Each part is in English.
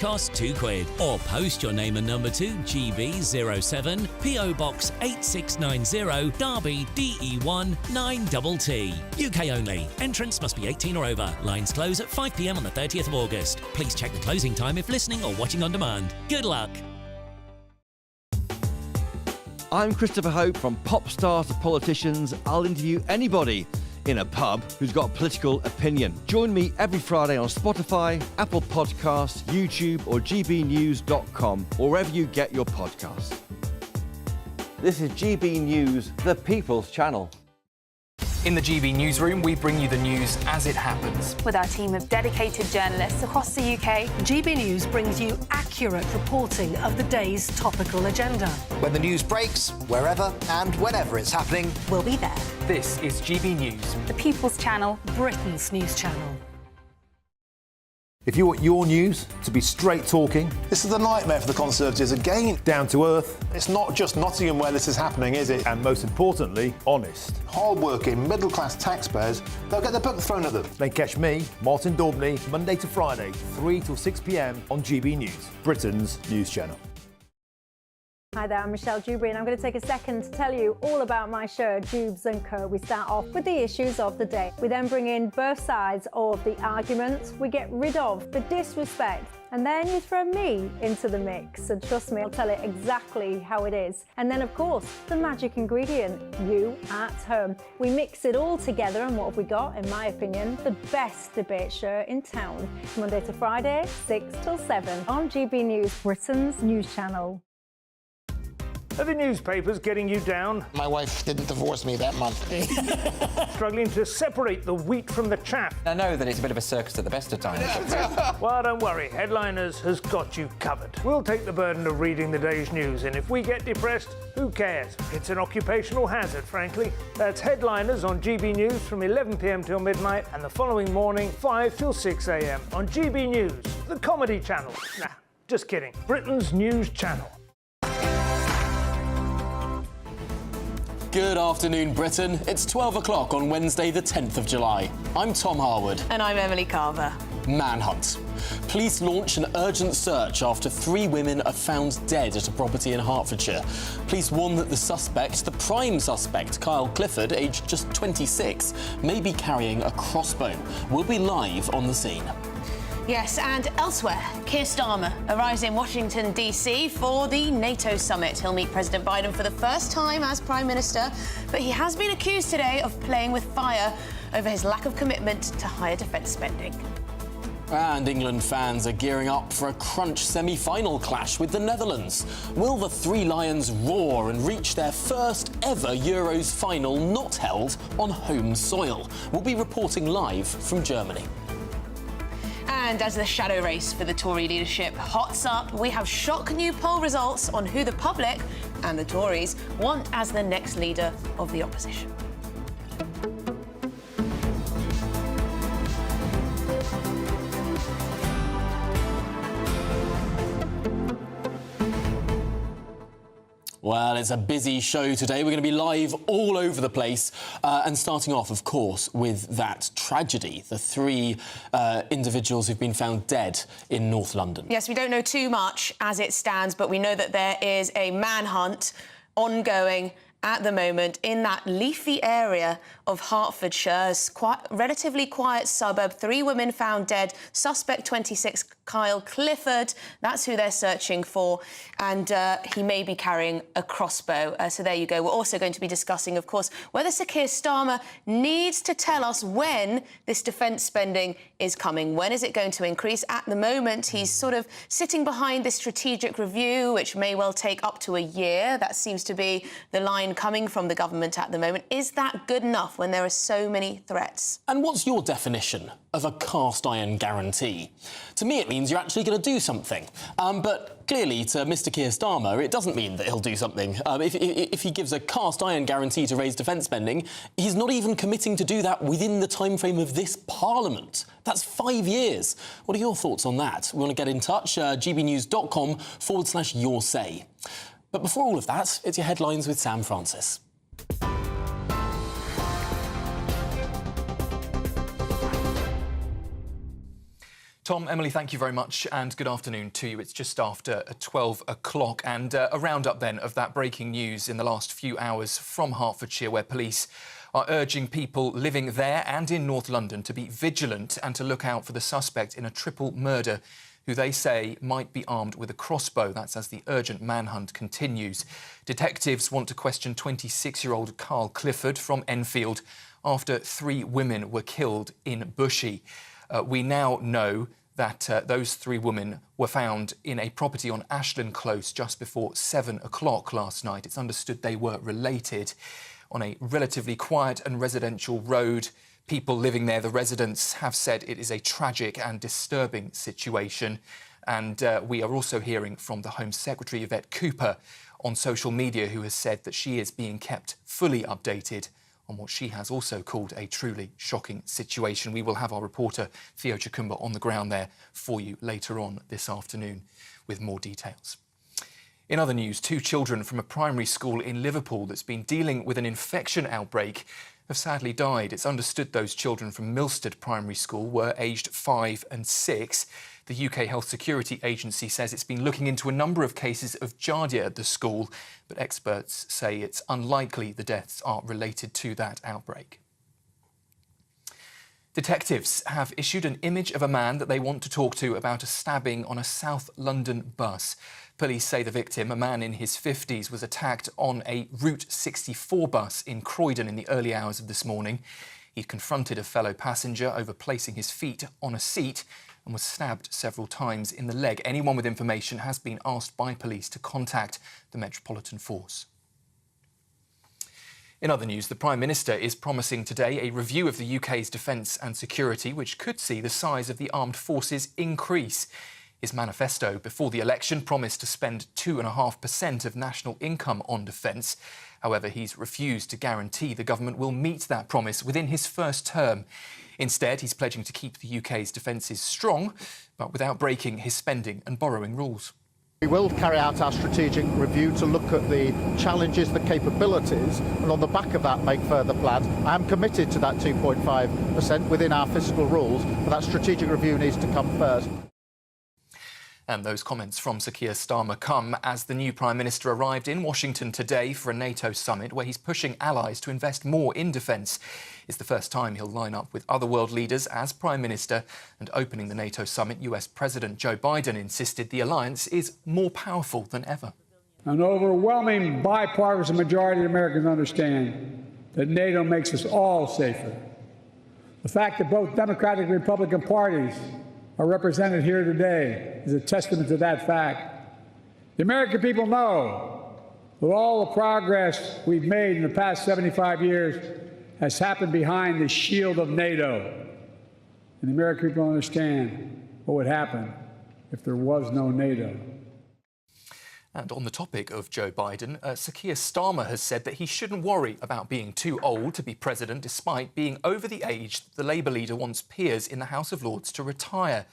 Cost £2 or post your name and number to GB07 PO Box 8690 Derby DE1 9TT. UK only. Entrance must be 18 or over. Lines close at 5 p.m. on the 30th of August. Please check the closing time if listening or watching on demand. Good luck. I'm Christopher Hope. From pop stars to politicians, I'll interview anybody in a pub who's got a political opinion. Join me every Friday on Spotify, Apple Podcasts, YouTube or GBNews.com, or wherever you get your podcasts. This is GB News, the People's Channel. In the GB Newsroom, we bring you the news as it happens. With our team of dedicated journalists across the UK, GB News brings you accurate reporting of the day's topical agenda. When the news breaks, wherever and whenever it's happening, we'll be there. This is GB News, the People's Channel, Britain's news channel. If you want your news to be straight talking... This is the nightmare for the Conservatives again. Down to earth. It's not just Nottingham where this is happening, is it? And most importantly, honest. Hard-working, middle-class taxpayers, they'll get their book thrown at them. Then catch me, Martin Daubney, Monday to Friday, 3 till 6 p.m. on GB News, Britain's news channel. Hi there, I'm Michelle Dewberry and I'm going to take a second to tell you all about my show, Dubes & Co. We start off with the issues of the day. We then bring in both sides of the argument. We get rid of the disrespect. And then you throw me into the mix. And trust me, I'll tell it exactly how it is. And then, of course, the magic ingredient, you at home. We mix it all together and what have we got, in my opinion, the best debate show in town. Monday to Friday, 6 till 7 on GB News, Britain's news channel. Are the newspapers getting you down? My wife didn't divorce me that month. Struggling to separate the wheat from the chaff? I know that it's a bit of a circus at the best of times. Well, don't worry. Headliners has got you covered. We'll take the burden of reading the day's news, and if we get depressed, who cares? It's an occupational hazard, frankly. That's Headliners on GB News from 11 p.m. till midnight, and the following morning, 5 till 6 a.m. on GB News, the comedy channel. Nah, just kidding. Britain's news channel. Good afternoon, Britain. It's 12 o'clock on Wednesday, the 10th of July. I'm Tom Harwood. And I'm Emily Carver. Manhunt. Police launch an urgent search after 3 women are found dead at a property in Hertfordshire. Police warn that the suspect, the prime suspect, Kyle Clifford, aged just 26, may be carrying a crossbow. We'll be live on the scene. Yes, and elsewhere, Keir Starmer arrives in Washington, D.C. for the NATO summit. He'll meet President Biden for the first time as Prime Minister, but he has been accused today of playing with fire over his lack of commitment to higher defence spending. And England fans are gearing up for a crunch semi-final clash with the Netherlands. Will the Three Lions roar and reach their first ever Euros final not held on home soil? We'll be reporting live from Germany. And as the shadow race for the Tory leadership hots up, we have shock new poll results on who the public and the Tories want as the next leader of the opposition. Well, it's a busy show today. We're going to be live all over the place. And starting off, of course, with that tragedy, the 3 individuals who've been found dead in North London. Yes, we don't know too much as it stands, but we know that there is a manhunt ongoing at the moment in that leafy area of Hertfordshire, relatively quiet suburb. 3 women found dead. Suspect 26, Kyle Clifford. That's who they're searching for. And he may be carrying a crossbow. So there you go. We're also going to be discussing, of course, whether Sir Keir Starmer needs to tell us when this defence spending is coming. When is it going to increase? At the moment, he's sort of sitting behind this strategic review, which may well take up to a year. That seems to be the line coming from the government at the moment. Is that good enough when there are so many threats? And what's your definition of a cast iron guarantee? To me, it means you're actually going to do something. But clearly, to Mr Keir Starmer, it doesn't mean that he'll do something. If he gives a cast iron guarantee to raise defence spending, he's not even committing to do that within the timeframe of this Parliament. That's 5 years. What are your thoughts on that? We want to get in touch. gbnews.com/your say. But before all of that, it's your headlines with Sam Francis. Tom, Emily, thank you very much and good afternoon to you. It's just after 12 o'clock and a roundup then of that breaking news in the last few hours from Hertfordshire, where police are urging people living there and in North London to be vigilant and to look out for the suspect in a triple murder who they say might be armed with a crossbow. That's as the urgent manhunt continues. Detectives want to question 26-year-old Carl Clifford from Enfield after 3 women were killed in Bushey. We now know that those 3 women were found in a property on Ashland Close just before 7 o'clock last night. It's understood they were related. On a relatively quiet and residential road, people living there, the residents, have said it is a tragic and disturbing situation. And we are also hearing from the Home Secretary, Yvette Cooper, on social media, who has said that she is being kept fully updated on what she has also called a truly shocking situation. We will have our reporter, Theo Chakumba, on the ground there for you later on this afternoon with more details. In other news, 2 children from a primary school in Liverpool that's been dealing with an infection outbreak have sadly died. It's understood those children from Milstead Primary School were aged 5 and 6. The UK Health Security Agency says it's been looking into a number of cases of giardia at the school, but experts say it's unlikely the deaths are related to that outbreak. Detectives have issued an image of a man that they want to talk to about a stabbing on a South London bus. Police say the victim, a man in his 50s, was attacked on a Route 64 bus in Croydon in the early hours of this morning. He'd confronted a fellow passenger over placing his feet on a seat and was stabbed several times in the leg. Anyone with information has been asked by police to contact the Metropolitan Force. In other news, the Prime Minister is promising today a review of the UK's defence and security, which could see the size of the armed forces increase. His manifesto before the election promised to spend 2.5% of national income on defence. However, he's refused to guarantee the government will meet that promise within his first term. Instead, he's pledging to keep the UK's defences strong, but without breaking his spending and borrowing rules. We will carry out our strategic review to look at the challenges, the capabilities, and on the back of that make further plans. I am committed to that 2.5% within our fiscal rules, but that strategic review needs to come first. And those comments from Sir Keir Starmer come as the new Prime Minister arrived in Washington today for a NATO summit where he's pushing allies to invest more in defence. It's the first time he'll line up with other world leaders as Prime Minister, and opening the NATO summit, US President Joe Biden insisted the alliance is more powerful than ever. An overwhelming bipartisan majority of Americans understand that NATO makes us all safer. The fact that both Democratic and Republican parties are represented here today is a testament to that fact. The American people know that all the progress we've made in the past 75 years has happened behind the shield of NATO. And the American people understand what would happen if there was no NATO. And on the topic of Joe Biden, Sir Keir Starmer has said that he shouldn't worry about being too old to be president, despite being over the age that the Labour leader wants peers in the House of Lords to retire.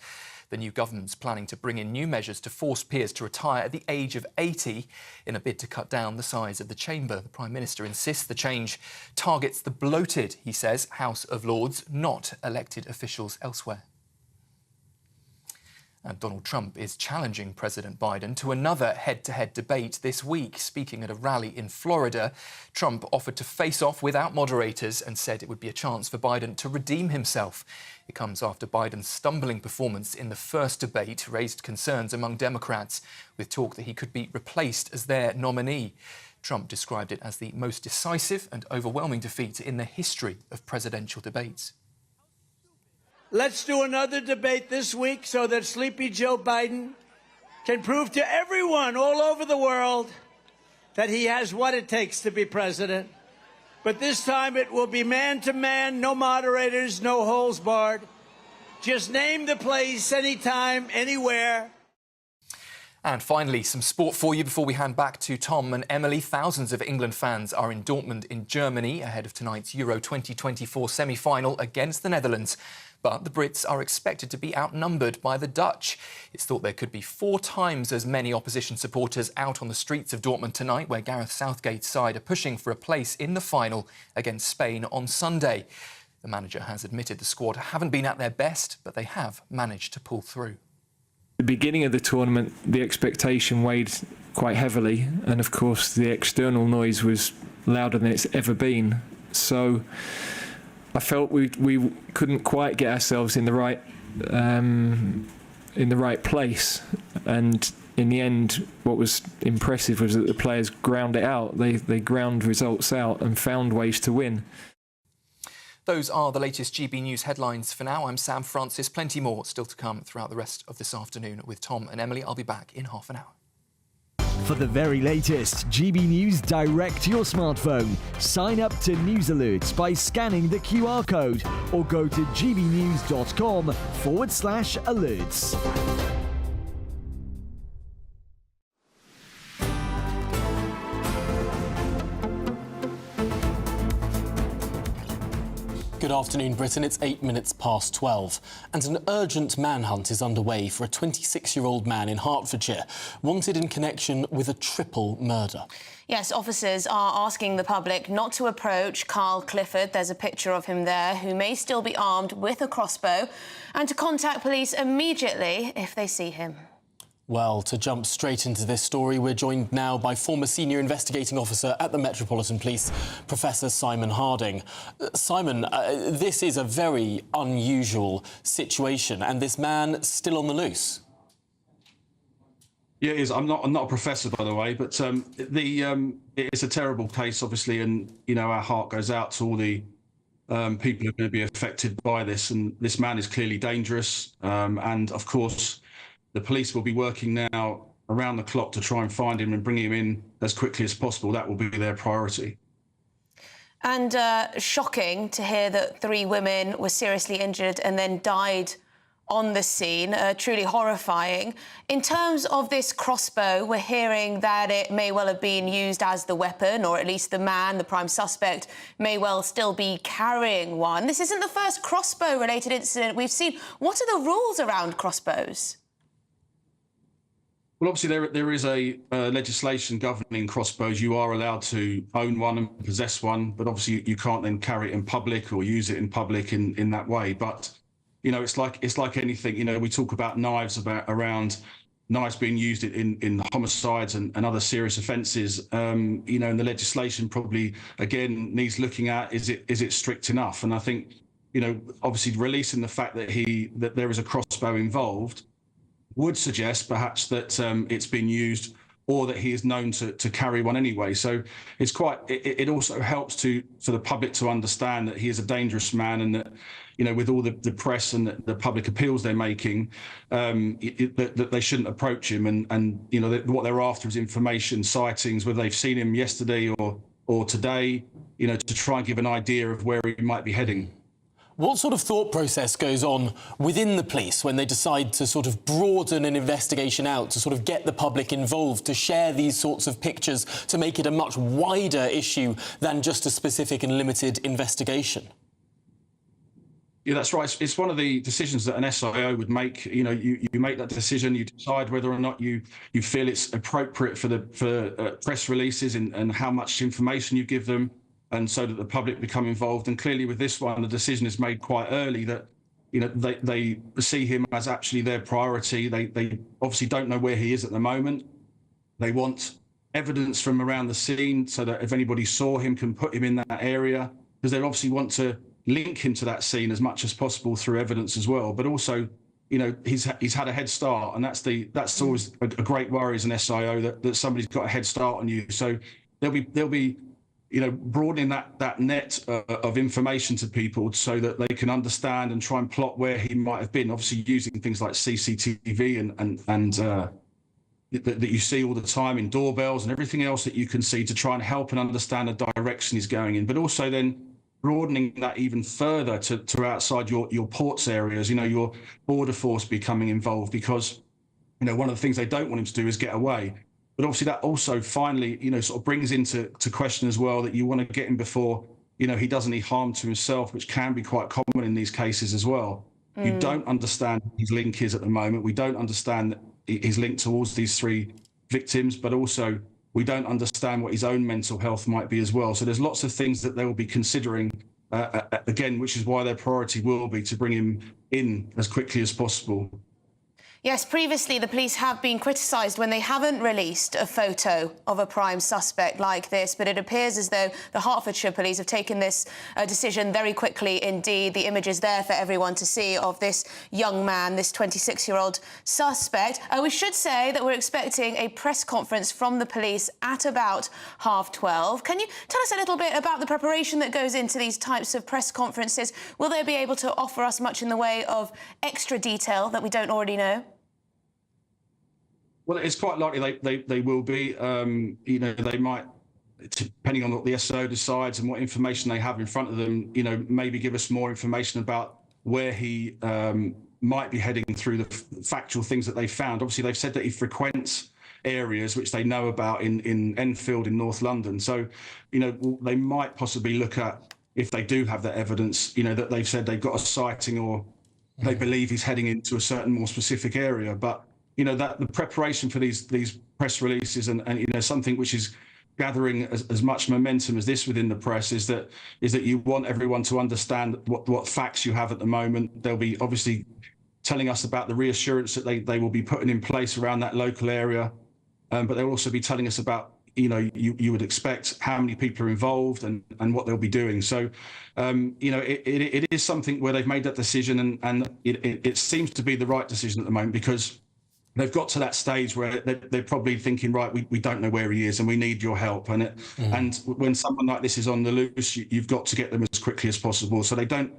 The new government's planning to bring in new measures to force peers to retire at the age of 80 in a bid to cut down the size of the chamber. The Prime Minister insists the change targets the bloated, he says, House of Lords, not elected officials elsewhere. And Donald Trump is challenging President Biden to another head-to-head debate this week. Speaking at a rally in Florida, Trump offered to face off without moderators and said it would be a chance for Biden to redeem himself. It comes after Biden's stumbling performance in the first debate raised concerns among Democrats, with talk that he could be replaced as their nominee. Trump described it as the most decisive and overwhelming defeat in the history of presidential debates. Let's do another debate this week so that Sleepy Joe Biden can prove to everyone all over the world that he has what it takes to be president. But this time it will be man-to-man, no moderators, no holes barred. Just name the place, anytime, anywhere. And finally, some sport for you before we hand back to Tom and Emily. Thousands of England fans are in Dortmund in Germany ahead of tonight's Euro 2024 semi-final against the Netherlands. But the Brits are expected to be outnumbered by the Dutch. It's thought there could be 4 times as many opposition supporters out on the streets of Dortmund tonight, where Gareth Southgate's side are pushing for a place in the final against Spain on Sunday. The manager has admitted the squad haven't been at their best, but they have managed to pull through. The beginning of the tournament, the expectation weighed quite heavily, and of course the external noise was louder than it's ever been. So I felt we couldn't quite get ourselves in the right place, and in the end, what was impressive was that the players ground it out. They ground results out and found ways to win. Those are the latest GB News headlines for now. I'm Sam Francis. Plenty more still to come throughout the rest of this afternoon with Tom and Emily. I'll be back in half an hour. For the very latest GB News direct to your smartphone, sign up to News Alerts by scanning the QR code or go to gbnews.com/alerts. Good afternoon, Britain. It's 8 minutes past 12. And an urgent manhunt is underway for a 26-year-old man in Hertfordshire, wanted in connection with a triple murder. Yes, officers are asking the public not to approach Carl Clifford, there's a picture of him there, who may still be armed with a crossbow, and to contact police immediately if they see him. Well, to jump straight into this story, we're joined now by former senior investigating officer at the Metropolitan Police, Professor Simon Harding. Simon, this is a very unusual situation, and this man still on the loose. Yeah, it is. I'm not a professor, by the way, but it's a terrible case, obviously, and our heart goes out to all the people who are going to be affected by this. And this man is clearly dangerous, and of course, the police will be working now around the clock to try and find him and bring him in as quickly as possible. That will be their priority. And shocking to hear that 3 women were seriously injured and then died on the scene. Truly horrifying. In terms of this crossbow, we're hearing that it may well have been used as the weapon, or at least the man, the prime suspect, may well still be carrying one. This isn't the first crossbow-related incident we've seen. What are the rules around crossbows? Well, obviously, there is a legislation governing crossbows. You are allowed to own one and possess one, but obviously you can't then carry it in public or use it in public in that way. But it's like anything. We talk about knives, around knives being used in homicides and other serious offences. And the legislation probably again needs looking at: is it strict enough? And I think obviously releasing the fact that there is a crossbow involved would suggest perhaps that it's been used, or that he is known to carry one anyway. So it also helps for the public to understand that he is a dangerous man, and that with all the press and the public appeals they're making, that they shouldn't approach him, and what they're after is information, sightings, whether they've seen him yesterday or today, to try and give an idea of where he might be heading. What sort of thought process goes on within the police when they decide to sort of broaden an investigation out, to sort of get the public involved, to share these sorts of pictures, to make it a much wider issue than just a specific and limited investigation? Yeah, that's right. It's one of the decisions that an SIO would make. You make that decision. You decide whether or not you feel it's appropriate for press releases and how much information you give them, and so that the public become involved. And clearly with this one, the decision is made quite early that, they see him as actually their priority. They obviously don't know where he is at the moment. They want evidence from around the scene so that if anybody saw him, can put him in that area, because they obviously want to link him to that scene as much as possible through evidence as well. But also, he's had a head start, and that's always a great worry as an SIO, that somebody's got a head start on you. So they'll be broadening that net of information to people so that they can understand and try and plot where he might have been. Obviously, using things like CCTV and that you see all the time in doorbells and everything else that you can see, to try and help and understand the direction he's going in. But also then broadening that even further to outside your ports areas. Your border force becoming involved, because one of the things they don't want him to do is get away. But obviously that also finally, sort of brings into question as well that you want to get him before, he does any harm to himself, which can be quite common in these cases as well. You don't understand what his link is at the moment. We don't understand his link towards these 3 victims, but also we don't understand what his own mental health might be as well. So there's lots of things that they will be considering again, which is why their priority will be to bring him in as quickly as possible. Yes, previously the police have been criticised when they haven't released a photo of a prime suspect like this, but it appears as though the Hertfordshire police have taken this decision very quickly indeed. The image is there for everyone to see of this young man, this 26-year-old suspect. We should say that we're expecting a press conference from the police at about 12:30. Can you tell us a little bit about the preparation that goes into these types of press conferences? Will they be able to offer us much in the way of extra detail that we don't already know? Well, it's quite likely they will be. You know, they might, depending on what the SO decides and what information they have in front of them, you know, maybe give us more information about where he might be heading through the factual things that they found. Obviously, they've said that he frequents areas which they know about in Enfield in North London. So, you know, they might possibly look at, if they do have that evidence, you know, that they've said they've got a sighting or they believe he's heading into a certain more specific area. But you know, that the preparation for these press releases and you know, something which is gathering as much momentum as this within the press is that you want everyone to understand what facts you have at the moment. They'll be obviously telling us about the reassurance that they will be putting in place around that local area, but they'll also be telling us about, you know, you would expect how many people are involved and what they'll be doing. So, you know, it is something where they've made that decision and it seems to be the right decision at the moment, because they've got to that stage where they're probably thinking, right, we don't know where he is and we need your help. And and when someone like this is on the loose, you've got to get them as quickly as possible so they don't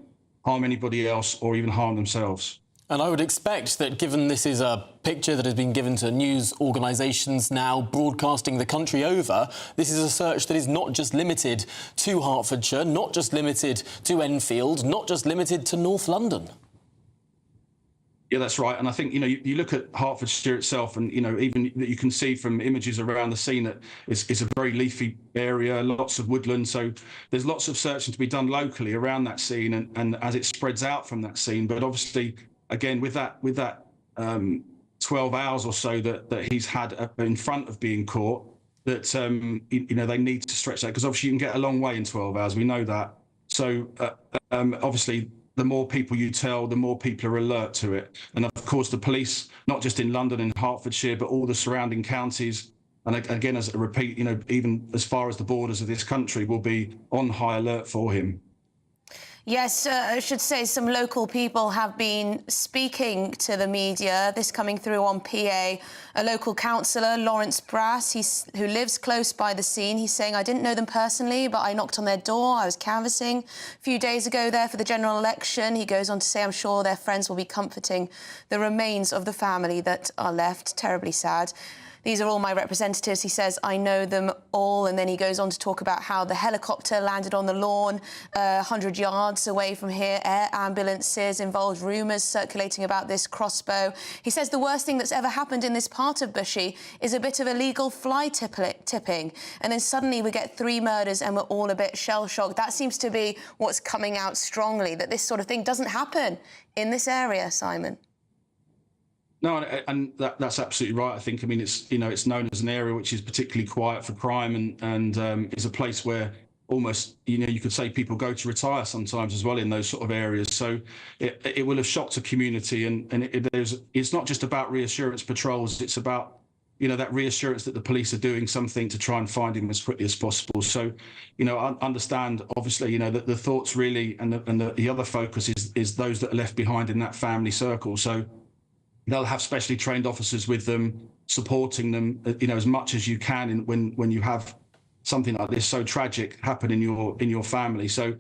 harm anybody else or even harm themselves. And I would expect that, given this is a picture that has been given to news organisations now broadcasting the country over, this is a search that is not just limited to Hertfordshire, not just limited to Enfield, not just limited to North London. Yeah, that's right. And I think, you know, you look at Hertfordshire itself and, you know, even that you can see from images around the scene that it's a very leafy area, lots of woodland. So there's lots of searching to be done locally around that scene and as it spreads out from that scene. But obviously, again, with that 12 hours or so that he's had in front of being caught, that, you know, they need to stretch that because obviously you can get a long way in 12 hours. We know that. So obviously, the more people you tell, the more people are alert to it. And of course, the police, not just in London and Hertfordshire, but all the surrounding counties, and again, as a repeat, you know, even as far as the borders of this country, will be on high alert for him. Yes, I should say some local people have been speaking to the media. This coming through on PA. A local councillor, Lawrence Brass, who lives close by the scene, he's saying, I didn't know them personally, but I knocked on their door. I was canvassing a few days ago there for the general election. He goes on to say, I'm sure their friends will be comforting the remains of the family that are left. Terribly sad. These are all my representatives. He says, I know them all. And then he goes on to talk about how the helicopter landed on the lawn 100 yards away from here, air ambulances involved, rumours circulating about this crossbow. He says the worst thing that's ever happened in this part of Bushey is a bit of illegal fly tipping. And then suddenly we get 3 murders and we're all a bit shell-shocked. That seems to be what's coming out strongly, that this sort of thing doesn't happen in this area, Simon. No, and that's absolutely right. I think, I mean, it's, you know, it's known as an area which is particularly quiet for crime and is a place where almost, you know, you could say people go to retire sometimes as well in those sort of areas. So it will have shocked a community and it's not just about reassurance patrols. It's about, you know, that reassurance that the police are doing something to try and find him as quickly as possible. So, you know, I understand, obviously, you know, that the thoughts really and the other focus is those that are left behind in that family circle. So they'll have specially trained officers with them, supporting them, you know, as much as you can when you have something like this so tragic happen in your family. So,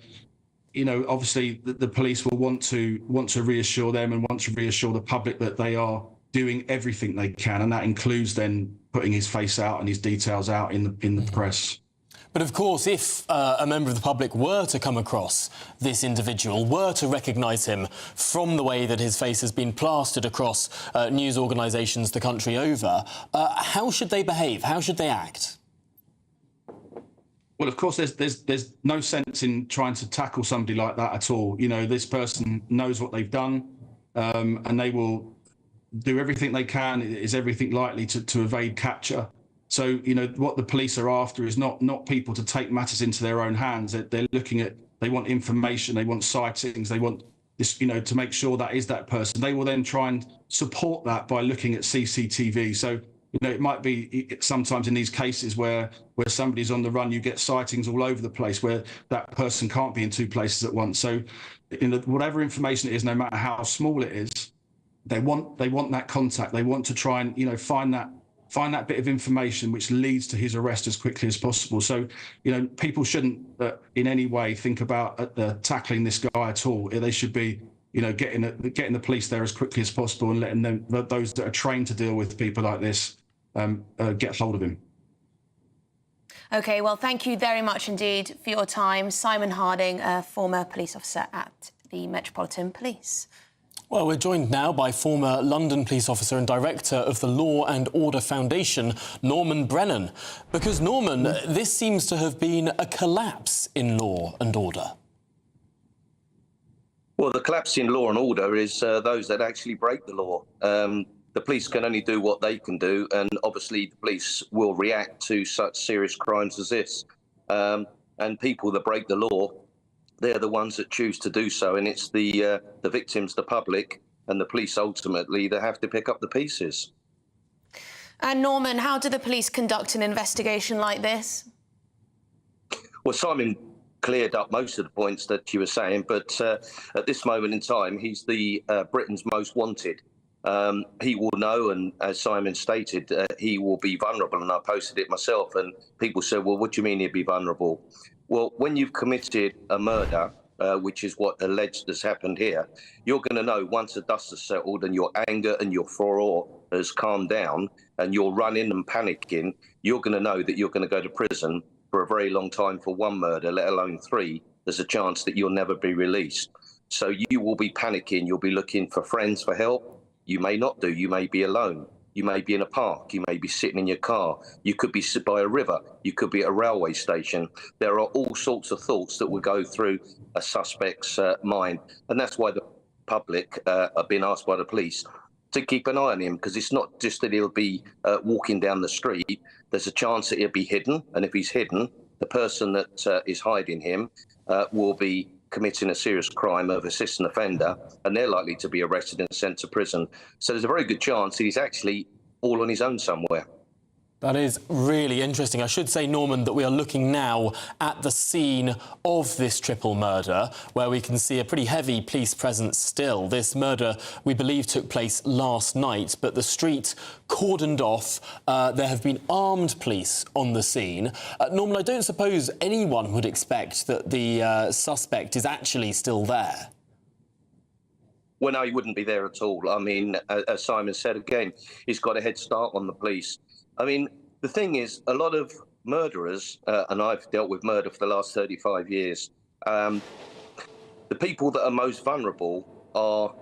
you know, obviously the police will want to reassure them and want to reassure the public that they are doing everything they can, and that includes then putting his face out and his details out in the press. But of course, if a member of the public were to come across this individual, were to recognise him from the way that his face has been plastered across news organisations the country over, how should they behave? How should they act? Well, of course, there's no sense in trying to tackle somebody like that at all. You know, this person knows what they've done, and they will do everything they can. Is everything likely to evade capture? So, you know, what the police are after is not people to take matters into their own hands. They're looking at information, they want sightings, they want this, you know, to make sure that is that person. They will then try and support that by looking at CCTV. So, you know, it might be sometimes in these cases where somebody's on the run, you get sightings all over the place where that person can't be in two places at once. So, whatever information it is, no matter how small it is, they want that contact. They want to try and, you know, find that bit of information which leads to his arrest as quickly as possible. So, you know, people shouldn't in any way think about tackling this guy at all. They should be, you know, getting the police there as quickly as possible and letting them, those that are trained to deal with people like this, get hold of him. OK, well, thank you very much indeed for your time. Simon Harding, a former police officer at the Metropolitan Police. Well, we're joined now by former London police officer and director of the Law and Order Foundation, Norman Brennan. Because, Norman, this seems to have been a collapse in law and order. Well, the collapse in law and order is those that actually break the law. The police can only do what they can do, and obviously the police will react to such serious crimes as this. And people that break the law, they're the ones that choose to do so, and it's the victims, the public, and the police ultimately that have to pick up the pieces. And Norman, how do the police conduct an investigation like this? Well, Simon cleared up most of the points that you were saying, but at this moment in time, he's the Britain's most wanted. He will know, and as Simon stated, he will be vulnerable, and I posted it myself, and people said, well, what do you mean he'd be vulnerable? Well, when you've committed a murder, which is what alleged has happened here, you're going to know once the dust has settled and your anger and your furor has calmed down and you're running and panicking, you're going to know that you're going to go to prison for a very long time for one murder, let alone three. There's a chance that you'll never be released. So you will be panicking. You'll be looking for friends for help. You may not do. You may be alone. You may be in a park. You may be sitting in your car. You could be sit by a river. You could be at a railway station. There are all sorts of thoughts that will go through a suspect's mind. And that's why the public have been asked by the police to keep an eye on him, because it's not just that he'll be walking down the street. There's a chance that he'll be hidden. And if he's hidden, the person that is hiding him will be committing a serious crime of assistant offender, and they're likely to be arrested and sent to prison. So there's a very good chance that he's actually all on his own somewhere. That is really interesting. I should say, Norman, that we are looking now at the scene of this triple murder, where we can see a pretty heavy police presence still. This murder, we believe, took place last night, but the street cordoned off. There have been armed police on the scene. Norman, I don't suppose anyone would expect that the suspect is actually still there. Well, no, he wouldn't be there at all. I mean, as Simon said again, he's got a head start on the police. I mean, the thing is, a lot of murderers, and I've dealt with murder for the last 35 years, the people that are most vulnerable are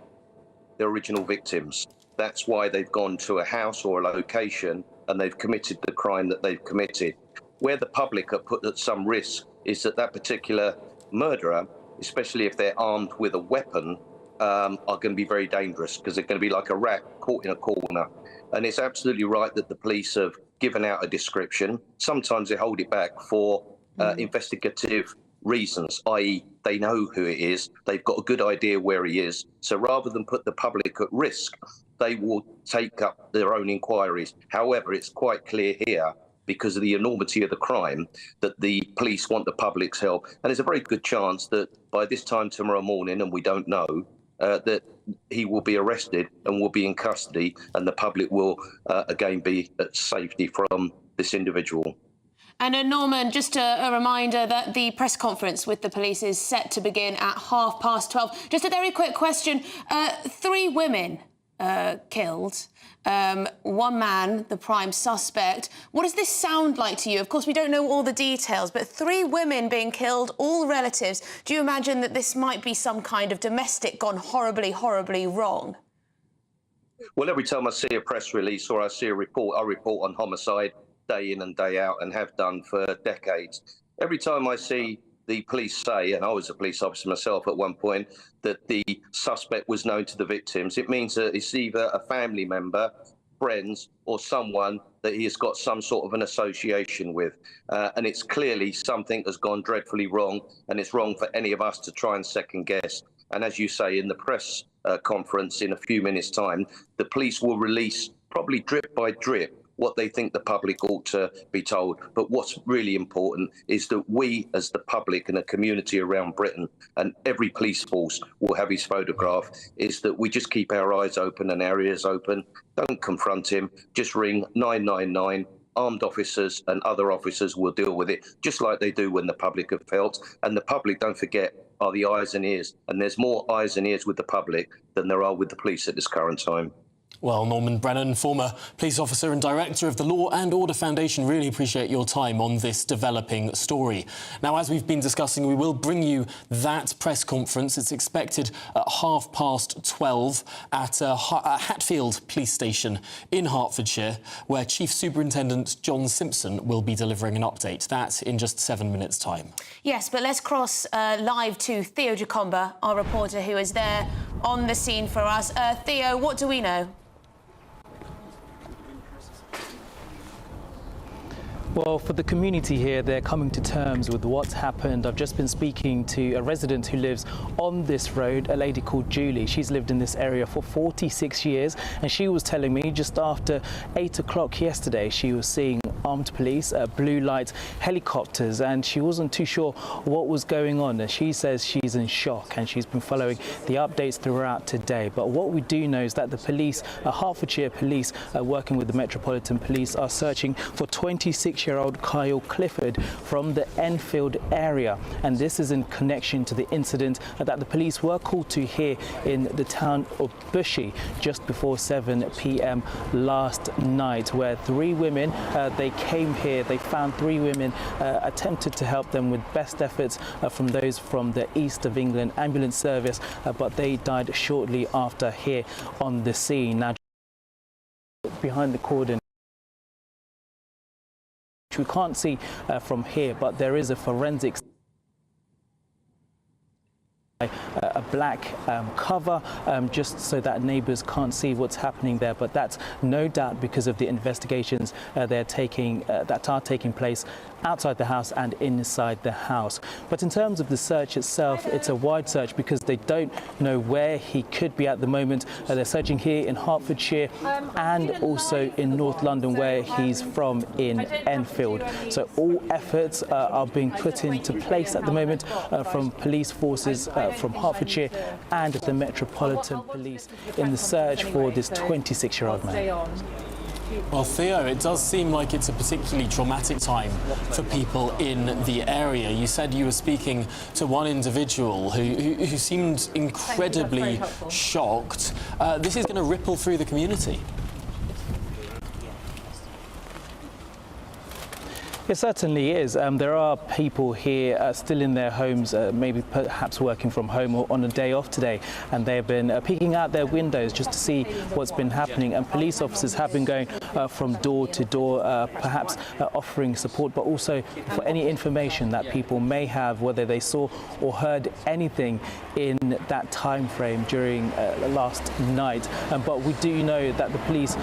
the original victims. That's why they've gone to a house or a location and they've committed the crime that they've committed. Where the public are put at some risk is that that particular murderer, especially if they're armed with a weapon, are going to be very dangerous, because they're going to be like a rat caught in a corner. And it's absolutely right that the police have given out a description. Sometimes they hold it back for investigative reasons, i.e. they know who it is, they've got a good idea where he is. So rather than put the public at risk, they will take up their own inquiries. However, it's quite clear here, because of the enormity of the crime, that the police want the public's help. And there's a very good chance that by this time tomorrow morning, and we don't know, that he will be arrested and will be in custody, and the public will again be at safety from this individual. And Norman, just a reminder that the press conference with the police is set to begin at 12:30. Just a very quick question. 3 women killed, 1 man, the prime suspect. What does this sound like to you? Of course, we don't know all the details, but 3 women being killed, all relatives. Do you imagine that this might be some kind of domestic gone horribly, horribly wrong? Well, every time I see a press release or I see a report, I report on homicide day in and day out, and have done for decades. Every time I see the police say, and I was a police officer myself at one point, that the suspect was known to the victims, it means that it's either a family member friends or someone that he has got some sort of an association with. And it's clearly something has gone dreadfully wrong, and it's wrong for any of us to try and second guess. And as you say, in the press conference in a few minutes' time, the police will release, probably drip by drip, what they think the public ought to be told. But what's really important is that we, as the public and a community around Britain, and every police force will have his photograph, is that we just keep our eyes open and our ears open. Don't confront him. Just ring 999. Armed officers and other officers will deal with it, just like they do when the public have felt. And the public, don't forget, are the eyes and ears. And there's more eyes and ears with the public than there are with the police at this current time. Well, Norman Brennan, former police officer and director of the Law and Order Foundation, really appreciate your time on this developing story. Now, as we've been discussing, we will bring you that press conference. It's expected at 12:30 at Hatfield Police Station in Hertfordshire, where Chief Superintendent John Simpson will be delivering an update. That in just 7 minutes' time. Yes, but let's cross live to Theo Jacomba, our reporter who is there on the scene for us. Theo, what do we know? Well, for the community here, they're coming to terms with what's happened. I've just been speaking to a resident who lives on this road, a lady called Julie. She's lived in this area for 46 years, and she was telling me just after 8 o'clock yesterday, she was seeing armed police, blue lights, helicopters, and she wasn't too sure what was going on. And she says she's in shock, and she's been following the updates throughout today. But what we do know is that the police, Hertfordshire Police, working with the Metropolitan Police, are searching for 26-year-old Kyle Clifford from the Enfield area. And this is in connection to the incident that the police were called to here in the town of Bushey just before 7 p.m. last night, where 3 women, they came here, they found 3 women, attempted to help them with best efforts from those from the East of England ambulance service, but they died shortly after here on the scene. Now, behind the cordon, we can't see from here, but there is a forensics, a black cover, just so that neighbours can't see what's happening there. But that's no doubt because of the investigations that are taking place outside the house and inside the house. But in terms of the search itself, it's a wide search because they don't know where he could be at the moment. They're searching here in Hertfordshire and also in North London, where he's from in Enfield. So all efforts are being put into place at the moment from police forces from Hertfordshire and the Metropolitan Police in the search for this 26-year-old man. Well, Theo, it does seem like it's a particularly traumatic time for people in the area. You said you were speaking to one individual who seemed incredibly shocked. This is going to ripple through the community. It certainly is. There are people here still in their homes, maybe perhaps working from home or on a day off today, and they've been peeking out their windows just to see what's been happening. And police officers have been going from door to door, perhaps offering support, but also for any information that people may have, whether they saw or heard anything in that time frame during last night. But we do know that the police,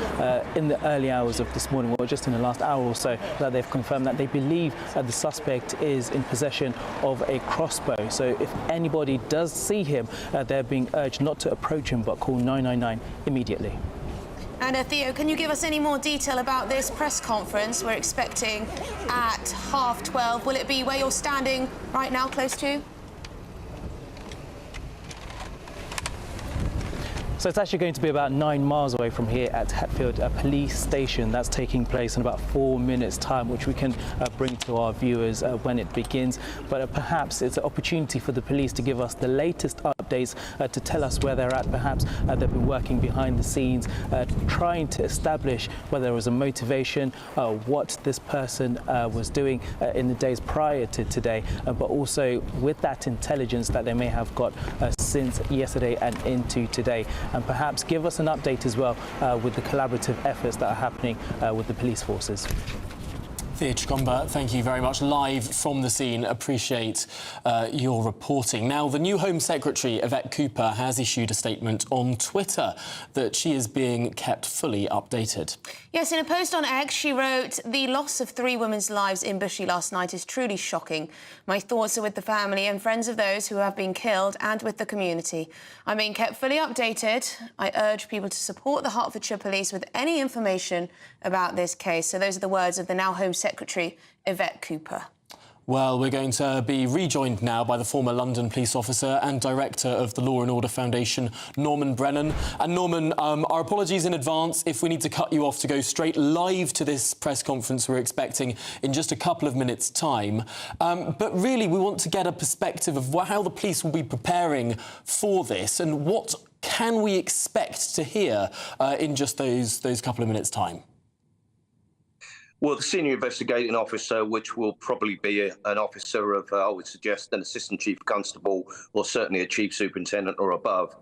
in the early hours of this morning, or just in the last hour or so, that they've confirmed that they believe the suspect is in possession of a crossbow. So if anybody does see him, they're being urged not to approach him, but call 999 immediately. And Theo, can you give us any more detail about this press conference we're expecting at 12:30? Will it be where you're standing right now, close to? So it's actually going to be about 9 miles away from here at Hatfield Police Station. That's taking place in about 4 minutes' time, which we can bring to our viewers when it begins. But perhaps it's an opportunity for the police to give us the latest updates, to tell us where they're at. Perhaps they've been working behind the scenes, trying to establish whether there was a motivation, what this person was doing in the days prior to today, but also with that intelligence that they may have got since yesterday and into today. And perhaps give us an update as well with the collaborative efforts that are happening with the police forces. Thea Chikomba, thank you very much. Live from the scene. Appreciate your reporting. Now, the new Home Secretary, Yvette Cooper, has issued a statement on Twitter that she is being kept fully updated. Yes, in a post on X, she wrote, "The loss of 3 women's lives in Bushey last night is truly shocking. My thoughts are with the family and friends of those who have been killed and with the community. I'm being kept fully updated. I urge people to support the Hertfordshire Police with any information about this case." So those are the words of the now Home Secretary, Yvette Cooper. Well, we're going to be rejoined now by the former London police officer and director of the Law and Order Foundation, Norman Brennan. And Norman, our apologies in advance if we need to cut you off to go straight live to this press conference we're expecting in just a couple of minutes' time. But really, we want to get a perspective of how the police will be preparing for this and what can we expect to hear in just those couple of minutes' time. Well, the senior investigating officer, which will probably be an officer of, I would suggest, an assistant chief constable or certainly a chief superintendent or above,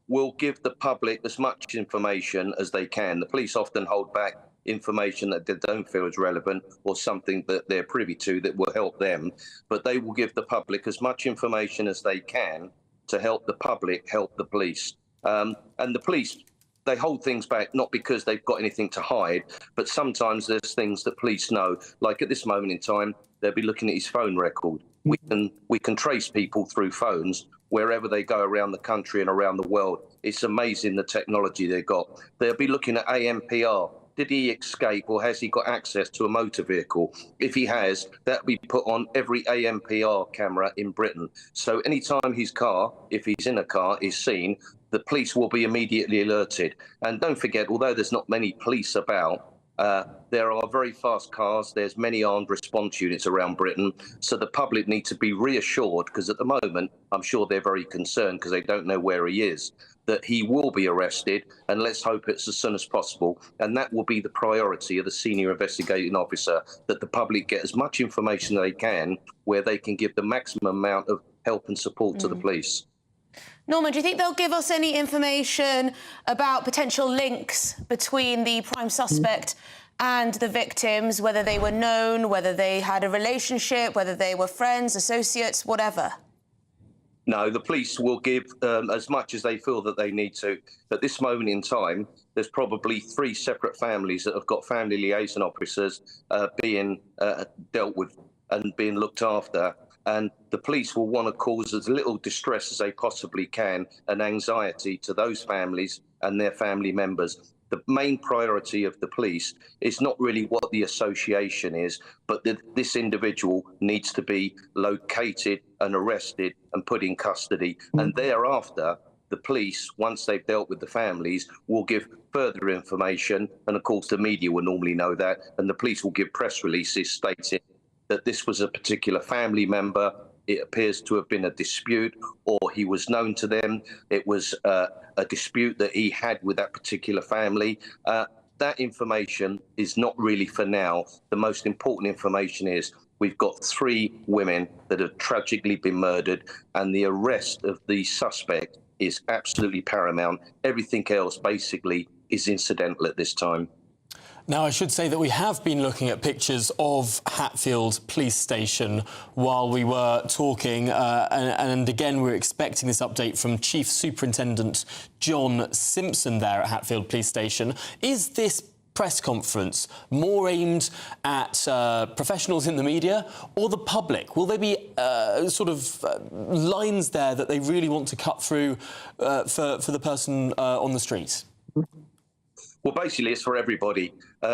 will give the public as much information as they can. The police often hold back information that they don't feel is relevant or something that they're privy to that will help them, but they will give the public as much information as they can to help the public help the police. And the police, they hold things back not because they've got anything to hide, but sometimes there's things that police know. Like at this moment in time, they'll be looking at his phone record. We can trace people through phones wherever they go around the country and around the world. It's amazing the technology they've got. They'll be looking at AMPR. Did he escape or has he got access to a motor vehicle? If he has, that'll be put on every AMPR camera in Britain. So anytime his car, if he's in a car, is seen, the police will be immediately alerted. And don't forget, although there's not many police about, there are very fast cars. There's many armed response units around Britain. So the public need to be reassured, because at the moment, I'm sure they're very concerned because they don't know where he is, that he will be arrested. And let's hope it's as soon as possible. And that will be the priority of the senior investigating officer, that the public get as much information as they can, where they can give the maximum amount of help and support to the police. Norman, do you think they'll give us any information about potential links between the prime suspect and the victims, whether they were known, whether they had a relationship, whether they were friends, associates, whatever? No, the police will give as much as they feel that they need to. At this moment in time, there's probably 3 separate families that have got family liaison officers being dealt with and being looked after. And the police will want to cause as little distress as they possibly can and anxiety to those families and their family members. The main priority of the police is not really what the association is, but that this individual needs to be located and arrested and put in custody. And thereafter, the police, once they've dealt with the families, will give further information. And of course, the media will normally know that. And the police will give press releases stating that this was a particular family member. It appears to have been a dispute, or he was known to them. It was a dispute that he had with that particular family. That information is not really for now. The most important information is we've got 3 women that have tragically been murdered, and the arrest of the suspect is absolutely paramount. Everything else basically is incidental at this time. Now, I should say that we have been looking at pictures of Hatfield Police Station while we were talking, and again, we're expecting this update from Chief Superintendent John Simpson there at Hatfield Police Station. Is this press conference more aimed at professionals in the media or the public? Will there be lines there that they really want to cut through for the person on the street? Well, basically, it's for everybody.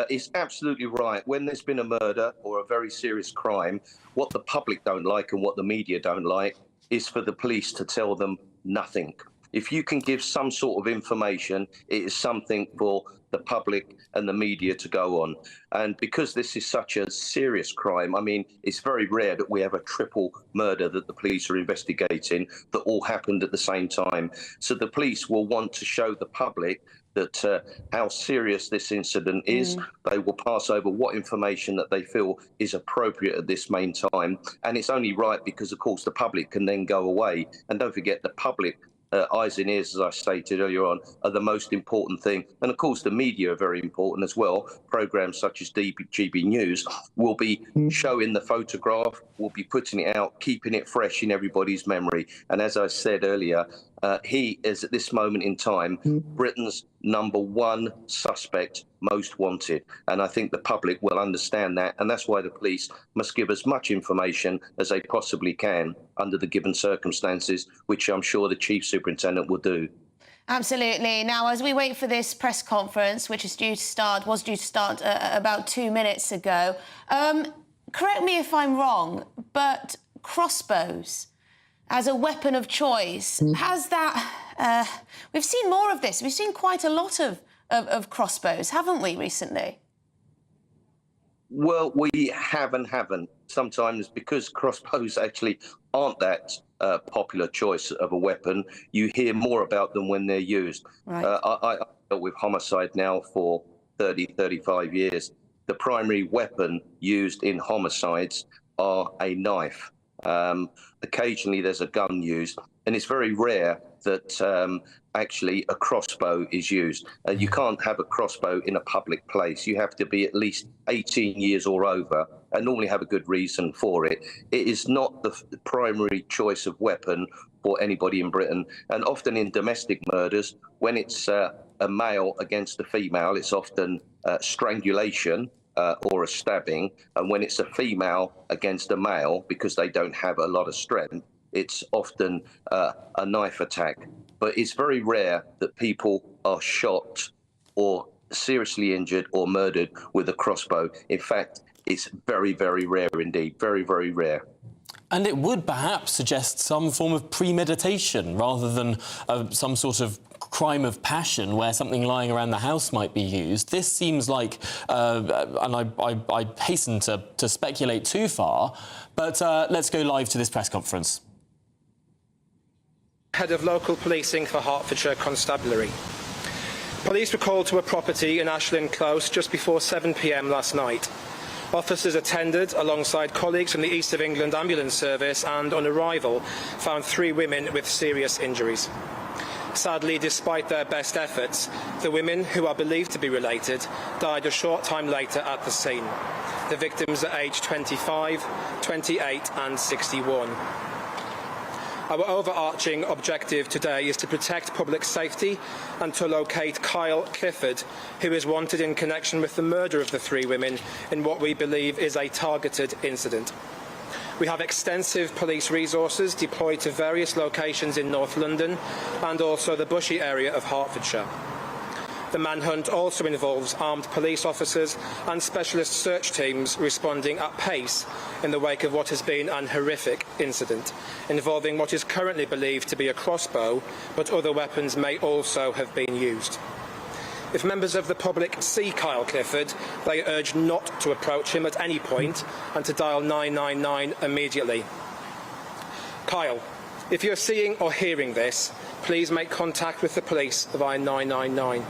It's absolutely right. When there's been a murder or a very serious crime, what the public don't like and what the media don't like is for the police to tell them nothing. If you can give some sort of information, it is something for the public and the media to go on. And because this is such a serious crime, I mean, it's very rare that we have a triple murder that the police are investigating that all happened at the same time. So the police will want to show the public that how serious this incident is. They will pass over what information that they feel is appropriate at this main time. And it's only right because, of course, the public can then go away. And don't forget, the public eyes and ears, as I stated earlier on, are the most important thing. And of course, the media are very important as well. Programs such as GB News will be showing the photograph, will be putting it out, keeping it fresh in everybody's memory. And as I said earlier, he is at this moment in time Britain's #1 suspect most wanted. And I think the public will understand that. And that's why the police must give as much information as they possibly can under the given circumstances, which I'm sure the Chief Superintendent will do. Absolutely. Now, as we wait for this press conference, which was due to start about 2 minutes ago, correct me if I'm wrong, but crossbows as a weapon of choice, has that... we've seen more of this. We've seen quite a lot of crossbows, haven't we, recently? Well, we have and haven't. Sometimes because crossbows actually aren't that popular choice of a weapon, you hear more about them when they're used. Right. I dealt with homicide now for 30, 35 years. The primary weapon used in homicides are a knife. Occasionally there's a gun used, and it's very rare that actually a crossbow is used. You can't have a crossbow in a public place. You have to be at least 18 years or over and normally have a good reason for it. It is not the primary choice of weapon for anybody in Britain. And often in domestic murders, when it's a male against a female, it's often strangulation or a stabbing. And when it's a female against a male, because they don't have a lot of strength, it's often a knife attack. But it's very rare that people are shot or seriously injured or murdered with a crossbow. In fact, it's very, very rare indeed. Very, very rare. And it would perhaps suggest some form of premeditation rather than some sort of crime of passion where something lying around the house might be used. This seems like, and I hasten to speculate too far, but let's go live to this press conference. Head of local policing for Hertfordshire Constabulary. Police were called to a property in Ashland Close just before 7 p.m. last night. Officers attended alongside colleagues from the East of England Ambulance Service and, on arrival, found 3 women with serious injuries. Sadly, despite their best efforts, the women, who are believed to be related, died a short time later at the scene. The victims are aged 25, 28 and 61. Our overarching objective today is to protect public safety and to locate Kyle Clifford, who is wanted in connection with the murder of the 3 women in what we believe is a targeted incident. We have extensive police resources deployed to various locations in North London and also the Bushy area of Hertfordshire. The manhunt also involves armed police officers and specialist search teams responding at pace in the wake of what has been an horrific incident, involving what is currently believed to be a crossbow, but other weapons may also have been used. If members of the public see Kyle Clifford, they urge not to approach him at any point and to dial 999 immediately. Kyle, if you're seeing or hearing this, please make contact with the police via 999.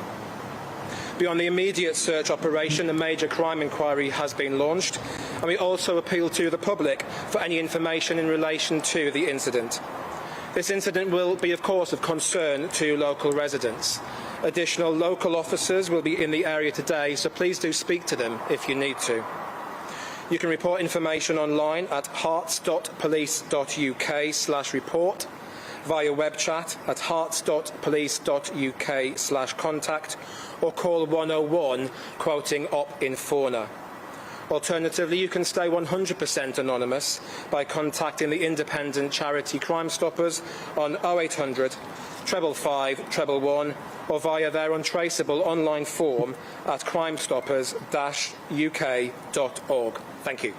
Beyond the immediate search operation, a major crime inquiry has been launched, and we also appeal to the public for any information in relation to the incident. This incident will be, of course, of concern to local residents. Additional local officers will be in the area today, so please do speak to them if you need to. You can report information online at hearts.police.uk/report, via web chat at hearts.police.uk/contact, or call 101 quoting Op in Fauna. Alternatively, you can stay 100% anonymous by contacting the independent charity Crime Stoppers on 0800 555 111 or via their untraceable online form at crimestoppers-uk.org. Thank you.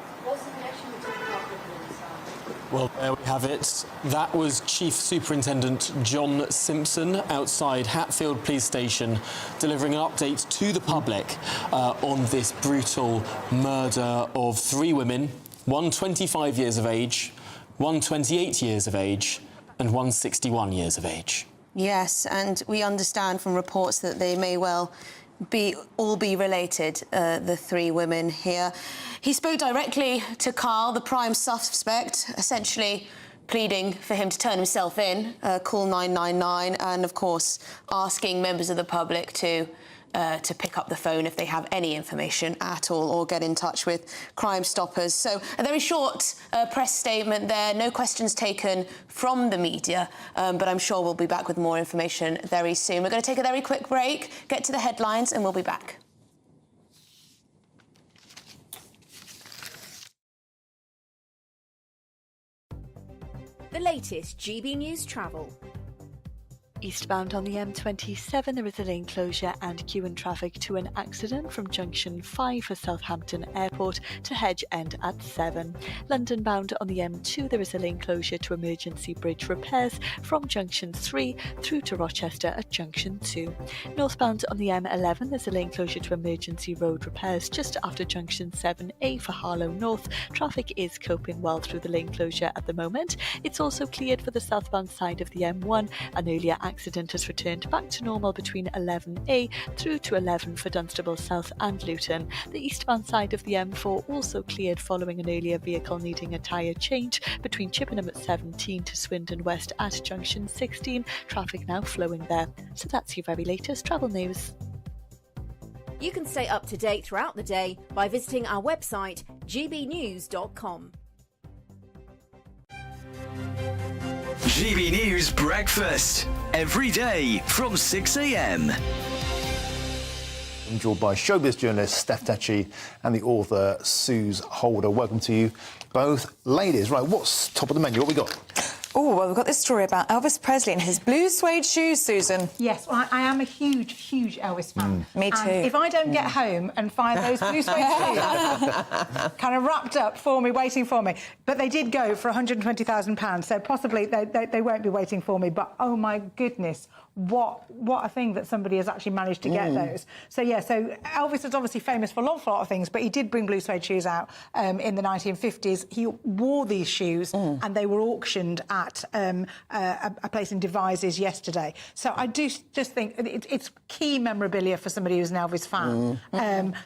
Well, there we have it. That was Chief Superintendent John Simpson outside Hatfield Police Station, delivering an update to the public on this brutal murder of 3 women, one 25 years of age, one 28 years of age, and one 61 years of age. Yes, and we understand from reports that they may well all be related, the 3 women here. He spoke directly to Kyle, the prime suspect, essentially pleading for him to turn himself in, call 999, and of course asking members of the public to pick up the phone if they have any information at all, or get in touch with Crime Stoppers. So a very short press statement there, no questions taken from the media, but I'm sure we'll be back with more information very soon. We're going to take a very quick break, get to the headlines, and we'll be back. The latest GB News travel. Eastbound on the M27, there is a lane closure and queue in traffic to an accident from junction 5 for Southampton Airport to Hedge End at 7. London bound on the M2, there is a lane closure to emergency bridge repairs from junction 3 through to Rochester at junction 2. Northbound on the M11, there's a lane closure to emergency road repairs just after junction 7A for Harlow North. Traffic is coping well through the lane closure at the moment. It's also cleared for the southbound side of the M1. An earlier accident has returned back to normal between 11A through to 11 for Dunstable South and Luton. The eastbound side of the M4 also cleared following an earlier vehicle needing a tyre change between Chippenham at 17 to Swindon West at junction 16. Traffic now flowing there. So that's your very latest travel news. You can stay up to date throughout the day by visiting our website, gbnews.com. GB News Breakfast, every day from 6 a.m. I'm joined by showbiz journalist Steph Tetchy and the author Suze Holder. Welcome to you both, ladies. Right, what's top of the menu? What we got? Oh, well, we've got this story about Elvis Presley and his blue suede shoes, Susan. Yes, well, I am a huge, huge Elvis fan. Me too. And if I don't get home and find those blue suede shoes kind of wrapped up for me, waiting for me, but they did go for £120,000, so possibly they won't be waiting for me, but oh my goodness, what a thing that somebody has actually managed to get those. So, yeah, so Elvis is obviously famous for a lot of things, but he did bring blue suede shoes out in the 1950s. He wore these shoes and they were auctioned at a place in Devizes yesterday. So I do just think it's key memorabilia for somebody who's an Elvis fan.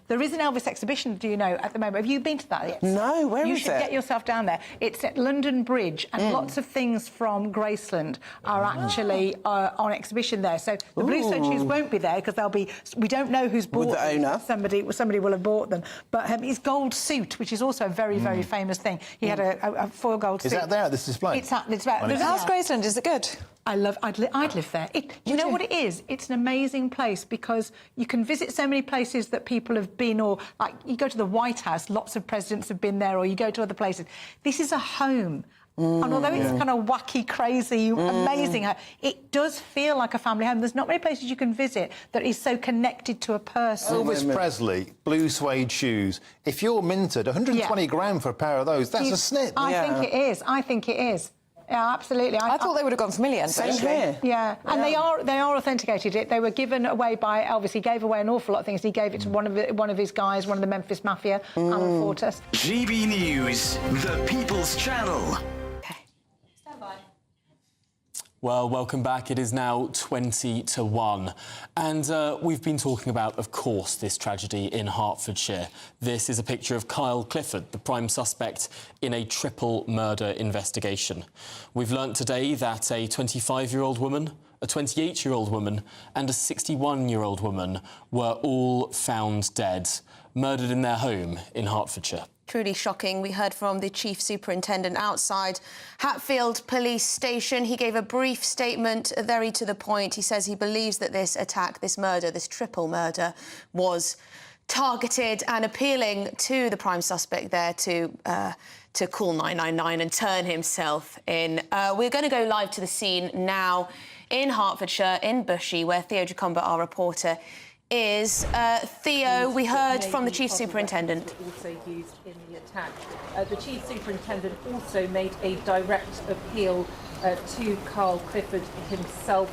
There is an Elvis exhibition, do you know, at the moment. Have you been to that yet? No, where is it? You should get yourself down there. It's at London Bridge, and lots of things from Graceland are actually on exhibition there. So the blue suede shoes won't be there because they'll be. We don't know who's bought the owner. Somebody will have bought them. But his gold suit, which is also a very, very famous thing. He had a foil gold suit. Is that there at this display? It's at. How's Graceland? Is it good? I'd live there. You know what it is? It's an amazing place because you can visit so many places that people have been, or like you go to the White House, lots of presidents have been there, or you go to other places. This is a home. And although it's kind of wacky, crazy, amazing, it does feel like a family home. There's not many places you can visit that is so connected to a person. Elvis Presley, blue suede shoes. If you're minted, 120 grand for a pair of those, that's a snip. I think it is. Yeah, absolutely. I thought they would have gone for millions. Same here. Yeah, and they are authenticated. They were given away by Elvis. He gave away an awful lot of things. He gave it to one of his guys, one of the Memphis Mafia, Alan Fortas. GB News, the People's Channel. Well, welcome back. It is now 20-1. And we've been talking about, of course, this tragedy in Hertfordshire. This is a picture of Kyle Clifford, the prime suspect in a triple murder investigation. We've learnt today that a 25-year-old woman, a 28-year-old woman and a 61-year-old woman were all found dead, murdered in their home in Hertfordshire. Truly shocking. We heard from the Chief Superintendent outside Hatfield Police Station. He gave a brief statement, very to the point. He says he believes that this attack, this murder, this triple murder, was targeted, and appealing to the prime suspect there to call 999 and turn himself in. We're going to go live to the scene now in Hertfordshire, in Bushey, where Theo Jacomba, our reporter, is. Theo, we heard from the Chief Superintendent. Also used in the attack. The Chief Superintendent also made a direct appeal to Carl Clifford himself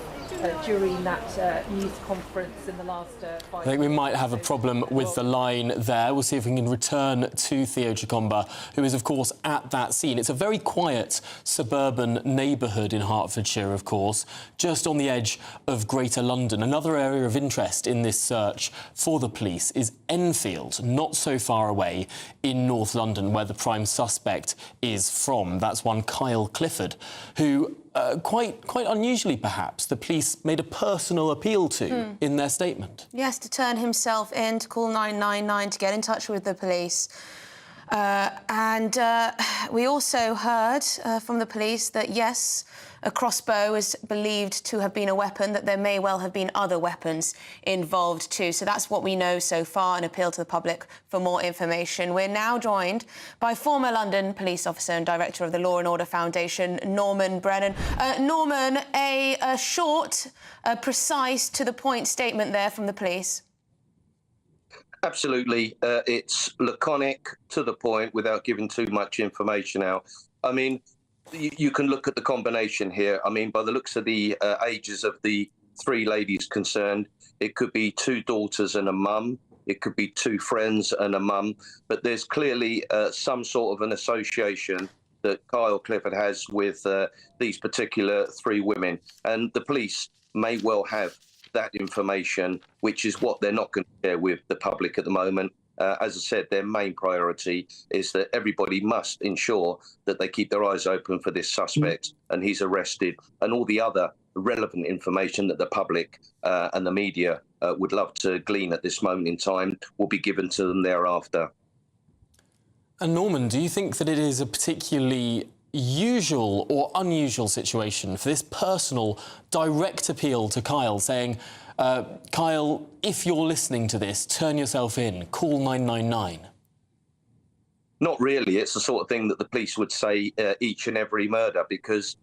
during that news conference in the last 5 I think we might have a problem with the line there. We'll see if we can return to Theo Chikomba, who is, of course, at that scene. It's a very quiet suburban neighbourhood in Hertfordshire, of course, just on the edge of Greater London. Another area of interest in this search for the police is Enfield, not so far away in North London, where the prime suspect is from. That's one Kyle Clifford, who, quite unusually perhaps, the police made a personal appeal to in their statement. Yes, to turn himself in, to call 999, to get in touch with the police. And we also heard from the police that, yes, a crossbow is believed to have been a weapon, that there may well have been other weapons involved too. So that's what we know so far, an appeal to the public for more information. We're now joined by former London police officer and director of the Law and Order Foundation, Norman Brennan. Norman, a short, precise, to-the-point statement there from the police. Absolutely. It's laconic, to the point, without giving too much information out. I mean, you can look at the combination here. I mean, by the looks of the ages of the three ladies concerned, it could be two daughters and a mum. It could be two friends and a mum. But there's clearly some sort of an association that Kyle Clifford has with these particular three women. And the police may well have that information, which is what they're not going to share with the public at the moment. As I said, their main priority is that everybody must ensure that they keep their eyes open for this suspect and he's arrested, and all the other relevant information that the public and the media would love to glean at this moment in time will be given to them thereafter. And Norman, do you think that it is a particularly usual or unusual situation for this personal, direct appeal to Kyle, saying, Kyle, if you're listening to this, turn yourself in, call 999? Not really. It's the sort of thing that the police would say each and every murder, because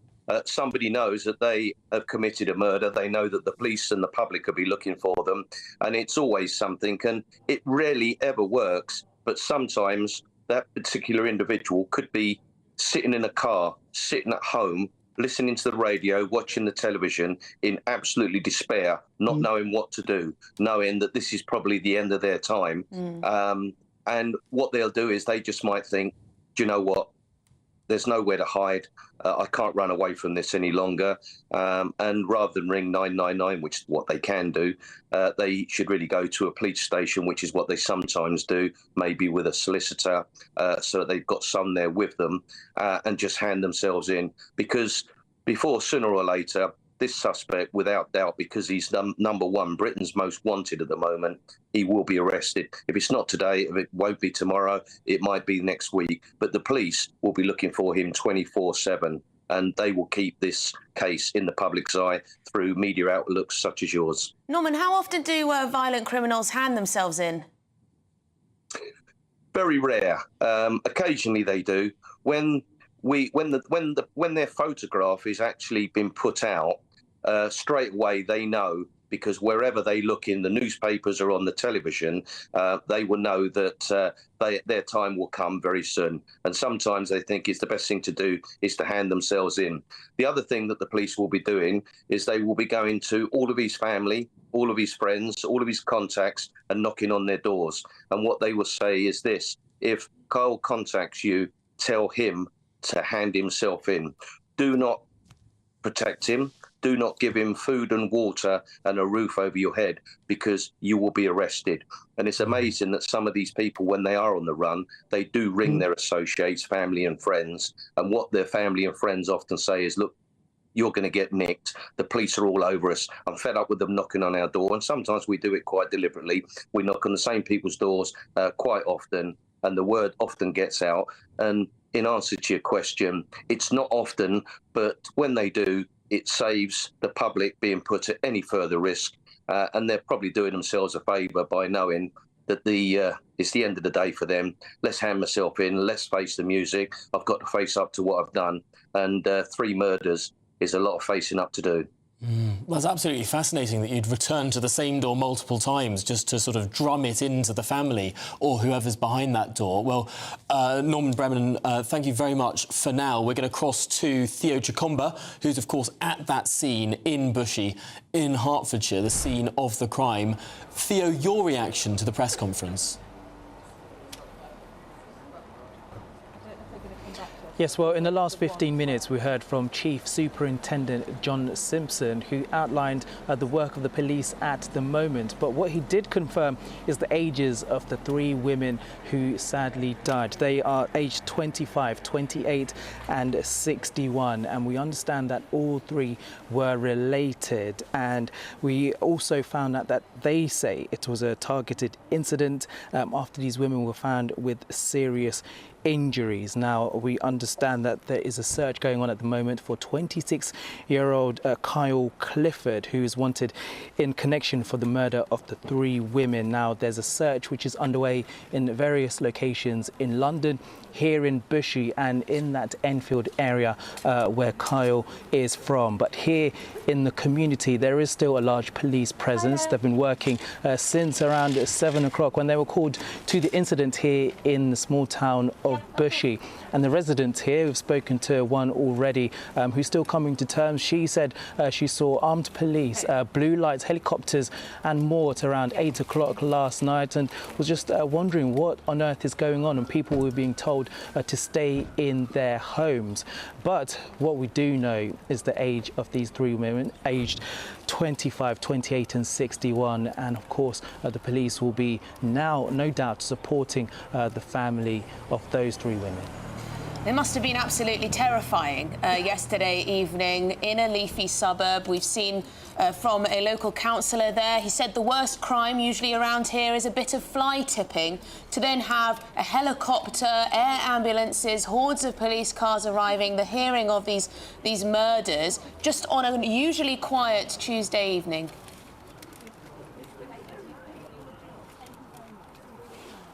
somebody knows that they have committed a murder. They know that the police and the public will be looking for them, and it's always something, and it rarely ever works. But sometimes that particular individual could be sitting in a car, sitting at home, listening to the radio, watching the television in absolutely despair, not knowing what to do, knowing that this is probably the end of their time. And what they'll do is they just might think, do you know what? There's nowhere to hide. I can't run away from this any longer. And rather than ring 999, which is what they can do, they should really go to a police station, which is what they sometimes do, maybe with a solicitor, so that they've got some there with them, and just hand themselves in. Because before, sooner or later, this suspect, without doubt, because he's number one, Britain's most wanted at the moment, he will be arrested. If it's not today, if it won't be tomorrow, it might be next week. But the police will be looking for him 24/7, and they will keep this case in the public's eye through media outlooks such as yours. Norman, how often do violent criminals hand themselves in? Very rare. Occasionally they do. When their photograph is actually been put out, straight away they know, because wherever they look in the newspapers or on the television, they will know that their time will come very soon. And sometimes they think it's the best thing to do is to hand themselves in. The other thing that the police will be doing is they will be going to all of his family, all of his friends, all of his contacts, and knocking on their doors. And what they will say is this: if Kyle contacts you, tell him to hand himself in. Do not protect him. Do not give him food and water and a roof over your head, because you will be arrested. And it's amazing that some of these people, when they are on the run, they do ring their associates, family and friends. And what their family and friends often say is, look, you're going to get nicked. The police are all over us. I'm fed up with them knocking on our door. And sometimes we do it quite deliberately. We knock on the same people's doors quite often, and the word often gets out. And in answer to your question, it's not often, but when they do, it saves the public being put at any further risk, and they're probably doing themselves a favour by knowing that it's the end of the day for them. Let's hand myself in, let's face the music. I've got to face up to what I've done, and 3 murders is a lot of facing up to do. Well, it's absolutely fascinating that you'd return to the same door multiple times just to sort of drum it into the family or whoever's behind that door. Well, Norman Bremen, thank you very much for now. We're going to cross to Theo Chicomba, who's, of course, at that scene in Bushey in Hertfordshire, the scene of the crime. Theo, your reaction to the press conference? Yes, well, in the last 15 minutes, we heard from Chief Superintendent John Simpson, who outlined the work of the police at the moment. But what he did confirm is the ages of the 3 women who sadly died. They are aged 25, 28 and 61. And we understand that all 3 were related. And we also found out that they say it was a targeted incident after these women were found with serious injuries. Now, we understand that there is a search going on at the moment for 26-year-old Kyle Clifford, who is wanted in connection for the murder of the 3 women. Now, there's a search which is underway in various locations in London, here in Bushey and in that Enfield area where Kyle is from. But here in the community, there is still a large police presence. They've been working since around 7 o'clock when they were called to the incident here in the small town of Bushey. And the residents here, we've spoken to one already who's still coming to terms. She said she saw armed police, blue lights, helicopters and more at around 8 o'clock last night, and was just wondering what on earth is going on, and people were being told to stay in their homes. But what we do know is the age of these 3 women, aged 25, 28 and 61. And of course, the police will be now, no doubt, supporting the family of those 3 women. It must have been absolutely terrifying yesterday evening in a leafy suburb. We've seen from a local councillor there, he said the worst crime usually around here is a bit of fly tipping. To then have a helicopter, air ambulances, hordes of police cars arriving, the hearing of these murders, just on a usually quiet Tuesday evening.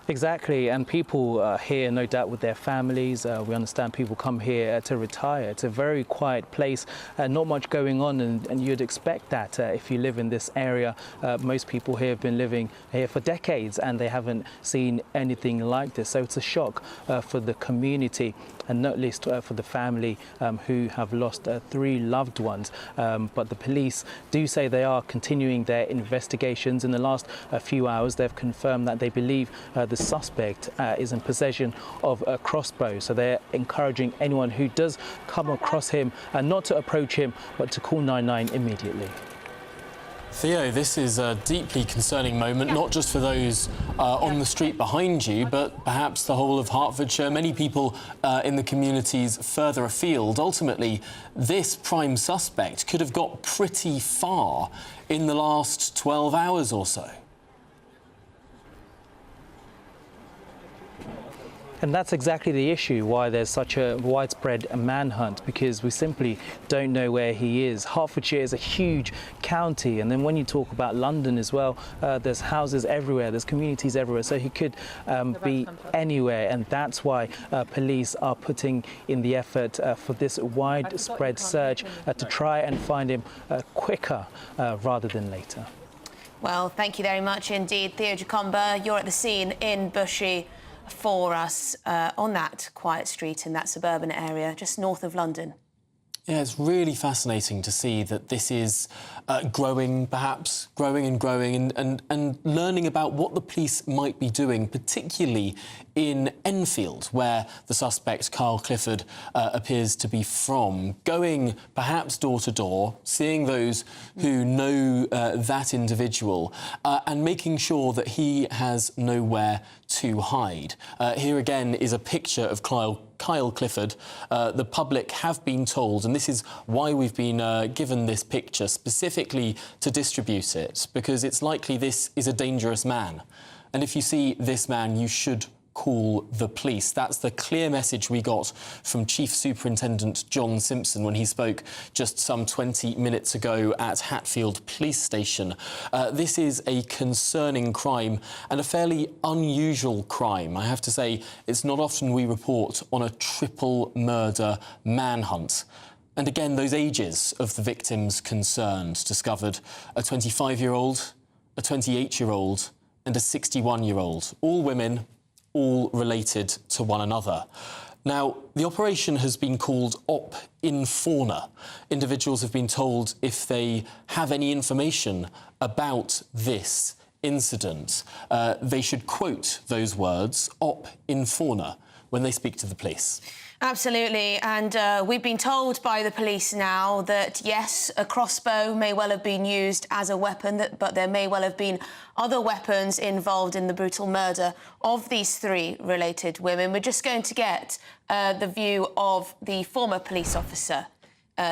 Exactly, and people are here, no doubt, with their families. We understand people come here to retire. It's a very quiet place, not much going on, and you'd expect that if you live in this area. Most people here have been living here for decades, and they haven't seen anything like this. So it's a shock for the community, and not least for the family who have lost 3 loved ones. But the police do say they are continuing their investigations. In the last few hours, they've confirmed that they believe the suspect is in possession of a crossbow. So they're encouraging anyone who does come across him not to approach him, but to call 999 immediately. Theo, this is a deeply concerning moment, not just for those on the street behind you, but perhaps the whole of Hertfordshire, many people in the communities further afield. Ultimately, this prime suspect could have got pretty far in the last 12 hours or so. And that's exactly the issue, why there's such a widespread manhunt, because we simply don't know where he is. Hertfordshire is a huge county, and then when you talk about London as well, there's houses everywhere, there's communities everywhere, so he could be anywhere, and that's why police are putting in the effort for this widespread search to try and find him quicker rather than later. Well, thank you very much indeed, Theo Chicomba. You're at the scene in Bushey for us on that quiet street in that suburban area just north of London. Yeah, it's really fascinating to see that this is growing, perhaps growing and learning about what the police might be doing, particularly in Enfield, where the suspect, Kyle Clifford, appears to be from, going perhaps door to door, seeing those who know that individual and making sure that he has nowhere to hide. Here again is a picture of Kyle Clifford. The public have been told, and this is why we've been given this picture specifically to distribute it, because it's likely this is a dangerous man. And if you see this man, you should call the police. That's the clear message we got from Chief Superintendent John Simpson when he spoke just some 20 minutes ago at Hatfield Police Station. This is a concerning crime and a fairly unusual crime. I have to say, it's not often we report on a triple murder manhunt. And again, those ages of the victims concerned discovered a 25-year-old, a 28-year-old and a 61-year-old, all women, all related to one another. Now, the operation has been called Op Informa. Individuals have been told if they have any information about this incident, they should quote those words, Op Informa, when they speak to the police. Absolutely, and we've been told by the police now that, yes, a crossbow may well have been used as a weapon, but there may well have been other weapons involved in the brutal murder of these three related women. We're just going to get the view of the former police officer,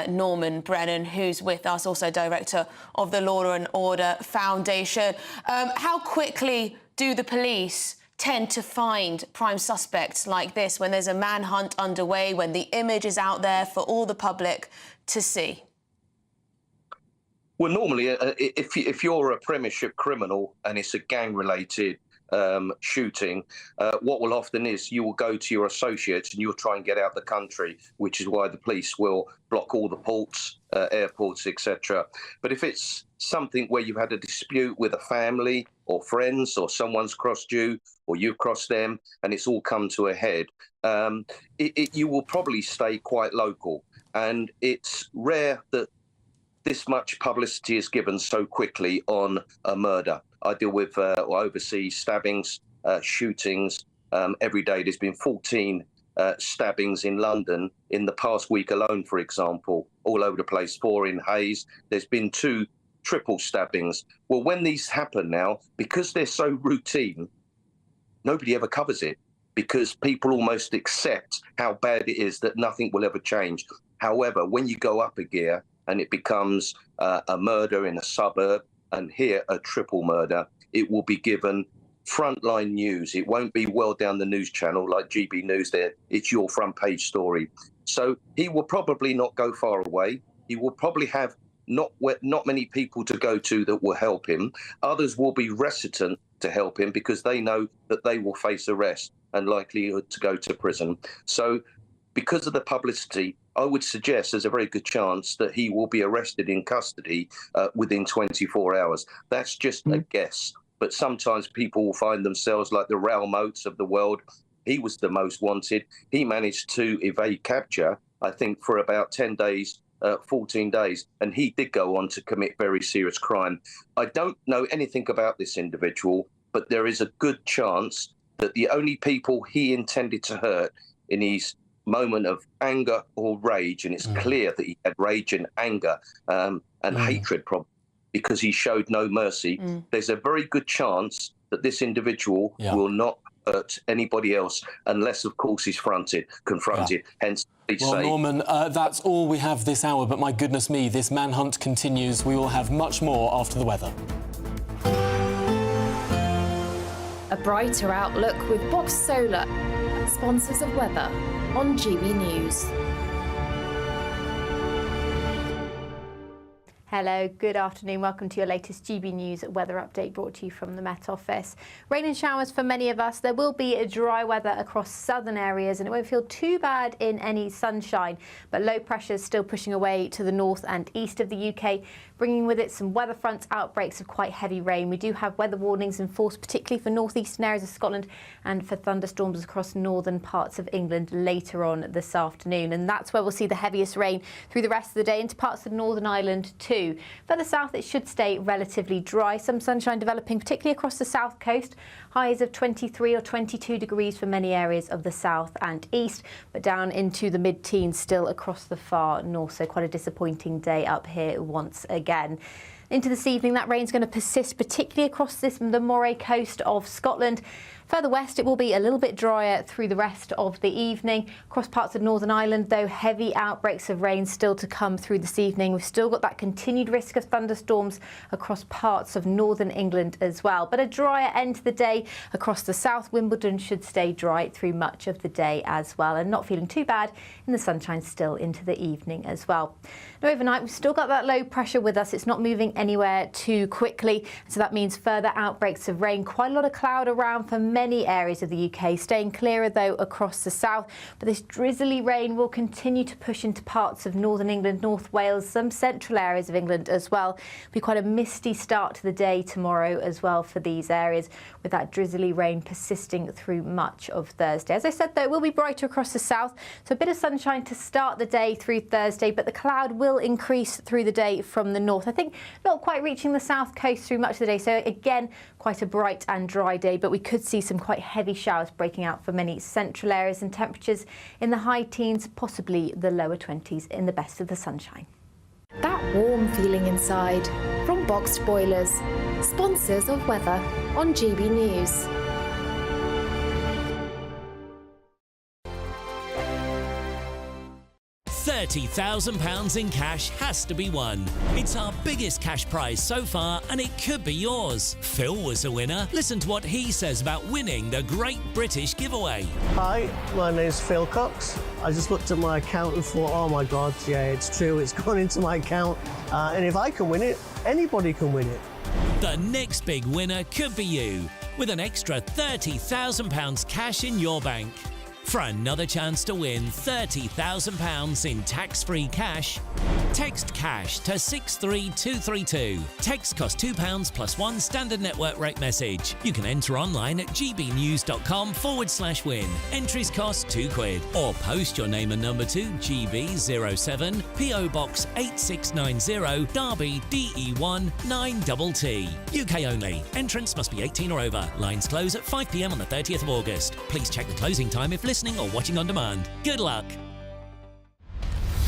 Norman Brennan, who's with us, also director of the Law and Order Foundation. How quickly do the police tend to find prime suspects like this when there's a manhunt underway, when the image is out there for all the public to see? Well, normally, if you're a premiership criminal and it's a gang-related shooting, what will often is you will go to your associates and you'll try and get out the country, which is why the police will block all the ports, airports, etc. But if it's something where you've had a dispute with a family or friends, or someone's crossed you or you've crossed them and it's all come to a head, you will probably stay quite local. And it's rare that this much publicity is given so quickly on a murder. I deal with or oversee stabbings, shootings every day. There's been 14 stabbings in London in the past week alone, for example, all over the place. 4 in Hayes. There's been 2 triple stabbings. Well, when these happen now, because they're so routine, nobody ever covers it, because people almost accept how bad it is that nothing will ever change. However, when you go up a gear and it becomes a murder in a suburb, and here a triple murder, it will be given frontline news. It won't be well down the news channel like GB News there. It's your front page story. So he will probably not go far away. He will probably have not many people to go to that will help him. Others will be reticent to help him because they know that they will face arrest and likelihood to go to prison. So because of the publicity, I would suggest there's a very good chance that he will be arrested in custody within 24 hours. That's just a guess. But sometimes people will find themselves like the Raoul Moats of the world. He was the most wanted. He managed to evade capture, I think, for about 10 days, 14 days. And he did go on to commit very serious crime. I don't know anything about this individual, but there is a good chance that the only people he intended to hurt in his moment of anger or rage, and it's clear that he had rage and anger and hatred probably because he showed no mercy, there's a very good chance that this individual will not hurt anybody else unless, of course, he's confronted. Hence, well, Norman, that's all we have this hour, but my goodness me, this manhunt continues. We will have much more after the weather. A brighter outlook with Box Solar, sponsors of weather on GB News. Hello, good afternoon. Welcome to your latest GB News weather update brought to you from the Met Office. Rain and showers for many of us. There will be a dry weather across southern areas and it won't feel too bad in any sunshine, but low pressure is still pushing away to the north and east of the UK, bringing with it some weather front outbreaks of quite heavy rain. We do have weather warnings in force, particularly for northeastern areas of Scotland and for thunderstorms across northern parts of England later on this afternoon. And that's where we'll see the heaviest rain through the rest of the day into parts of Northern Ireland too. Further south, it should stay relatively dry. Some sunshine developing, particularly across the south coast. Highs of 23 or 22 degrees for many areas of the south and east, but down into the mid-teens still across the far north. So quite a disappointing day up here once again. Into this evening, that rain's going to persist, particularly across the Moray coast of Scotland. Further west, it will be a little bit drier through the rest of the evening. Across parts of Northern Ireland, though, heavy outbreaks of rain still to come through this evening. We've still got that continued risk of thunderstorms across parts of northern England as well. But a drier end to the day across the south. Wimbledon should stay dry through much of the day as well, and not feeling too bad in the sunshine still into the evening as well. Now, overnight, we've still got that low pressure with us. It's not moving anywhere too quickly, so that means further outbreaks of rain. Quite a lot of cloud around for many areas of the UK, staying clearer though across the south. But this drizzly rain will continue to push into parts of northern England, North Wales, some central areas of England as well. It'll be quite a misty start to the day tomorrow as well for these areas, with that drizzly rain persisting through much of Thursday. As I said though, it will be brighter across the south, so a bit of sunshine to start the day through Thursday, but the cloud will increase through the day from the north. I think not quite reaching the south coast through much of the day, so again quite a bright and dry day, but we could see some quite heavy showers breaking out for many central areas, and temperatures in the high teens, possibly the lower 20s in the best of the sunshine. That warm feeling inside from Boxed Boilers, sponsors of weather on GB News. £30,000 in cash has to be won. It's our biggest cash prize so far, and it could be yours. Phil was a winner. Listen to what he says about winning the Great British Giveaway. Hi, my name's Phil Cox. I just looked at my account and thought, oh my God, yeah, it's true, it's gone into my account. And if I can win it, anybody can win it. The next big winner could be you, with an extra £30,000 cash in your bank. For another chance to win £30,000 in tax-free cash, text CASH to 63232. Text costs £2 plus one standard network rate message. You can enter online at gbnews.com/win. Entries cost £2. Or post your name and number to GB07 PO Box 8690 Derby DE1 9TT. UK only. Entrance must be 18 or over. Lines close at 5 p.m. on the 30th of August. Please check the closing time if listening or watching on demand. Good luck.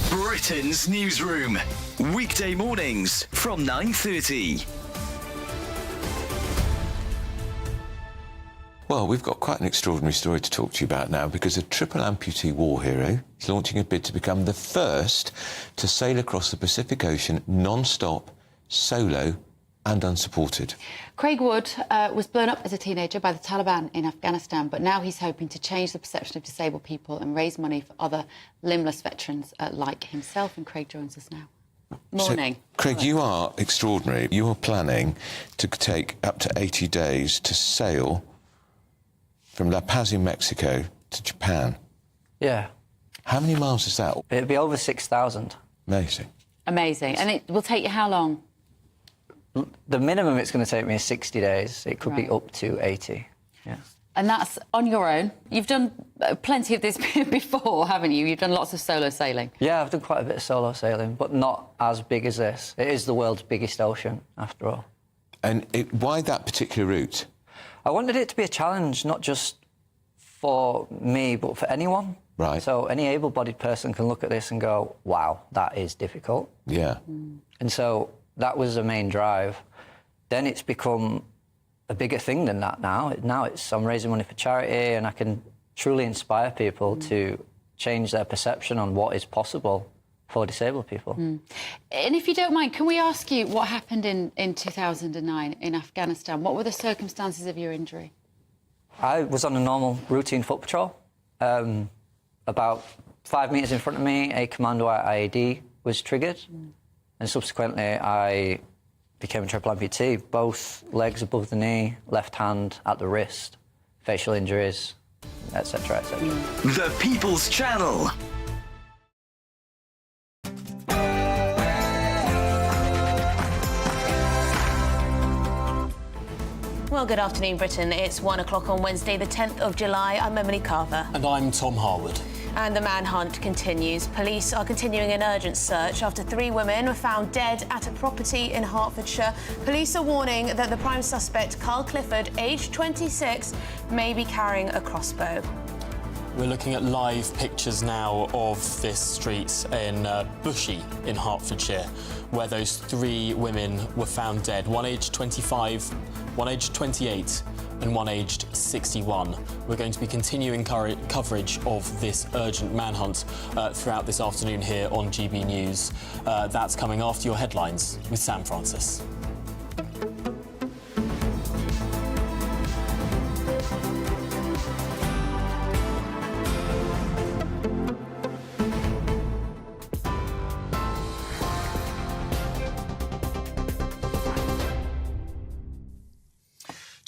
Britain's Newsroom. Weekday mornings from 9:30. Well, we've got quite an extraordinary story to talk to you about now, because a triple amputee war hero is launching a bid to become the first to sail across the Pacific Ocean non-stop, solo and unsupported. Craig Wood was blown up as a teenager by the Taliban in Afghanistan, but now he's hoping to change the perception of disabled people and raise money for other limbless veterans like himself. And Craig joins us now. Morning. So, Craig, you are extraordinary. You are planning to take up to 80 days to sail from La Paz in Mexico to Japan. Yeah. How many miles is that? It'll be over 6,000. Amazing. Amazing. And it will take you how long? The minimum it's going to take me is 60 days. It could be up to 80. Yeah. And that's on your own. You've done plenty of this before, haven't you? You've done lots of solo sailing. Yeah, I've done quite a bit of solo sailing, but not as big as this. It is the world's biggest ocean, after all. And why that particular route? I wanted it to be a challenge, not just for me, but for anyone. Right. So any able-bodied person can look at this and go, wow, that is difficult. Yeah. And so that was the main drive. Then it's become a bigger thing than that now. Now I'm raising money for charity, and I can truly inspire people to change their perception on what is possible for disabled people. And if you don't mind, can we ask you what happened in 2009 in Afghanistan? What were the circumstances of your injury? I was on a normal routine foot patrol. About 5 metres in front of me, a commando IED was triggered. And subsequently, I became a triple amputee. Both legs above the knee, left hand at the wrist, facial injuries, etc., etc. The People's Channel. Well, good afternoon, Britain. It's 1 o'clock on Wednesday, the 10th of July. I'm Emily Carver. And I'm Tom Harwood. And the manhunt continues. Police are continuing an urgent search after 3 women were found dead at a property in Hertfordshire. Police are warning that the prime suspect, Carl Clifford, aged 26, may be carrying a crossbow. We're looking at live pictures now of this street in Bushey in Hertfordshire, where those 3 women were found dead. One aged 25, one aged 28, and one aged 61. We're going to be continuing coverage of this urgent manhunt throughout this afternoon here on GB News. That's coming after your headlines with Sam Francis.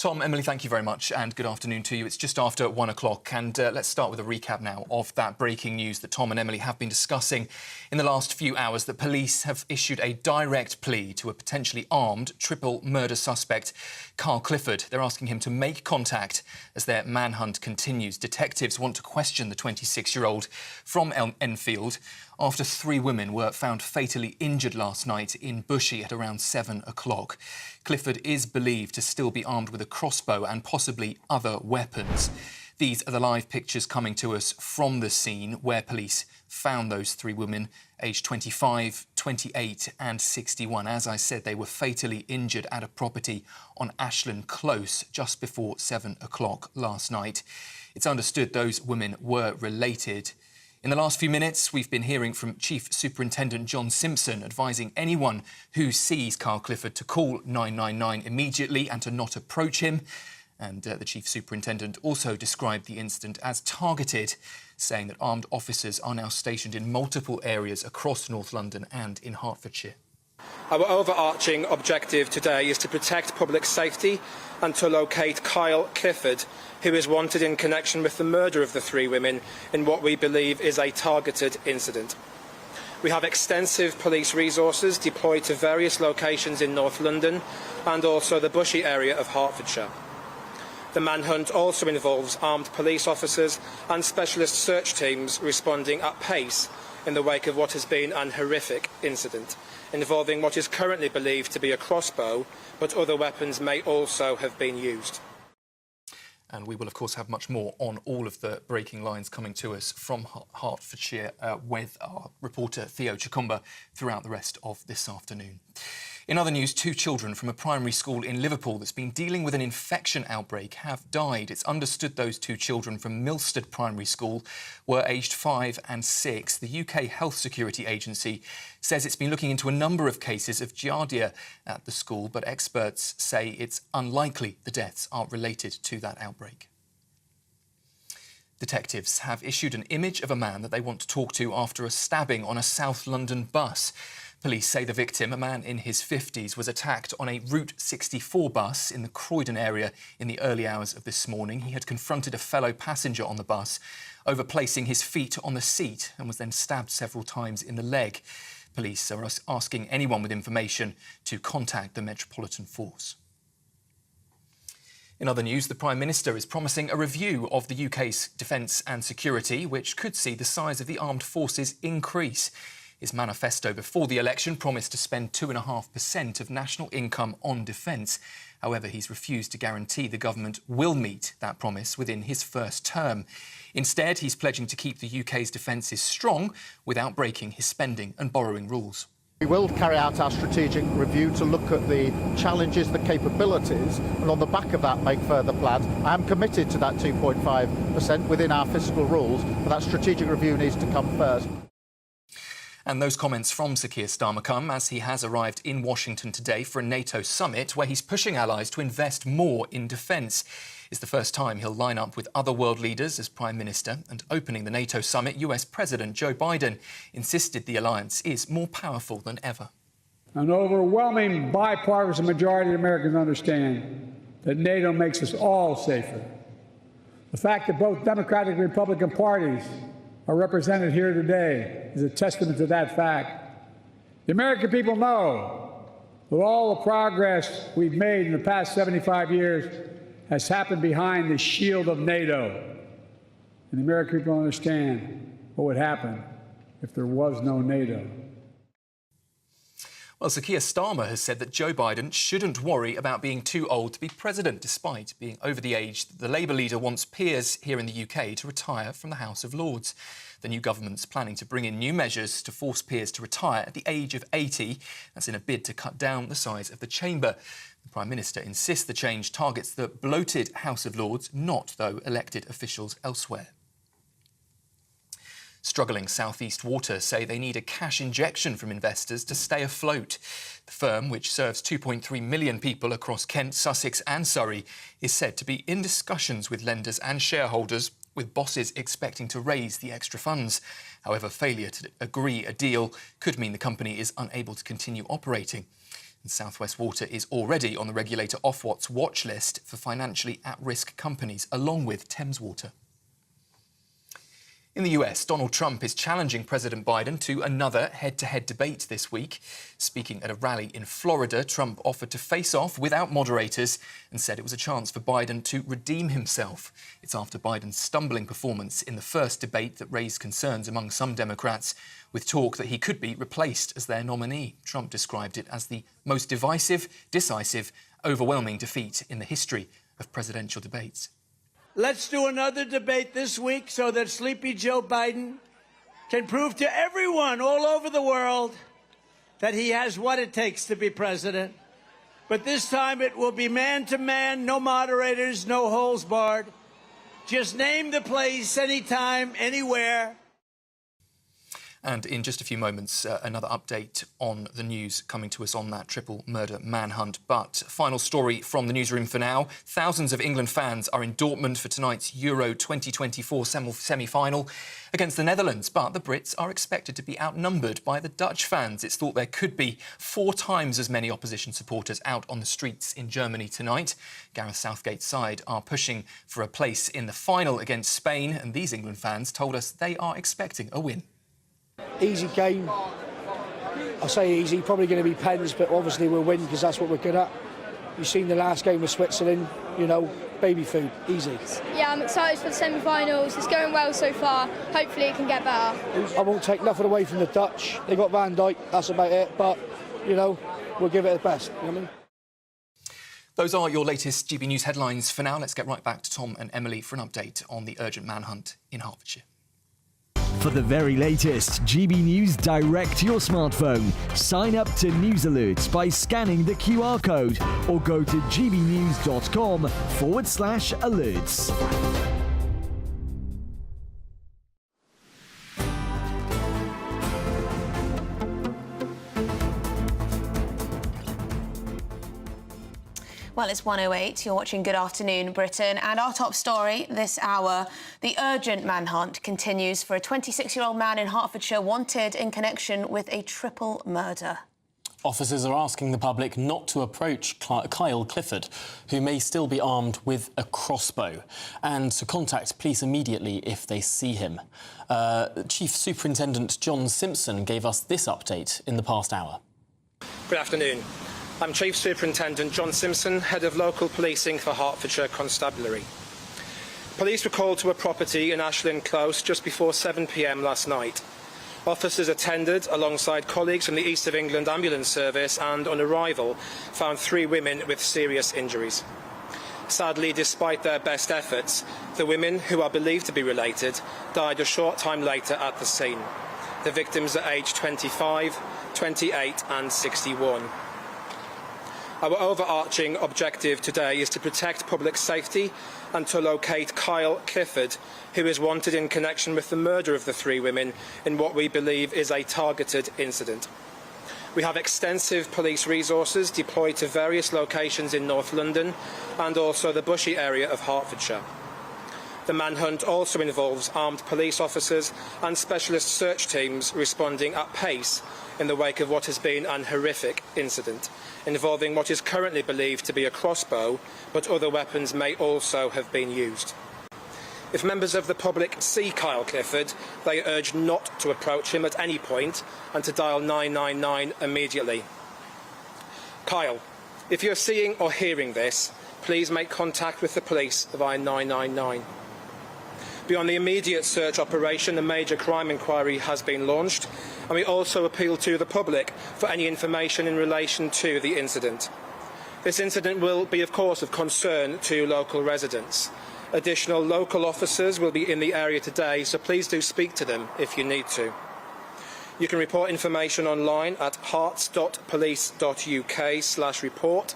Tom, Emily, thank you very much and good afternoon to you. It's just after 1 o'clock and let's start with a recap now of that breaking news that Tom and Emily have been discussing in the last few hours, that police have issued a direct plea to a potentially armed triple murder suspect, Carl Clifford. They're asking him to make contact as their manhunt continues. Detectives want to question the 26-year-old from Enfield after 3 women were found fatally injured last night in Bushey at around 7 o'clock. Clifford is believed to still be armed with a crossbow and possibly other weapons. These are the live pictures coming to us from the scene where police found those 3 women, aged 25, 28 and 61. As I said, they were fatally injured at a property on Ashland Close just before 7 o'clock last night. It's understood those women were related. In the last few minutes, we've been hearing from Chief Superintendent John Simpson advising anyone who sees Carl Clifford to call 999 immediately and to not approach him. And the Chief Superintendent also described the incident as targeted, saying that armed officers are now stationed in multiple areas across North London and in Hertfordshire. Our overarching objective today is to protect public safety and to locate Kyle Clifford, who is wanted in connection with the murder of the 3 women in what we believe is a targeted incident. We have extensive police resources deployed to various locations in North London and also the Bushey area of Hertfordshire. The manhunt also involves armed police officers and specialist search teams responding at pace in the wake of what has been an horrific incident, involving what is currently believed to be a crossbow, but other weapons may also have been used. And we will, of course, have much more on all of the breaking lines coming to us from Hertfordshire with our reporter Theo Chakumba throughout the rest of this afternoon. In other news, 2 children from a primary school in Liverpool that's been dealing with an infection outbreak have died. It's understood those 2 children from Milstead Primary School were aged 5 and 6. The UK Health Security Agency says it's been looking into a number of cases of giardia at the school, but experts say it's unlikely the deaths are related to that outbreak. Detectives have issued an image of a man that they want to talk to after a stabbing on a South London bus. Police say the victim, a man in his 50s, was attacked on a Route 64 bus in the Croydon area in the early hours of this morning. He had confronted a fellow passenger on the bus over placing his feet on the seat and was then stabbed several times in the leg. Police are asking anyone with information to contact the Metropolitan Force. In other news, the Prime Minister is promising a review of the UK's defence and security, which could see the size of the armed forces increase. His manifesto before the election promised to spend 2.5% of national income on defence. However, he's refused to guarantee the government will meet that promise within his first term. Instead, he's pledging to keep the UK's defences strong without breaking his spending and borrowing rules. We will carry out our strategic review to look at the challenges, the capabilities, and on the back of that make further plans. I am committed to that 2.5% within our fiscal rules, but that strategic review needs to come first. And those comments from Sir Keir Starmer come as he has arrived in Washington today for a NATO summit where he's pushing allies to invest more in defence. It's the first time he'll line up with other world leaders as Prime Minister, and opening the NATO summit, US President Joe Biden insisted the alliance is more powerful than ever. An overwhelming bipartisan majority of Americans understand that NATO makes us all safer. The fact that both Democratic and Republican parties are represented here today is a testament to that fact. The American people know that all the progress we've made in the past 75 years has happened behind the shield of NATO. And the American people understand what would happen if there was no NATO. Well, Sir Keir Starmer has said that Joe Biden shouldn't worry about being too old to be president, despite being over the age that the Labour leader wants peers here in the UK to retire from the House of Lords. The new government's planning to bring in new measures to force peers to retire at the age of 80. That's in a bid to cut down the size of the chamber. The Prime Minister insists the change targets the bloated House of Lords, not, though, elected officials elsewhere. Struggling South East Water say they need a cash injection from investors to stay afloat. The firm, which serves 2.3 million people across Kent, Sussex and Surrey, is said to be in discussions with lenders and shareholders, with bosses expecting to raise the extra funds. However, failure to agree a deal could mean the company is unable to continue operating. And South West Water is already on the regulator Ofwat's watch list for financially at-risk companies, along with Thames Water. In the US, Donald Trump is challenging President Biden to another head-to-head debate this week. Speaking at a rally in Florida, Trump offered to face off without moderators and said it was a chance for Biden to redeem himself. It's after Biden's stumbling performance in the first debate that raised concerns among some Democrats, with talk that he could be replaced as their nominee. Trump described it as the most divisive, decisive, overwhelming defeat in the history of presidential debates. Let's do another debate this week so that Sleepy Joe Biden can prove to everyone all over the world that he has what it takes to be president. But this time it will be man-to-man, no moderators, no holes barred. Just name the place, anytime, anywhere. And in just a few moments, another update on the news coming to us on that triple murder manhunt. But final story from the newsroom for now. Thousands of England fans are in Dortmund for tonight's Euro 2024 semi-final against the Netherlands. But the Brits are expected to be outnumbered by the Dutch fans. It's thought there could be 4 times as many opposition supporters out on the streets in Germany tonight. Gareth Southgate's side are pushing for a place in the final against Spain. And these England fans told us they are expecting a win. Easy game. I say easy, probably going to be pens, but obviously we'll win because that's what we're good at. You've seen the last game with Switzerland, you know, baby food, easy. Yeah, I'm excited for the semi-finals. It's going well so far. Hopefully it can get better. I won't take nothing away from the Dutch. They got Van Dijk, that's about it, but, you know, we'll give it the best. You know what I mean? Those are your latest GB News headlines for now. Let's get right back to Tom and Emily for an update on the urgent manhunt in Hertfordshire. For the very latest GB News direct to your smartphone, sign up to News Alerts by scanning the QR code or go to gbnews.com/alerts. Well, it's 1:08. You're watching Good Afternoon Britain. And our top story this hour, the urgent manhunt continues for a 26-year-old man in Hertfordshire wanted in connection with a triple murder. Officers are asking the public not to approach Kyle Clifford, who may still be armed with a crossbow, and to contact police immediately if they see him. Chief Superintendent John Simpson gave us this update in the past hour. Good afternoon. I'm Chief Superintendent John Simpson, Head of Local Policing for Hertfordshire Constabulary. Police were called to a property in Ashland Close just before 7 p.m. last night. Officers attended alongside colleagues from the East of England Ambulance Service and, on arrival, found 3 women with serious injuries. Sadly, despite their best efforts, the women, who are believed to be related, died a short time later at the scene. The victims are aged 25, 28 and 61. Our overarching objective today is to protect public safety and to locate Kyle Clifford, who is wanted in connection with the murder of the 3 women in what we believe is a targeted incident. We have extensive police resources deployed to various locations in North London and also the Bushy area of Hertfordshire. The manhunt also involves armed police officers and specialist search teams responding at pace in the wake of what has been an horrific incident, involving what is currently believed to be a crossbow, but other weapons may also have been used. If members of the public see Kyle Clifford, they urge not to approach him at any point and to dial 999 immediately. Kyle, if you're seeing or hearing this, please make contact with the police via 999. Beyond the immediate search operation, a major crime inquiry has been launched, and we also appeal to the public for any information in relation to the incident. This incident will be, of course, of concern to local residents. Additional local officers will be in the area today, so please do speak to them if you need to. You can report information online at hearts.police.uk/report,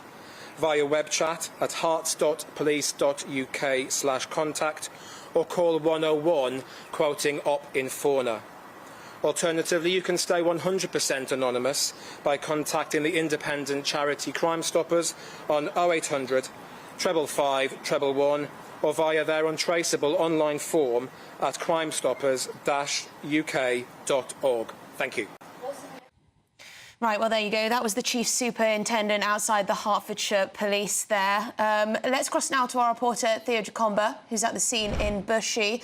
via web chat at hearts.police.uk/contact, or call 101 quoting Op Inforna. Alternatively, you can stay 100% anonymous by contacting the independent charity Crime Stoppers on 0800 555 111 or via their untraceable online form at crimestoppers-uk.org. Thank you. Right, well, there you go. That was the Chief Superintendent outside the Hertfordshire Police there. Let's cross now to our reporter, Theo Jacomba, who's at the scene in Bushey.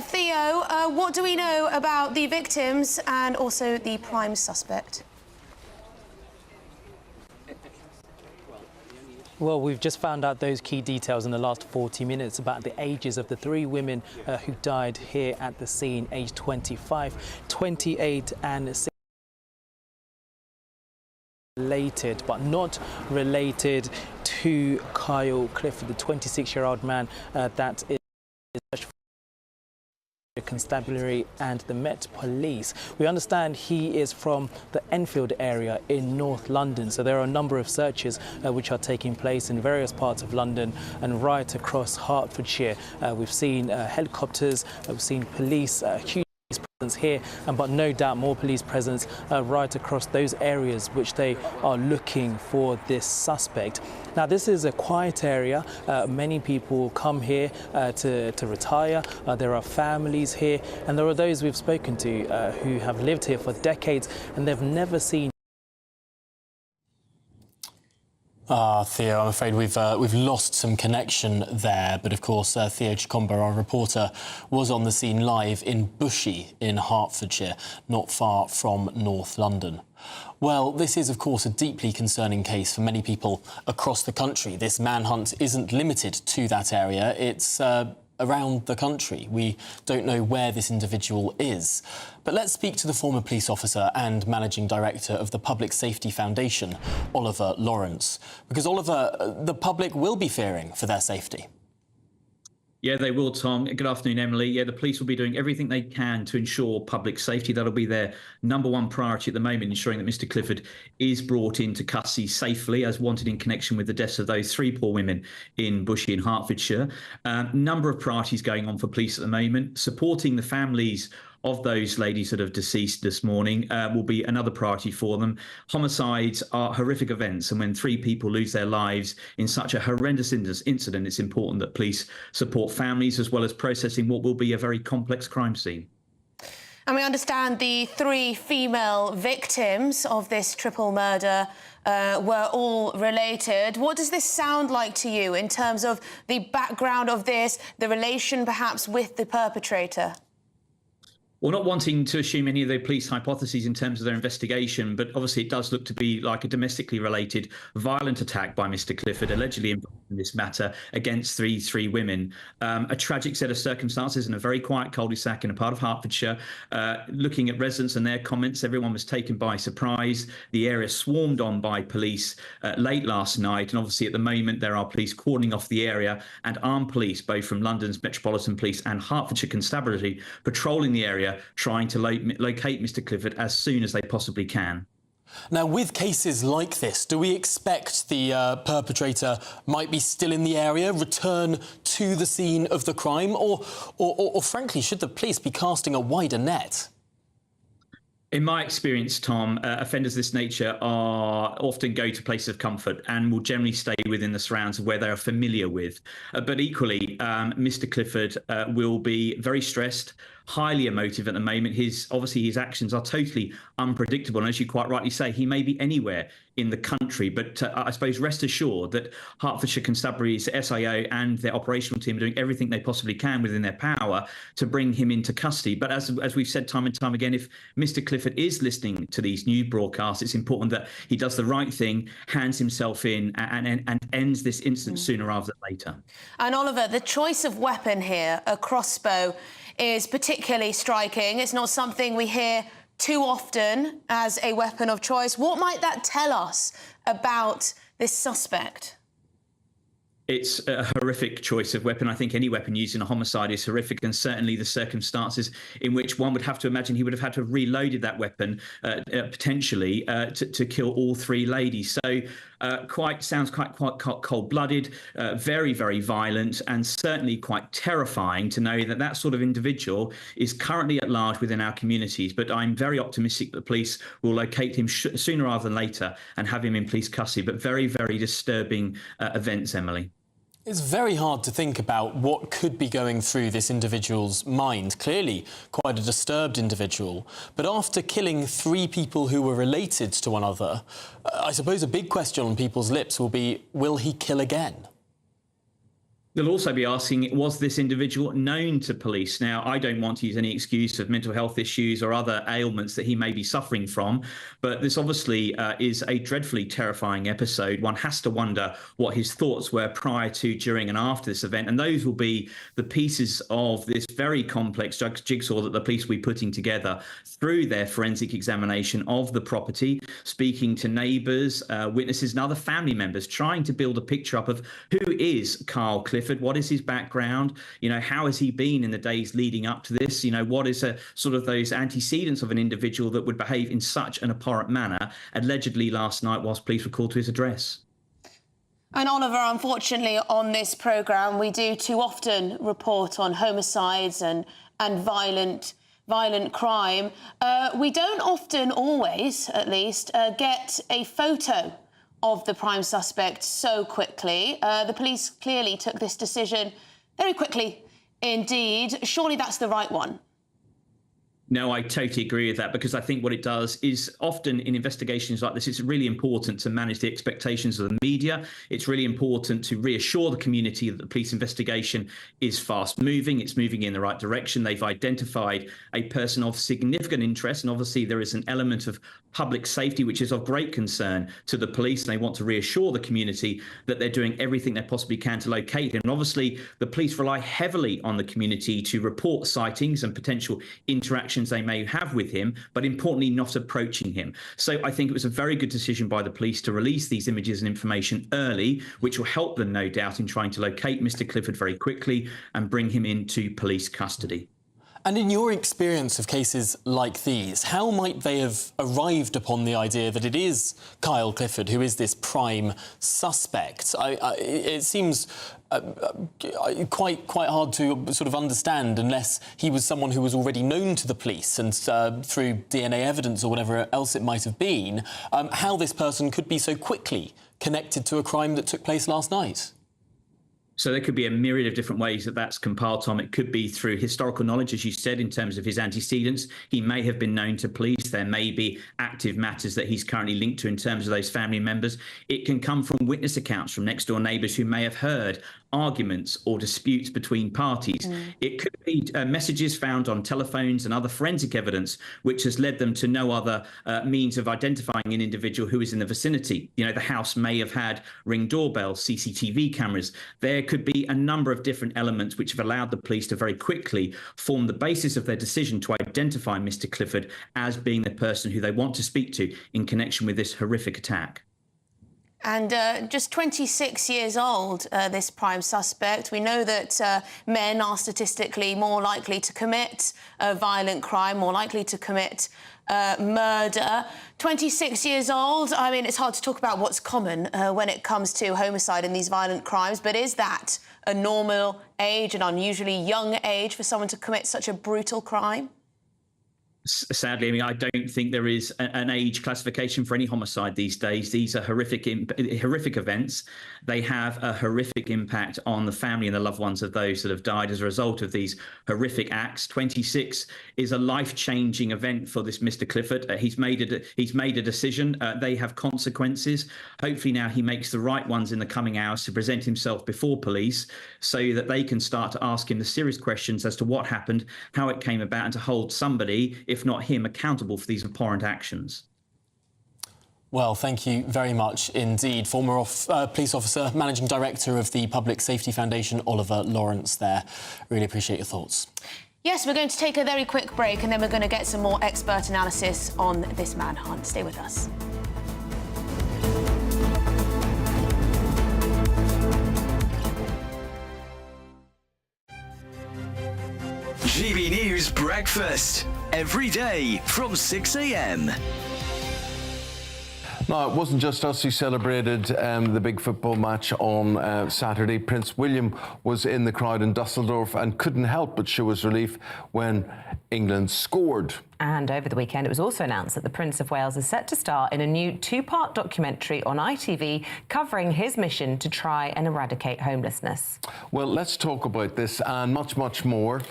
Theo, what do we know about the victims and also the prime suspect? Well, we've just found out those key details in the last 40 minutes about the ages of the three women who died here at the scene, aged 25, 28 and 6. Related, but not related to Kyle Clifford, the 26-year-old man that is Constabulary and the Met Police. We understand he is from the Enfield area in North London, so there are a number of searches which are taking place in various parts of London and right across Hertfordshire. We've seen helicopters, we've seen police, huge presence here, but no doubt more police presence right across those areas which they are looking for this suspect. Now, this is a quiet area. Many people come here to retire. There are families here, and there are those we've spoken to who have lived here for decades and they've never seen. Theo, I'm afraid we've lost some connection there, but of course Theo Chicomba, our reporter, was on the scene live in Bushey in Hertfordshire, not far from North London. Well, this is, of course, a deeply concerning case for many people across the country. This manhunt isn't limited to that area. It's around the country. We don't know where this individual is. But let's speak to the former police officer and managing director of the Public Safety Foundation, Oliver Lawrence. Because, Oliver, the public will be fearing for their safety. Yeah, they will, Tom. Good afternoon, Emily. Yeah, the police will be doing everything they can to ensure public safety. That'll be their #1 priority at the moment, ensuring that Mr. Clifford is brought into custody safely, as wanted in connection with the deaths of those 3 poor women in Bushey in Hertfordshire. Number of priorities going on for police at the moment. Supporting the families of those ladies that have deceased this morning will be another priority for them. Homicides are horrific events, and when 3 people lose their lives in such a horrendous incident, it's important that police support families as well as processing what will be a very complex crime scene. And we understand the 3 female victims of this triple murder were all related. What does this sound like to you in terms of the background of this, the relation perhaps with the perpetrator? Well, not wanting to assume any of the police hypotheses in terms of their investigation, but obviously it does look to be like a domestically related violent attack by Mr. Clifford, allegedly involved in this matter, against three women. A tragic set of circumstances in a very quiet cul-de-sac in a part of Hertfordshire. Looking at residents and their comments, everyone was taken by surprise. The area swarmed on by police late last night, and obviously at the moment there are police cordoning off the area and armed police, both from London's Metropolitan Police and Hertfordshire Constabulary, patrolling the area, trying to locate Mr. Clifford as soon as they possibly can. Now, with cases like this, do we expect the perpetrator might be still in the area, return to the scene of the crime, or frankly, should the police be casting a wider net? In my experience, Tom, offenders of this nature often go to places of comfort and will generally stay within the surrounds of where they are familiar with. But equally, Mr. Clifford will be very stressed, highly emotive at the moment. Obviously his actions are totally unpredictable, and as you quite rightly say, he may be anywhere in the country. But I suppose rest assured that Hertfordshire Constabulary's SIO and their operational team are doing everything they possibly can within their power to bring him into custody. But as we've said time and time again, if Mr. Clifford is listening to these new broadcasts, it's important that he does the right thing, hands himself in, and ends this incident sooner rather than later. And Oliver, the choice of weapon here, a crossbow, is particularly striking. It's not something we hear too often as a weapon of choice. What might that tell us about this suspect? It's a horrific choice of weapon. I think any weapon used in a homicide is horrific, and certainly the circumstances in which one would have to imagine he would have had to have reloaded that weapon potentially to kill all 3 ladies. So sounds quite cold-blooded, very, very violent, and certainly quite terrifying to know that that sort of individual is currently at large within our communities. But I'm very optimistic that the police will locate him sooner rather than later and have him in police custody. But very, very disturbing events, Emily. It's very hard to think about what could be going through this individual's mind. Clearly quite a disturbed individual. But after killing 3 people who were related to one another, I suppose a big question on people's lips will be, will he kill again? They'll also be asking, was this individual known to police? Now, I don't want to use any excuse of mental health issues or other ailments that he may be suffering from, but this obviously is a dreadfully terrifying episode. One has to wonder what his thoughts were prior to, during and after this event, and those will be the pieces of this very complex jigsaw that the police will be putting together through their forensic examination of the property, speaking to neighbours, witnesses and other family members, trying to build a picture up of who is Carl Clifford. What is his background? You know, how has he been in the days leading up to this? You know, what is sort of those antecedents of an individual that would behave in such an abhorrent manner, allegedly last night whilst police were called to his address? And Oliver, unfortunately, on this programme, we do too often report on homicides and violent crime. We don't often, always at least, get a photo of the prime suspect so quickly. The police clearly took this decision very quickly indeed. Surely that's the right one. No, I totally agree with that, because I think what it does is often in investigations like this, it's really important to manage the expectations of the media. It's really important to reassure the community that the police investigation is fast moving. It's moving in the right direction. They've identified a person of significant interest. And obviously there is an element of public safety, which is of great concern to the police. And they want to reassure the community that they're doing everything they possibly can to locate him. And obviously the police rely heavily on the community to report sightings and potential interactions they may have with him, but importantly, not approaching him. So I think it was a very good decision by the police to release these images and information early, which will help them, no doubt, in trying to locate Mr. Clifford very quickly and bring him into police custody. And in your experience of cases like these, how might they have arrived upon the idea that it is Kyle Clifford who is this prime suspect? It seems quite hard to sort of understand unless he was someone who was already known to the police and through DNA evidence or whatever else it might have been, how this person could be so quickly connected to a crime that took place last night. So there could be a myriad of different ways that that's compiled, Tom. It could be through historical knowledge, as you said, in terms of his antecedents. He may have been known to police. There may be active matters that he's currently linked to in terms of those family members. It can come from witness accounts from next door neighbours who may have heard arguments or disputes between parties. It could be messages found on telephones and other forensic evidence, which has led them to no other means of identifying an individual who is in the vicinity. You know, the house may have had Ring doorbells, CCTV cameras. There could be a number of different elements which have allowed the police to very quickly form the basis of their decision to identify Mr. Clifford as being the person who they want to speak to in connection with this horrific attack. And just 26 years old, this prime suspect. We know that men are statistically more likely to commit a violent crime, more likely to commit murder. 26 years old, I mean, it's hard to talk about what's common when it comes to homicide and these violent crimes, but is that a normal age, an unusually young age for someone to commit such a brutal crime? Sadly, I mean, I don't think there is an age classification for any homicide these days. These are horrific events. They have a horrific impact on the family and the loved ones of those that have died as a result of these horrific acts. 26 is a life-changing event for this Mr. Clifford. He's made a decision. They have consequences. Hopefully now he makes the right ones in the coming hours to present himself before police so that they can start to ask him the serious questions as to what happened, how it came about, and to hold somebody, if not him, accountable for these abhorrent actions. Well, thank you very much indeed. Former police officer, Managing Director of the Public Safety Foundation, Oliver Lawrence there. Really appreciate your thoughts. Yes, we're going to take a very quick break and then we're going to get some more expert analysis on this manhunt. Stay with us. GB News Breakfast, every day from 6 a.m. Now, it wasn't just us who celebrated the big football match on Saturday. Prince William was in the crowd in Dusseldorf and couldn't help but show his relief when England scored. And over the weekend, it was also announced that the Prince of Wales is set to star in a new two-part documentary on ITV covering his mission to try and eradicate homelessness. Well, let's talk about this and much, much more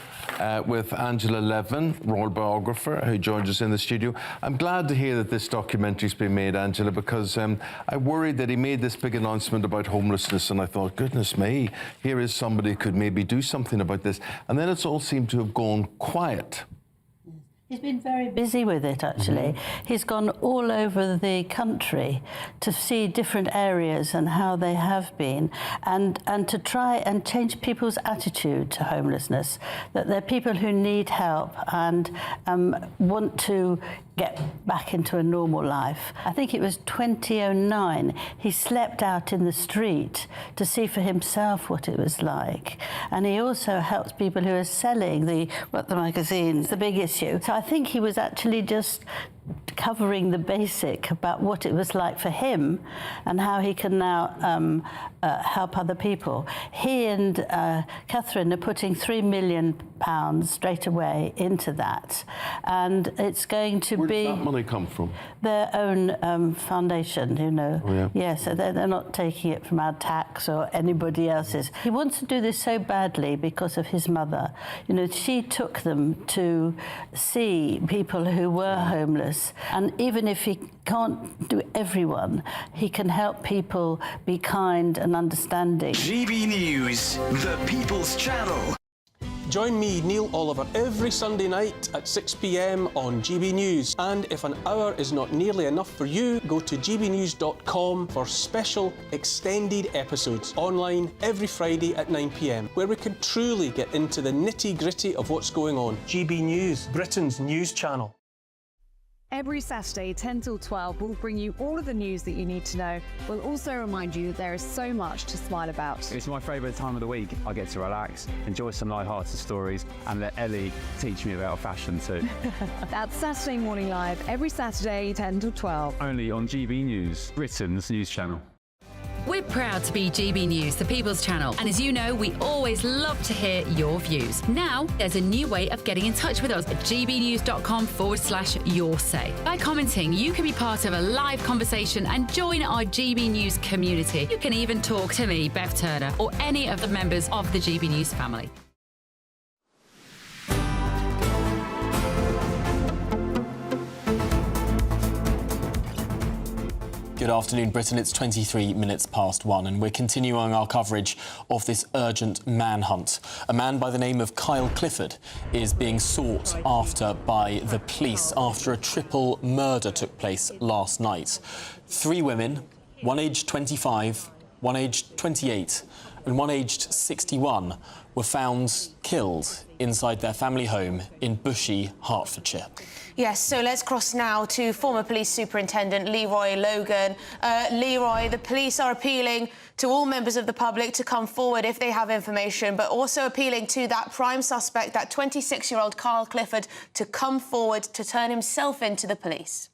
with Angela Levin, royal biographer, who joins us in the studio. I'm glad to hear that this documentary's been made, Angela, because I worried that he made this big announcement about homelessness, and I thought, goodness me, here is somebody who could maybe do something about this. And then it's all seemed to have gone quiet. He's been very busy with it, actually. He's gone all over the country to see different areas and how they have been, and to try and change people's attitude to homelessness, that they're people who need help and want to get back into a normal life. I think it was 2009, he slept out in the street to see for himself what it was like. And he also helped people who are selling the magazines, the big issue. So I think he was actually just covering the basic about what it was like for him and how he can now help other people. He and Catherine are putting £3 million straight away into that, and it's going to Where be... does that money come from? Their own foundation, you know. Oh, yeah. Yeah, so they're not taking it from our tax or anybody else's. He wants to do this so badly because of his mother. You know, she took them to see people who were homeless, and even if he can't do everyone, he can help people be kind and understanding. GB News, the People's Channel. Join me, Neil Oliver, every Sunday night at 6 p.m. on GB News. And if an hour is not nearly enough for you, go to gbnews.com for special extended episodes online every Friday at 9 p.m, where we can truly get into the nitty-gritty of what's going on. GB News, Britain's news channel. Every Saturday, 10 till 12, we'll bring you all of the news that you need to know. We'll also remind you that there is so much to smile about. It's my favourite time of the week. I get to relax, enjoy some light-hearted stories, and let Ellie teach me about fashion too. That's Saturday Morning Live, every Saturday, 10 till 12. Only on GB News, Britain's news channel. We're proud to be GB News, the People's Channel, and as you know, we always love to hear your views. Now, there's a new way of getting in touch with us at gbnews.com/your-say. By commenting, you can be part of a live conversation and join our GB News community. You can even talk to me, Bev Turner, or any of the members of the GB News family. Good afternoon, Britain. It's 23 minutes past 1, and we're continuing our coverage of this urgent manhunt. A man by the name of Kyle Clifford is being sought after by the police after a triple murder took place last night. 3 women, one aged 25, one aged 28, and one aged 61, were found killed inside their family home in Bushey, Hertfordshire. Yes, so let's cross now to former police superintendent Leroy Logan. Leroy, the police are appealing to all members of the public to come forward if they have information, but also appealing to that prime suspect, that 26-year-old Kyle Clifford, to come forward to turn himself in to the police.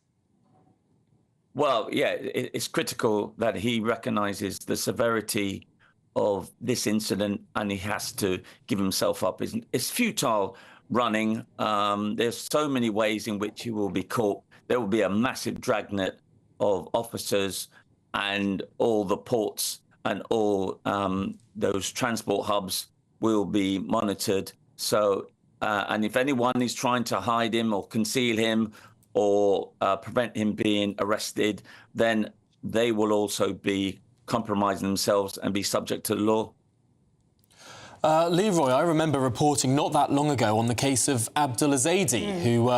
Well, yeah, it's critical that he recognises the severity of this incident and he has to give himself up. It's futile running. There's so many ways in which he will be caught. There will be a massive dragnet of officers, and all the ports and all those transport hubs will be monitored. So, and if anyone is trying to hide him or conceal him or prevent him being arrested, then they will also be compromising themselves and be subject to the law. Leroy, I remember reporting not that long ago on the case of Abdullah Zaidi, who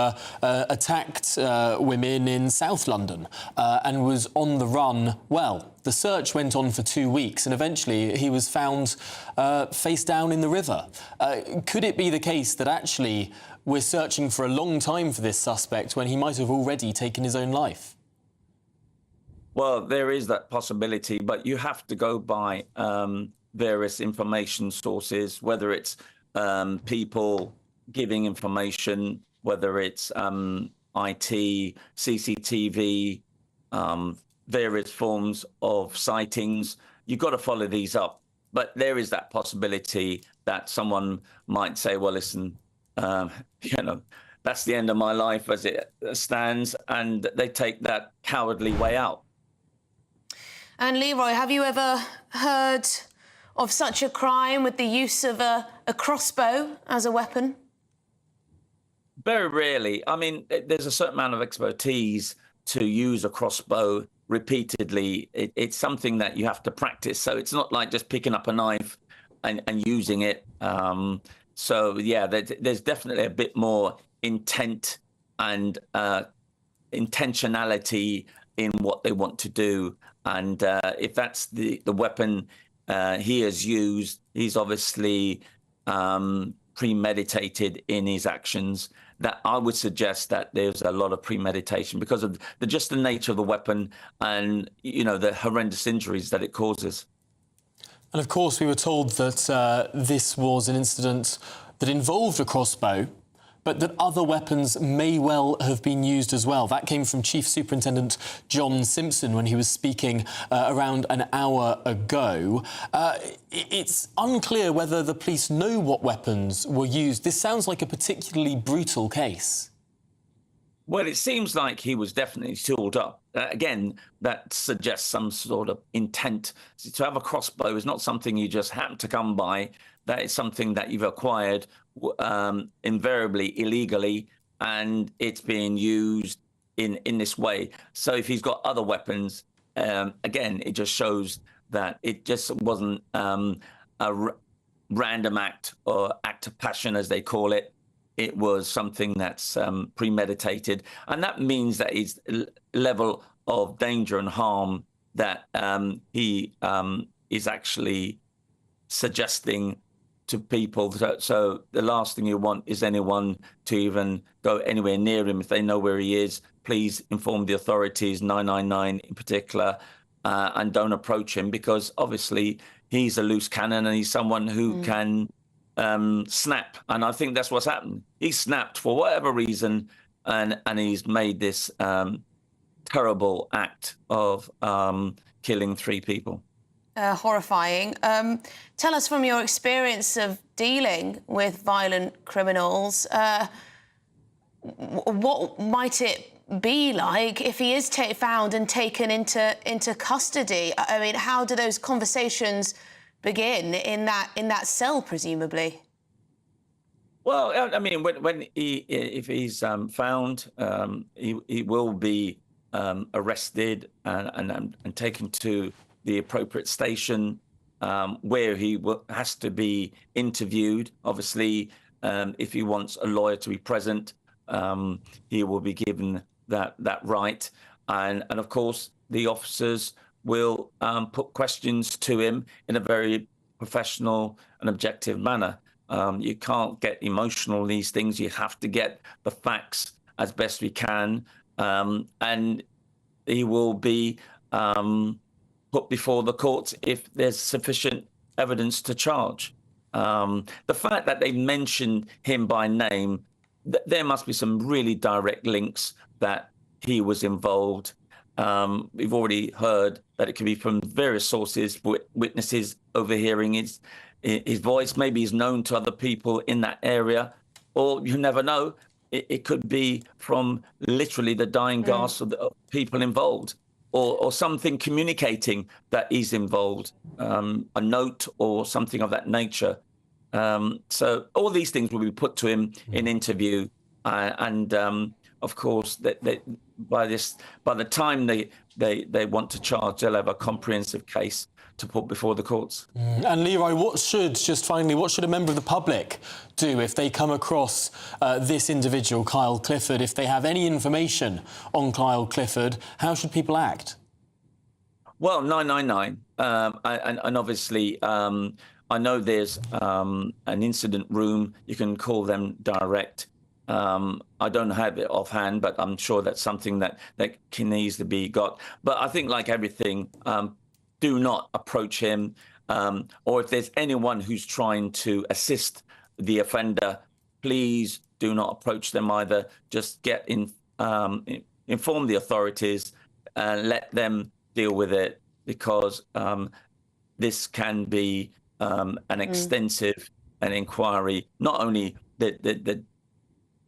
attacked women in South London and was on the run. Well, the search went on for 2 weeks and eventually he was found face down in the river. Could it be the case that actually we're searching for a long time for this suspect when he might have already taken his own life? Well, there is that possibility, but you have to go by various information sources, whether it's people giving information, whether it's IT, CCTV, various forms of sightings. You've got to follow these up. But there is that possibility that someone might say, well, listen, you know, that's the end of my life as it stands, and they take that cowardly way out. And Leroy, have you ever heard of such a crime with the use of a crossbow as a weapon? Very rarely. I mean, there's a certain amount of expertise to use a crossbow repeatedly. It's something that you have to practice. So it's not like just picking up a knife and using it. So, yeah, there's definitely a bit more intent and intentionality in what they want to do. And if that's the weapon he has used, he's obviously premeditated in his actions. That I would suggest that there's a lot of premeditation because of just the nature of the weapon and, you know, the horrendous injuries that it causes. And of course, we were told that this was an incident that involved a crossbow, but that other weapons may well have been used as well. That came from Chief Superintendent John Simpson when he was speaking around an hour ago. It's unclear whether the police know what weapons were used. This sounds like a particularly brutal case. Well, it seems like he was definitely tooled up. Again, that suggests some sort of intent. To have a crossbow is not something you just happen to come by. That is something that you've acquired invariably illegally, and it's being used in this way. So if he's got other weapons, again, it just shows that it just wasn't a random act or act of passion, as they call it. It was something that's premeditated, and that means that his level of danger and harm that he is actually suggesting to people. So the last thing you want is anyone to even go anywhere near him. If they know where he is, please inform the authorities, 999 in particular, and don't approach him, because obviously he's a loose cannon and he's someone who can snap. And I think that's what's happened. He snapped for whatever reason, and he's made this terrible act of killing 3 people. Horrifying. Tell us, from your experience of dealing with violent criminals, what might it be like if he is found and taken into custody? I mean, how do those conversations begin in that cell, presumably? Well, I mean, if he's found, he will be arrested and taken to the appropriate station where he has to be interviewed. Obviously, if he wants a lawyer to be present, he will be given that right. And of course, the officers will put questions to him in a very professional and objective manner. You can't get emotional in these things. You have to get the facts as best we can. And he will be put before the courts if there's sufficient evidence to charge. The fact that they mentioned him by name, there must be some really direct links that he was involved. We've already heard that it could be from various sources, witnesses overhearing his voice. Maybe he's known to other people in that area, or you never know. It could be from literally the dying gasps of the people involved, or something communicating that he's involved, a note or something of that nature. So all these things will be put to him in interview, and of course, by the time they want to charge, they'll have a comprehensive case to put before the courts. And Leroy, what should a member of the public do if they come across this individual, Kyle Clifford? If they have any information on Kyle Clifford, how should people act? Well, 999, and obviously, I know there's an incident room. You can call them direct. I don't have it offhand, but I'm sure that's something that can easily be got. But I think, like everything, do not approach him, or if there's anyone who's trying to assist the offender, please do not approach them either. Just inform the authorities and let them deal with it, because this can be an extensive inquiry. Not only the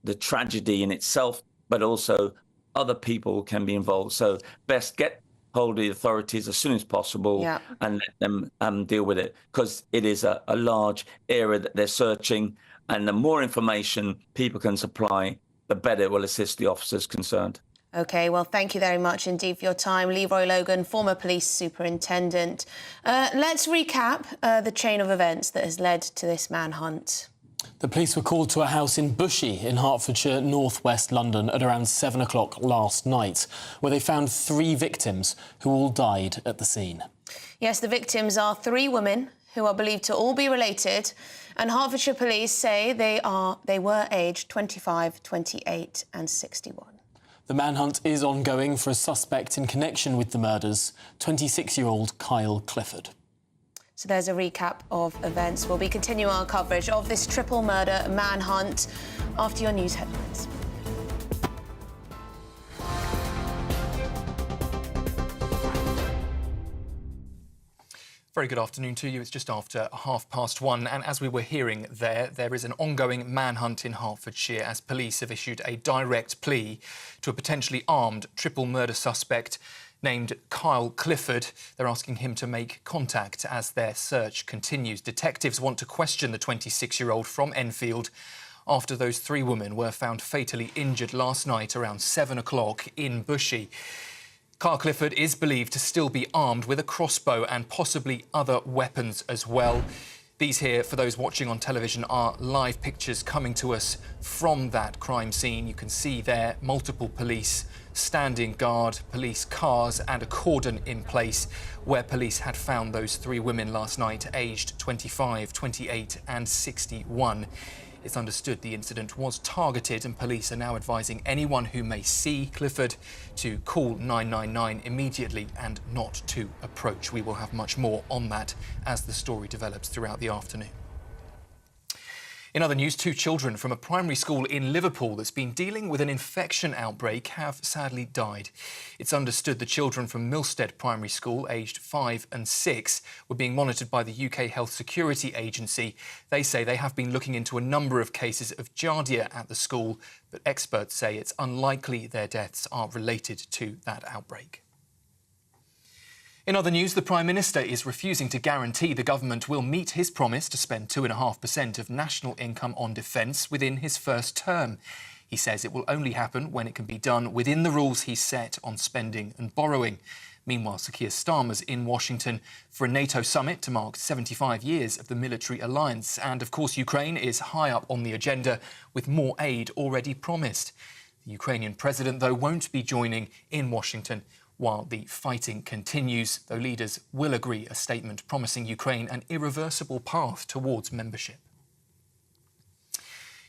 the tragedy in itself, but also other people can be involved. So best get hold of the authorities as soon as possible and let them deal with it, because it is a large area that they're searching, and the more information people can supply, the better it will assist the officers concerned. OK, well, thank you very much indeed for your time. Leroy Logan, former police superintendent. Let's recap the chain of events that has led to this manhunt. The police were called to a house in Bushey in Hertfordshire, northwest London, at around 7 o'clock last night, where they found 3 victims who all died at the scene. Yes, the victims are 3 women who are believed to all be related, and Hertfordshire police say they were aged 25, 28 and 61. The manhunt is ongoing for a suspect in connection with the murders, 26-year-old Kyle Clifford. So there's a recap of events. We'll be continuing our coverage of this triple murder manhunt after your news headlines. Very good afternoon to you. It's just after 1:30, and as we were hearing there is an ongoing manhunt in Hertfordshire as police have issued a direct plea to a potentially armed triple murder suspect named Kyle Clifford. They're asking him to make contact as their search continues. Detectives want to question the 26-year-old from Enfield after those 3 women were found fatally injured last night around 7 o'clock in Bushey. Kyle Clifford is believed to still be armed with a crossbow and possibly other weapons as well. These here, for those watching on television, are live pictures coming to us from that crime scene. You can see there multiple police standing guard, police cars and a cordon in place where police had found those 3 women last night, aged 25, 28 and 61. It's understood the incident was targeted, and police are now advising anyone who may see Clifford to call 999 immediately and not to approach. We will have much more on that as the story develops throughout the afternoon. In other news, 2 children from a primary school in Liverpool that's been dealing with an infection outbreak have sadly died. It's understood the children from Milstead Primary School, aged 5 and 6, were being monitored by the UK Health Security Agency. They say they have been looking into a number of cases of giardia at the school, but experts say it's unlikely their deaths are related to that outbreak. In other news, the Prime Minister is refusing to guarantee the government will meet his promise to spend 2.5% of national income on defence within his first term. He says it will only happen when it can be done within the rules he's set on spending and borrowing. Meanwhile, Sir Keir Starmer's in Washington for a NATO summit to mark 75 years of the military alliance. And, of course, Ukraine is high up on the agenda with more aid already promised. The Ukrainian president, though, won't be joining in Washington while the fighting continues, though leaders will agree a statement promising Ukraine an irreversible path towards membership.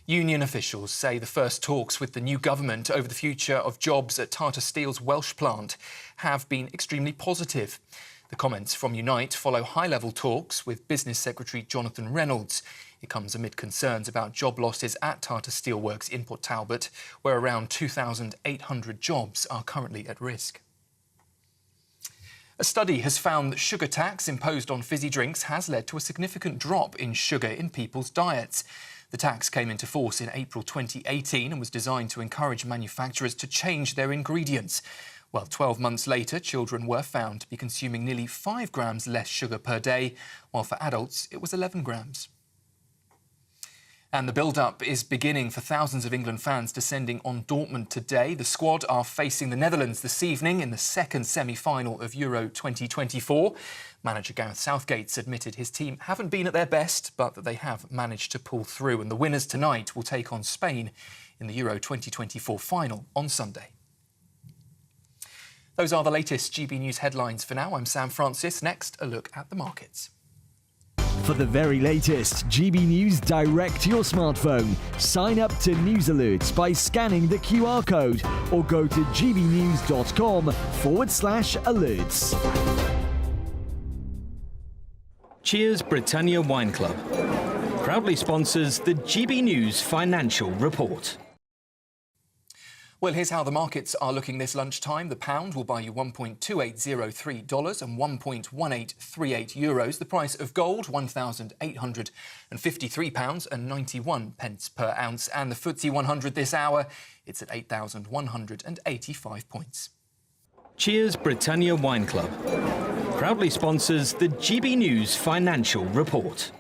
Union officials say the first talks with the new government over the future of jobs at Tata Steel's Welsh plant have been extremely positive. The comments from Unite follow high-level talks with Business Secretary Jonathan Reynolds. It comes amid concerns about job losses at Tata Steelworks in Port Talbot, where around 2,800 jobs are currently at risk. A study has found that sugar tax imposed on fizzy drinks has led to a significant drop in sugar in people's diets. The tax came into force in April 2018 and was designed to encourage manufacturers to change their ingredients. Well, 12 months later, children were found to be consuming nearly 5 grams less sugar per day, while for adults it was 11 grams. And the build-up is beginning for thousands of England fans descending on Dortmund today. The squad are facing the Netherlands this evening in the second semi-final of Euro 2024. Manager Gareth Southgate's admitted his team haven't been at their best, but that they have managed to pull through. And the winners tonight will take on Spain in the Euro 2024 final on Sunday. Those are the latest GB News headlines for now. I'm Sam Francis. Next, a look at the markets. For the very latest GB News direct to your smartphone, sign up to News Alerts by scanning the QR code or go to gbnews.com/alerts. Cheers Britannia Wine Club proudly sponsors the GB News Financial Report. Well, here's how the markets are looking this lunchtime. The pound will buy you $1.2803 and €1.1838. The price of gold, £1,853.91 per ounce. And the FTSE 100 this hour, it's at 8,185 points. Cheers Britannia Wine Club proudly sponsors the GB News Financial Report.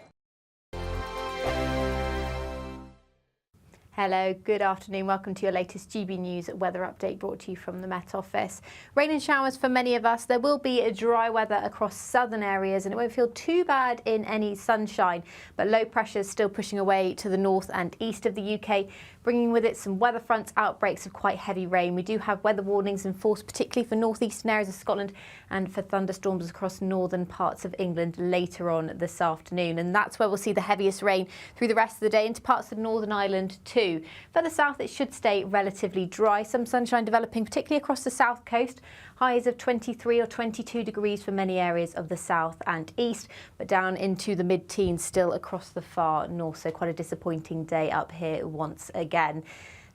Hello, good afternoon. Welcome to your latest GB News weather update brought to you from the Met Office. Rain and showers for many of us. There will be a dry weather across southern areas and it won't feel too bad in any sunshine. But low pressure is still pushing away to the north and east of the UK, bringing with it some weather front outbreaks of quite heavy rain. We do have weather warnings in force, particularly for northeastern areas of Scotland and for thunderstorms across northern parts of England later on this afternoon. And that's where we'll see the heaviest rain through the rest of the day into parts of Northern Ireland too. Further south, it should stay relatively dry. Some sunshine developing, particularly across the south coast. Highs of 23 or 22 degrees for many areas of the south and east, but down into the mid-teens still across the far north. So quite a disappointing day up here once again.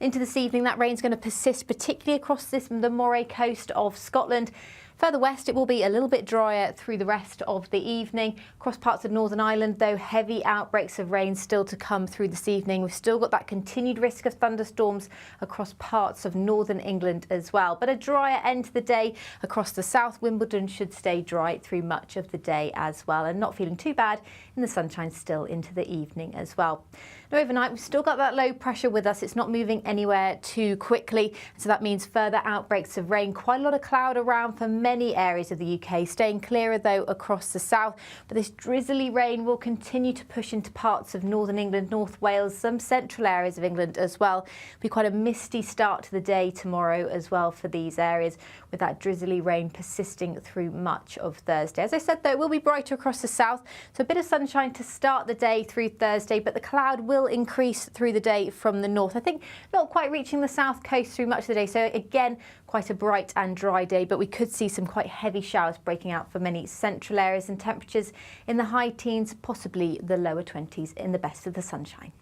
Into this evening, that rain's going to persist, particularly across the Moray coast of Scotland. Further west, it will be a little bit drier through the rest of the evening. Across parts of Northern Ireland, though, heavy outbreaks of rain still to come through this evening. We've still got that continued risk of thunderstorms across parts of northern England as well. But a drier end to the day across the south. Wimbledon should stay dry through much of the day as well, and not feeling too bad in the sunshine still into the evening as well. Now, overnight, we've still got that low pressure with us. It's not moving anywhere too quickly, so that means further outbreaks of rain. Quite a lot of cloud around for many areas of the UK, staying clearer though across the south. But this drizzly rain will continue to push into parts of northern England, North Wales, some central areas of England as well. It'll be quite a misty start to the day tomorrow as well for these areas, with that drizzly rain persisting through much of Thursday. As I said though, it will be brighter across the south, so a bit of sunshine to start the day through Thursday, but the cloud will increase through the day from the north. I think not quite reaching the south coast through much of the day, so again quite a bright and dry day, but we could see some quite heavy showers breaking out for many central areas, and temperatures in the high teens, possibly the lower 20s in the best of the sunshine.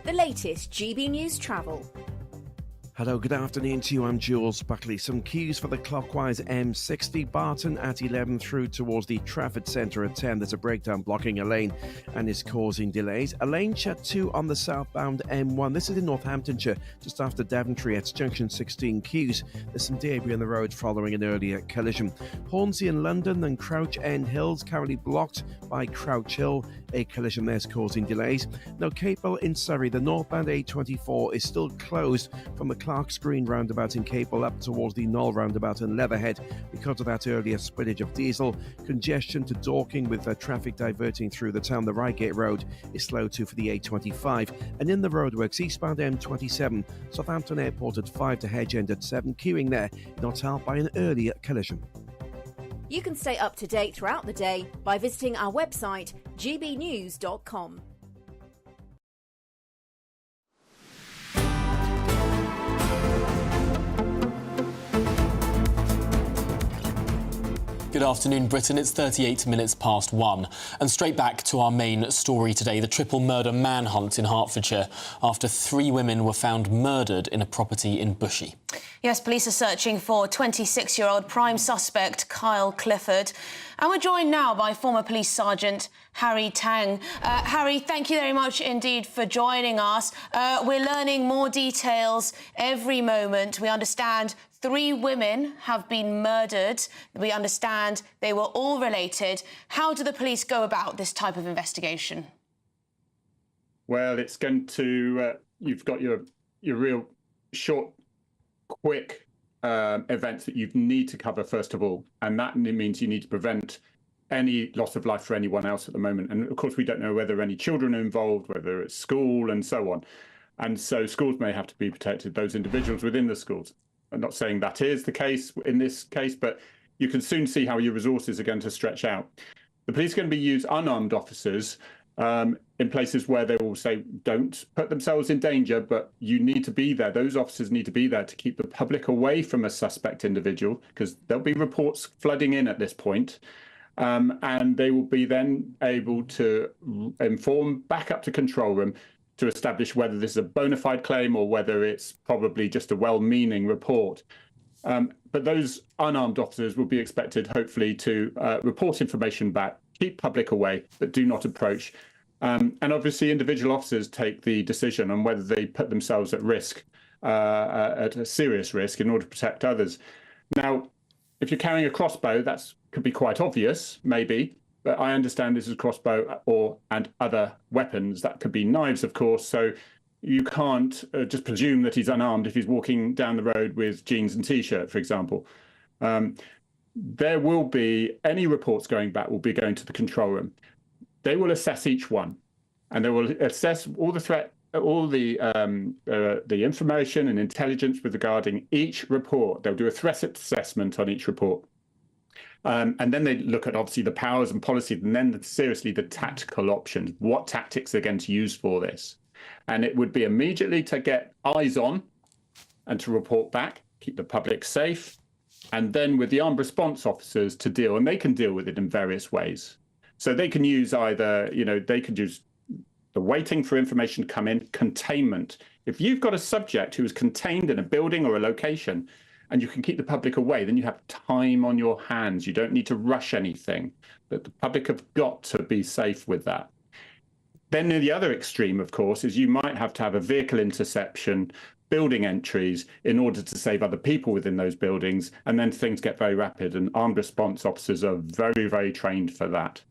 The latest GB News travel. Hello, good afternoon to you. I'm Jules Buckley. Some queues for the clockwise M60, Barton at 11 through towards the Trafford Centre at 10. There's a breakdown blocking a lane and is causing delays. A lane shut too on the southbound M1. This is in Northamptonshire, just after Daventry at junction 16 queues. There's some debris on the road following an earlier collision. Hornsey in London and Crouch End Hills currently blocked by Crouch Hill. A collision there is causing delays. Now, Capel in Surrey, the northbound A24 is still closed from the Clark's Green roundabout in Capel up towards the Knoll roundabout in Leatherhead because of that earlier spillage of diesel. Congestion to Dorking with traffic diverting through the town. The Reigate Road is slow too for the A25. And in the roadworks, eastbound M27, Southampton Airport at 5 to Hedge End at 7, queuing there, not helped by an earlier collision. You can stay up to date throughout the day by visiting our website, gbnews.com. Good afternoon, Britain. It's 38 minutes past 1. And straight back to our main story today, the triple murder manhunt in Hertfordshire after 3 women were found murdered in a property in Bushey. Yes, police are searching for 26-year-old prime suspect Kyle Clifford. And we're joined now by former Police Sergeant Harry Tang. Harry, thank you very much indeed for joining us. We're learning more details every moment. We understand 3 women have been murdered. We understand they were all related. How do the police go about this type of investigation? Well, it's going to... you've got your real short, quick events that you need to cover, first of all. And that means you need to prevent any loss of life for anyone else at the moment. And, of course, we don't know whether any children are involved, whether it's school and so on. And so schools may have to be protected, those individuals within the schools. I'm not saying that is the case in this case, but you can soon see how your resources are going to stretch out. The police are going to use unarmed officers in places where they will say, don't put themselves in danger, but you need to be there. Those officers need to be there to keep the public away from a suspect individual, because there'll be reports flooding in at this point. And they will be then able to inform back up to control room to establish whether this is a bona fide claim or whether it's probably just a well-meaning report. But those unarmed officers will be expected, hopefully, to report information back, keep public away, but do not approach. And obviously, individual officers take the decision on whether they put themselves at risk, at a serious risk, in order to protect others. Now, if you're carrying a crossbow, that could be quite obvious, maybe. But I understand this is a crossbow and other weapons. That could be knives, of course. So you can't just presume that he's unarmed if he's walking down the road with jeans and T-shirt, for example. There will be, any reports going back will be going to the control room. They will assess each one, and they will assess all the threat, all the information and intelligence regarding each report. They'll do a threat assessment on each report. And then they look at, obviously, the powers and policies, and then seriously the tactical options. What tactics they're going to use for this. And it would be immediately to get eyes on and to report back, keep the public safe, and then with the armed response officers to deal, and they can deal with it in various ways. So they can use either, they could use the waiting for information to come in, containment. If you've got a subject who is contained in a building or a location, and you can keep the public away, then you have time on your hands. You don't need to rush anything. But the public have got to be safe with that. Then the other extreme, of course, is you might have to have a vehicle interception, building entries in order to save other people within those buildings. And then things get very rapid. And armed response officers are very, very trained for that.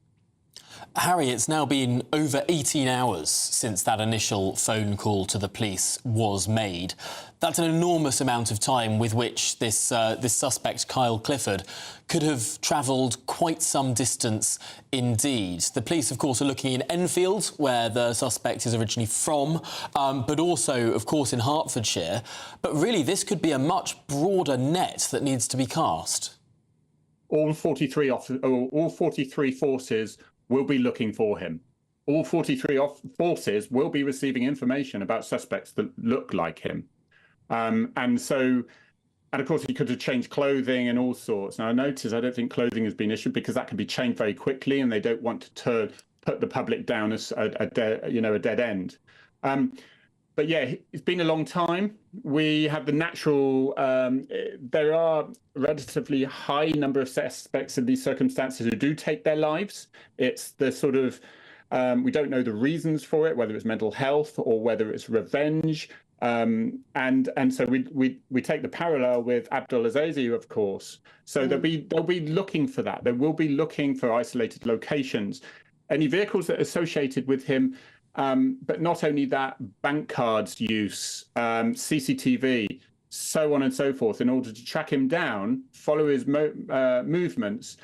Harry, it's now been over 18 hours since that initial phone call to the police was made. That's an enormous amount of time with which this suspect, Kyle Clifford, could have travelled quite some distance indeed. The police, of course, are looking in Enfield, where the suspect is originally from, but also, of course, in Hertfordshire. But really, this could be a much broader net that needs to be cast. All 43 forces will be looking for him. All 43 forces will be receiving information about suspects that look like him. And of course, he could have changed clothing and all sorts. Now, I notice I don't think clothing has been issued because that can be changed very quickly and they don't want to put the public down as a dead end. But yeah, it's been a long time. We have the natural, there are relatively high number of suspects in these circumstances who do take their lives. It's the sort of, we don't know the reasons for it, whether it's mental health or whether it's revenge. And so we take the parallel with Abdul Azizi, of course. So they'll be looking for that. They will be looking for isolated locations. Any vehicles that are associated with him. But not only that, bank cards use, CCTV, so on and so forth, in order to track him down, follow his movements.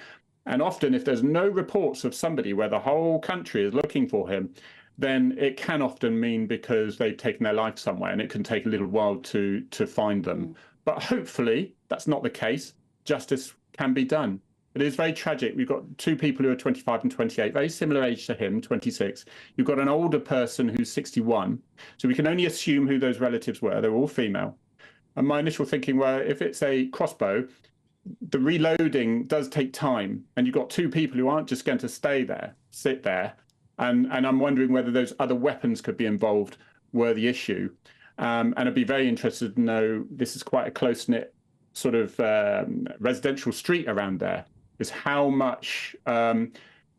And often, if there's no reports of somebody where the whole country is looking for him, then it can often mean because they've taken their life somewhere, and it can take a little while to find them. But hopefully, that's not the case. Justice can be done. It is very tragic. We've got two people who are 25 and 28, very similar age to him, 26. You've got an older person who's 61. So we can only assume who those relatives were. They're all female. And my initial thinking, well, if it's a crossbow, the reloading does take time. And you've got two people who aren't just going to sit there. And I'm wondering whether those other weapons could be involved were the issue. And I'd be very interested to know, this is quite a close-knit sort of residential street around there. Is how much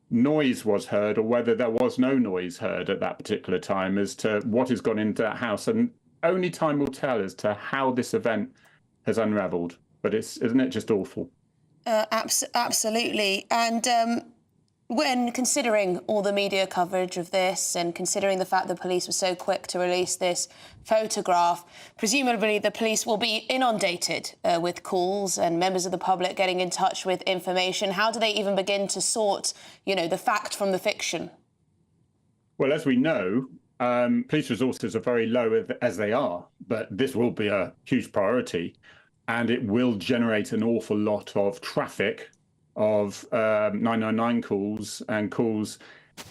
noise was heard or whether there was no noise heard at that particular time as to what has gone into that house. And only time will tell as to how this event has unravelled. But isn't it just awful? Absolutely. And when considering all the media coverage of this and considering the fact the police were so quick to release this photograph, presumably the police will be inundated with calls and members of the public getting in touch with information. How do they even begin to sort, the fact from the fiction? Well, as we know, police resources are very low as they are, but this will be a huge priority and it will generate an awful lot of traffic of 999 calls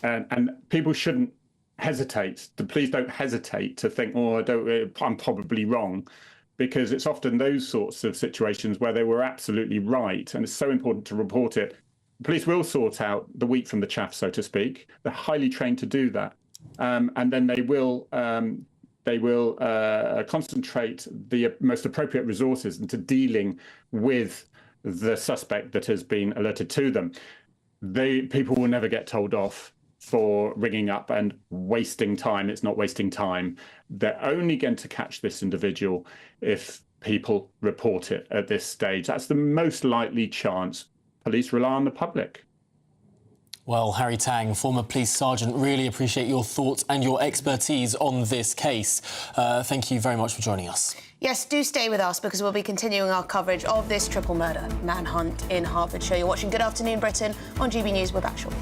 and people shouldn't hesitate. The police don't hesitate to think, I'm probably wrong, because it's often those sorts of situations where they were absolutely right, and it's so important to report it. The police will sort out the wheat from the chaff, so to speak. They're highly trained to do that. and then they will concentrate the most appropriate resources into dealing with the suspect that has been alerted to them. People will never get told off for ringing up and wasting time. It's not wasting time. They're only going to catch this individual if people report it at this stage. That's the most likely chance. Police rely on the public. Well, Harry Tang, former police sergeant, really appreciate your thoughts and your expertise on this case. Thank you very much for joining us. Yes, do stay with us because we'll be continuing our coverage of this triple murder manhunt in Hertfordshire. You're watching Good Afternoon Britain on GB News. We're back shortly.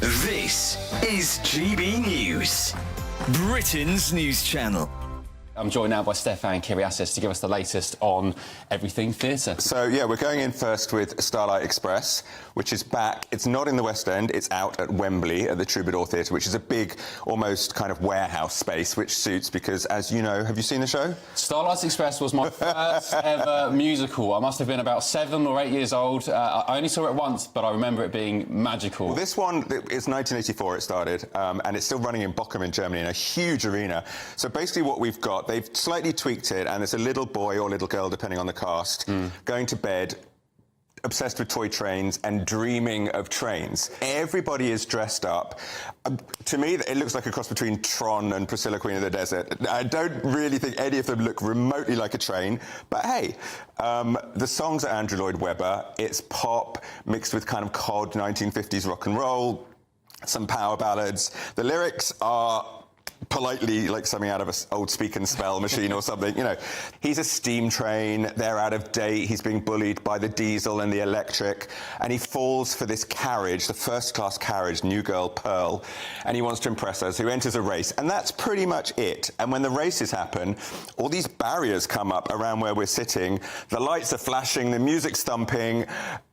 This is GB News, Britain's news channel. I'm joined now by Stefan Kyriasis to give us the latest on everything theatre. So, yeah, we're going in first with Starlight Express, which is back. It's not in the West End. It's out at Wembley at the Troubadour Theatre, which is a big, almost kind of warehouse space, which suits because, as you know, have you seen the show? Starlight Express was my first ever musical. I must have been about 7 or 8 years old. I only saw it once, but I remember it being magical. Well, this one, it's 1984 it started, and it's still running in Bochum in Germany in a huge arena. So basically what we've got, they've slightly tweaked it, and it's a little boy or little girl, depending on the cast, going to bed, obsessed with toy trains and dreaming of trains. Everybody is dressed up. To me, it looks like a cross between Tron and Priscilla, Queen of the Desert. I don't really think any of them look remotely like a train, but hey, the songs are Andrew Lloyd Webber. It's pop mixed with kind of cod 1950s rock and roll, some power ballads. The lyrics are politely like something out of an old speak and spell machine or something. You know, he's a steam train, they're out of date, he's being bullied by the diesel and the electric, and he falls for this carriage, the first-class carriage, new girl Pearl, and he wants to impress her, so he enters a race, and that's pretty much it. And when the races happen, all these barriers come up around where we're sitting, the lights are flashing, the music's thumping.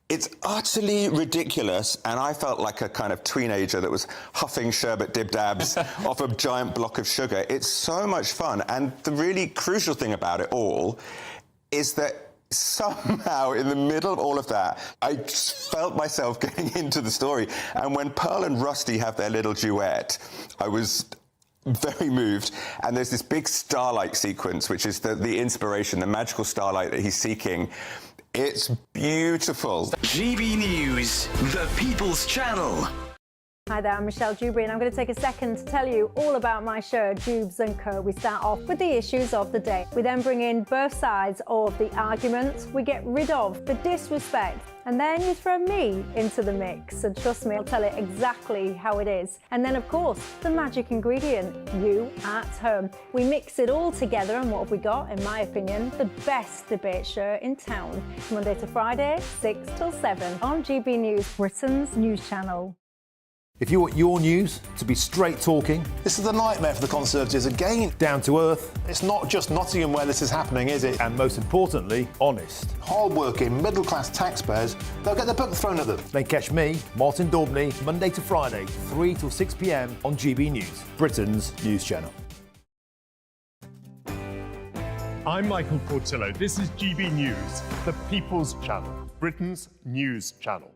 It's utterly ridiculous, and I felt like a kind of teenager that was huffing sherbet dib-dabs off a giant block of sugar. It's so much fun, and the really crucial thing about it all is that somehow, in the middle of all of that, I just felt myself getting into the story. And when Pearl and Rusty have their little duet, I was very moved, and there's this big starlight sequence, which is the inspiration, the magical starlight that he's seeking. It's beautiful. GB News, the People's Channel. Hi there, I'm Michelle Dewberry, and I'm going to take a second to tell you all about my show, Dubes & Co. We start off with the issues of the day. We then bring in both sides of the argument. We get rid of the disrespect, and then you throw me into the mix. And trust me, I'll tell it exactly how it is. And then, of course, the magic ingredient, you at home. We mix it all together, and what have we got? In my opinion, the best debate show in town. Monday to Friday, 6 till 7 on GB News, Britain's news channel. If you want your news to be straight talking... This is a nightmare for the Conservatives again. Down to earth. It's not just Nottingham where this is happening, is it? And most importantly, honest. Hard-working, middle-class taxpayers, they'll get their book thrown at them. Then catch me, Martin Daubney, Monday to Friday, 3 till 6 p.m. on GB News, Britain's news channel. I'm Michael Portillo. This is GB News, the People's Channel, Britain's news channel.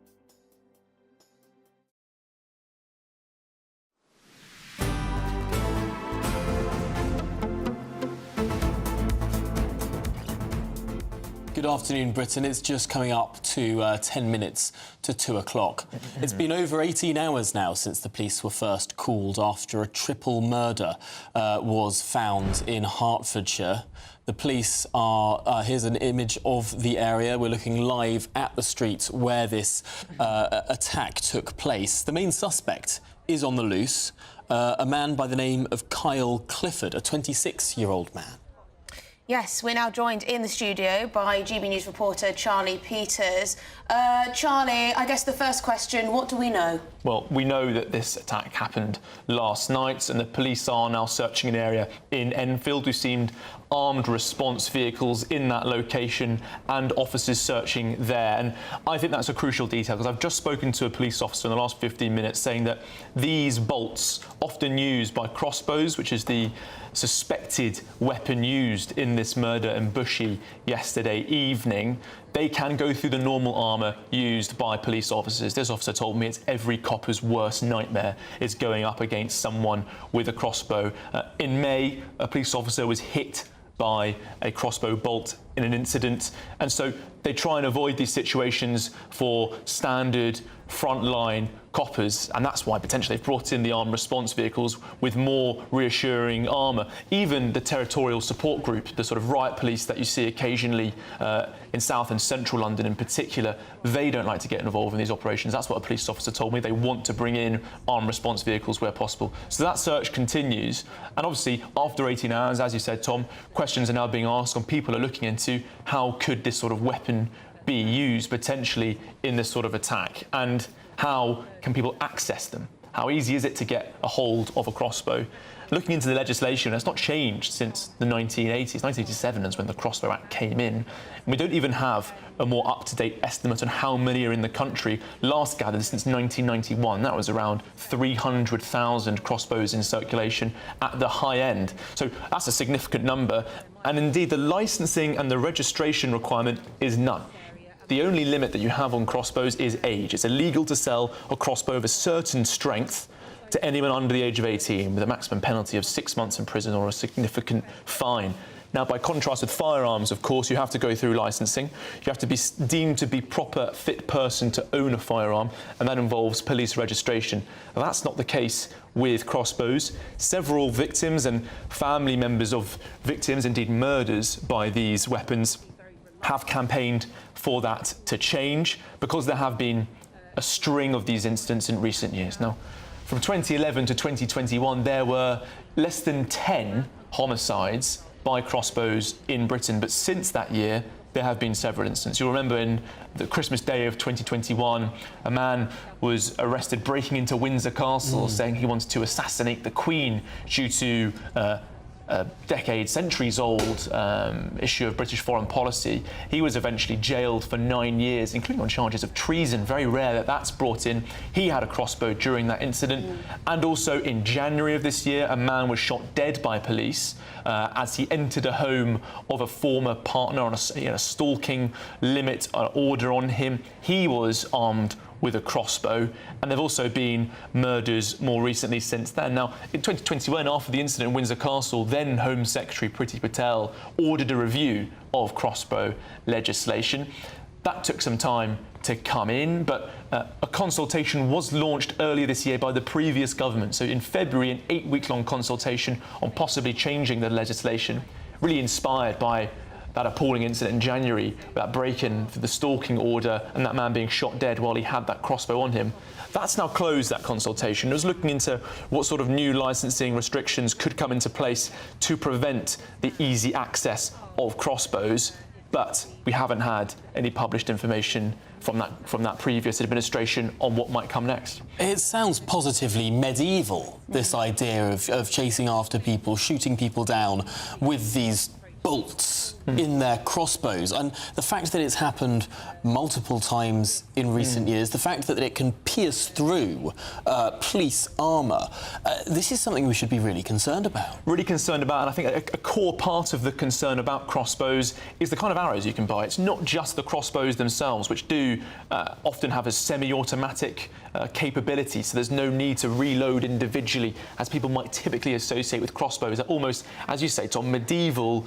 Good afternoon, Britain. It's just coming up to 10 minutes to 2 o'clock. It's been over 18 hours now since the police were first called after a triple murder was found in Hertfordshire. The police are... here's an image of the area. We're looking live at the street where this attack took place. The main suspect is on the loose, a man by the name of Kyle Clifford, a 26-year-old man. Yes, we're now joined in the studio by GB News reporter Charlie Peters. Charlie, I guess the first question, what do we know? Well, we know that this attack happened last night, and the police are now searching an area in Enfield. We've seen armed response vehicles in that location and officers searching there. And I think that's a crucial detail because I've just spoken to a police officer in the last 15 minutes saying that these bolts, often used by crossbows, which is the suspected weapon used in this murder in Bushey yesterday evening, they can go through the normal armour used by police officers. This officer told me it's every copper's worst nightmare is going up against someone with a crossbow. In May, a police officer was hit by a crossbow bolt in an incident, and so they try and avoid these situations for standard frontline coppers, and that's why potentially they've brought in the armed response vehicles with more reassuring armour. Even the territorial support group, the sort of riot police that you see occasionally in South and Central London in particular, they don't like to get involved in these operations. That's what a police officer told me. They want to bring in armed response vehicles where possible. So that search continues, and obviously after 18 hours, as you said, Tom, questions are now being asked and people are looking into how could this sort of weapon be used potentially in this sort of attack, and how can people access them? How easy is it to get a hold of a crossbow? Looking into the legislation, it's not changed since the 1980s. 1987 is when the Crossbow Act came in. And we don't even have a more up-to-date estimate on how many are in the country. Last gathered since 1991, that was around 300,000 crossbows in circulation at the high end. So that's a significant number. And indeed, the licensing and the registration requirement is none. The only limit that you have on crossbows is age. It's illegal to sell a crossbow of a certain strength to anyone under the age of 18 with a maximum penalty of 6 months in prison or a significant fine. Now, by contrast with firearms, of course, you have to go through licensing. You have to be deemed to be proper fit person to own a firearm, and that involves police registration. Now, that's not the case with crossbows. Several victims and family members of victims, indeed murders by these weapons, have campaigned for that to change because there have been a string of these incidents in recent years. Now, from 2011 to 2021, there were less than 10 homicides by crossbows in Britain, but since that year, there have been several incidents. You'll remember in the Christmas Day of 2021, a man was arrested breaking into Windsor Castle, saying he wanted to assassinate the Queen due to a decade, centuries-old issue of British foreign policy. He was eventually jailed for 9 years, including on charges of treason. Very rare that that's brought in. He had a crossbow during that incident. And also in January of this year, a man was shot dead by police as he entered a home of a former partner on a stalking limit order on him. He was armed with a crossbow, and there have also been murders more recently since then. Now, in 2021, after the incident in Windsor Castle, then Home Secretary Priti Patel ordered a review of crossbow legislation. That took some time to come in, but a consultation was launched earlier this year by the previous government. So in February, an 8-week-long consultation on possibly changing the legislation, really inspired by that appalling incident in January, that break-in for the stalking order and that man being shot dead while he had that crossbow on him. That's now closed, that consultation. It was looking into what sort of new licensing restrictions could come into place to prevent the easy access of crossbows, but we haven't had any published information from that previous administration on what might come next. It sounds positively medieval, this idea of chasing after people, shooting people down with these bolts in their crossbows, and the fact that it's happened multiple times in recent years, the fact that it can pierce through police armour, this is something we should be really concerned about. Really concerned about, and I think a core part of the concern about crossbows is the kind of arrows you can buy. It's not just the crossbows themselves, which do often have a semi-automatic capability, so there's no need to reload individually, as people might typically associate with crossbows. They're almost, as you say, Tom, medieval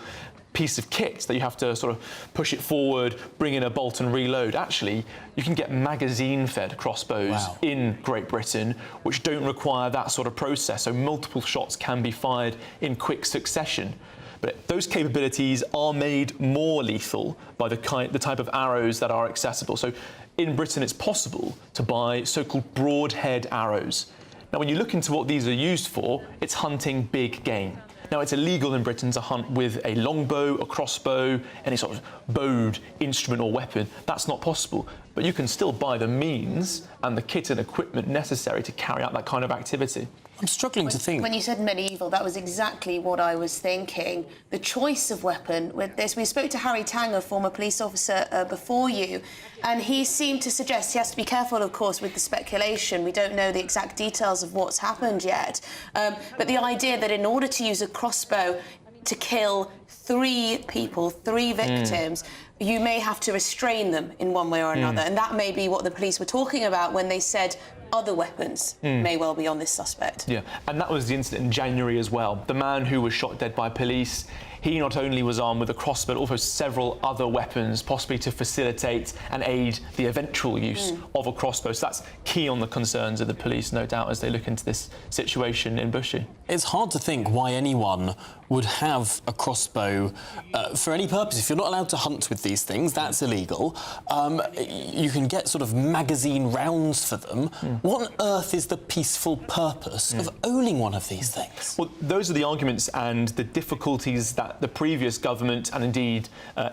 piece of kit that you have to sort of push it forward, bring in a bolt and reload. Actually, you can get magazine-fed crossbows in Great Britain, which don't require that sort of process, so multiple shots can be fired in quick succession. But those capabilities are made more lethal by the type of arrows that are accessible. So in Britain, it's possible to buy so-called broadhead arrows. Now, when you look into what these are used for, it's hunting big game. Now, it's illegal in Britain to hunt with a longbow, a crossbow, any sort of bowed instrument or weapon. That's not possible. But you can still buy the means and the kit and equipment necessary to carry out that kind of activity. I'm struggling to think. When you said medieval, that was exactly what I was thinking. The choice of weapon with this. We spoke to Harry Tanger, former police officer before you, and he seemed to suggest he has to be careful, of course, with the speculation. We don't know the exact details of what's happened yet. But the idea that in order to use a crossbow to kill 3 people, 3 victims, you may have to restrain them in one way or another. And that may be what the police were talking about when they said other weapons may well be on this suspect. Yeah, and that was the incident in January as well. The man who was shot dead by police, he not only was armed with a crossbow, but also several other weapons, possibly to facilitate and aid the eventual use of a crossbow. So that's key on the concerns of the police, no doubt, as they look into this situation in Bushey. It's hard to think why anyone would have a crossbow for any purpose. If you're not allowed to hunt with these things, that's illegal. You can get sort of magazine rounds for them. What on earth is the peaceful purpose of owning one of these things? Well, those are the arguments and the difficulties that the previous government, and indeed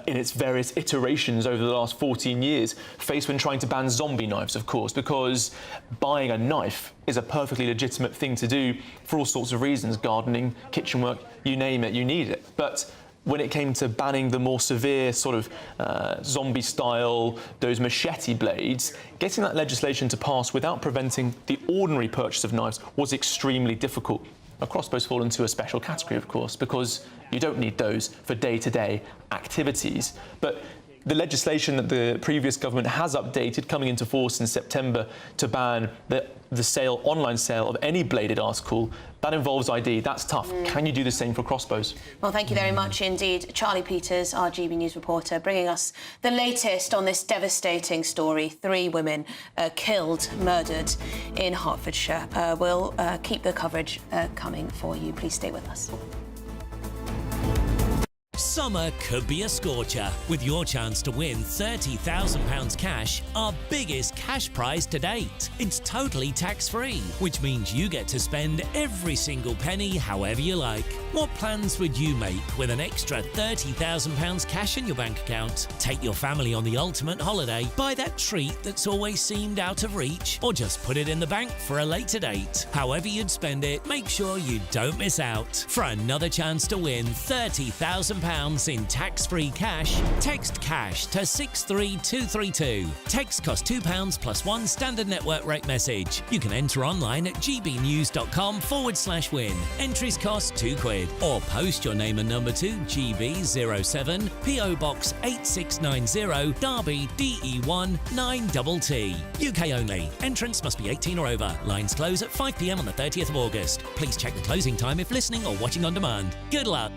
in its various iterations over the last 14 years, faced when trying to ban zombie knives, of course, because buying a knife is a perfectly legitimate thing to do for all sorts of reasons, gardening, kitchen work, you name it, you need it. But when it came to banning the more severe sort of zombie-style, those machete blades, getting that legislation to pass without preventing the ordinary purchase of knives was extremely difficult. Now, crossbows fall into a special category, of course, because you don't need those for day-to-day activities. But the legislation that the previous government has updated, coming into force in September, to ban the online sale of any bladed article, that involves ID. That's tough. Can you do the same for crossbows? Well, thank you very much indeed. Charlie Peters, our GB News reporter, bringing us the latest on this devastating story. 3 women killed, murdered in Hertfordshire. We'll keep the coverage coming for you. Please stay with us. Summer could be a scorcher, with your chance to win £30,000 cash, our biggest cash prize to date. It's totally tax-free, which means you get to spend every single penny however you like. What plans would you make with an extra £30,000 cash in your bank account? Take your family on the ultimate holiday, buy that treat that's always seemed out of reach, or just put it in the bank for a later date. However you'd spend it, make sure you don't miss out. For another chance to win £30,000 in tax-free cash, text cash to 63232. Text costs £2 plus 1 standard network rate message. You can enter online at gbnews.com/win. Entries cost £2. Or post your name and number to GB07 PO Box 8690 Derby DE1 9TT. UK only. Entrance must be 18 or over. Lines close at 5 p.m. on the 30th of August. Please check the closing time if listening or watching on demand. Good luck.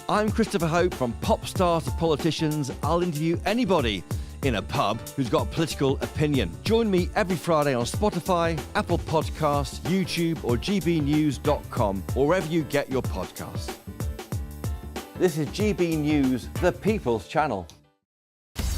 I'm Christopher Hope. From pop stars to politicians, I'll interview anybody in a pub who's got a political opinion. Join me every Friday on Spotify, Apple Podcasts, YouTube or gbnews.com, or wherever you get your podcasts. This is GB News, the People's Channel.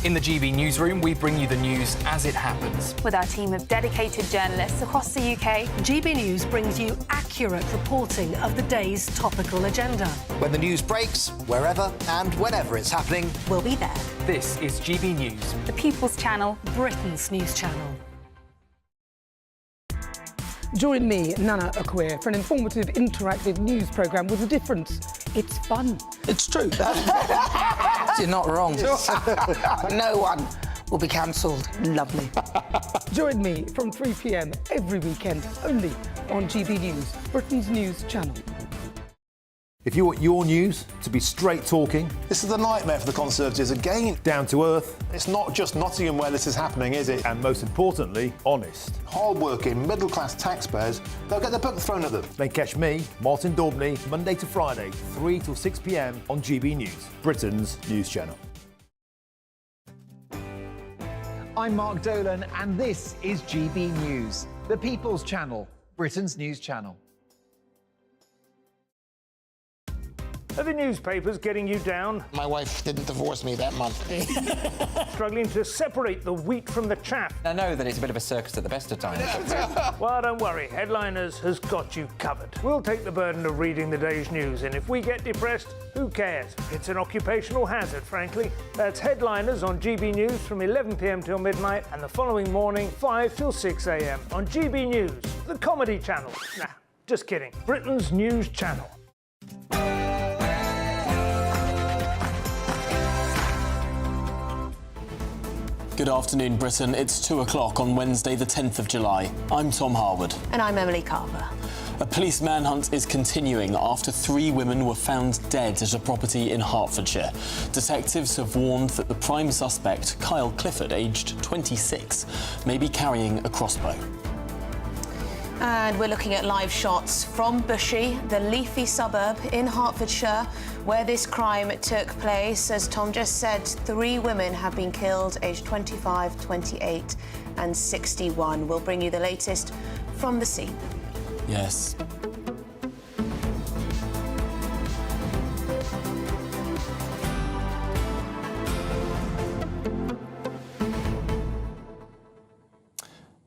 In the GB newsroom, we bring you the news as it happens. With our team of dedicated journalists across the UK, GB News brings you accurate reporting of the day's topical agenda. When the news breaks, wherever and whenever it's happening, we'll be there. This is GB News, the People's Channel, Britain's news channel. Join me, Nana Akweer, for an informative, interactive news programme with a difference. It's fun. It's true. You're not wrong. No one will be cancelled. Lovely. Join me from 3 p.m. every weekend, only on GB News, Britain's news channel. If you want your news to be straight talking, this is the nightmare for the Conservatives again. Down to earth. It's not just Nottingham where this is happening, is it? And most importantly, honest. Hard-working, middle-class taxpayers, they'll get the book thrown at them. Then catch me, Martin Daubney, Monday to Friday, 3 till 6 p.m. on GB News, Britain's news channel. I'm Mark Dolan, and this is GB News, the People's Channel, Britain's news channel. Are the newspapers getting you down? My wife didn't divorce me that month. Struggling to separate the wheat from the chaff? I know that it's a bit of a circus at the best of times. Well, don't worry. Headliners has got you covered. We'll take the burden of reading the day's news, and if we get depressed, who cares? It's an occupational hazard, frankly. That's Headliners on GB News from 11 p.m. till midnight, and the following morning, 5 till 6 a.m. on GB News, the comedy channel. Nah, just kidding. Britain's news channel. Good afternoon, Britain. It's 2 o'clock on Wednesday, the 10th of July. I'm Tom Harwood. And I'm Emily Carver. A police manhunt is continuing after 3 women were found dead at a property in Hertfordshire. Detectives have warned that the prime suspect, Kyle Clifford, aged 26, may be carrying a crossbow. And we're looking at live shots from Bushey, the leafy suburb in Hertfordshire, where this crime took place. As Tom just said, 3 women have been killed, aged 25, 28 and 61. We'll bring you the latest from the scene. Yes.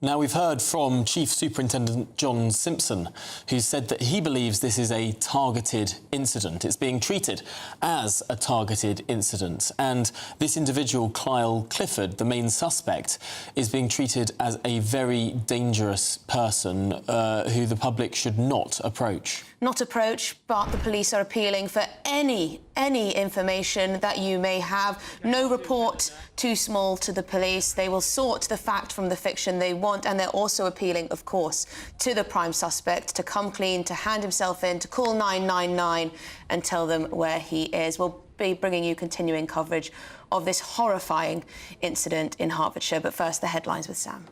Now, we've heard from Chief Superintendent John Simpson, who said that he believes this is a targeted incident. It's being treated as a targeted incident. And this individual, Kyle Clifford, the main suspect, is being treated as a very dangerous person who the public should not approach. Not approach, but the police are appealing for any information that you may have. No report too small to the police. They will sort the fact from the fiction they want, and they're also appealing, of course, to the prime suspect to come clean, to hand himself in, to call 999 and tell them where he is. We'll be bringing you continuing coverage of this horrifying incident in Hertfordshire. But first, the headlines with Sam.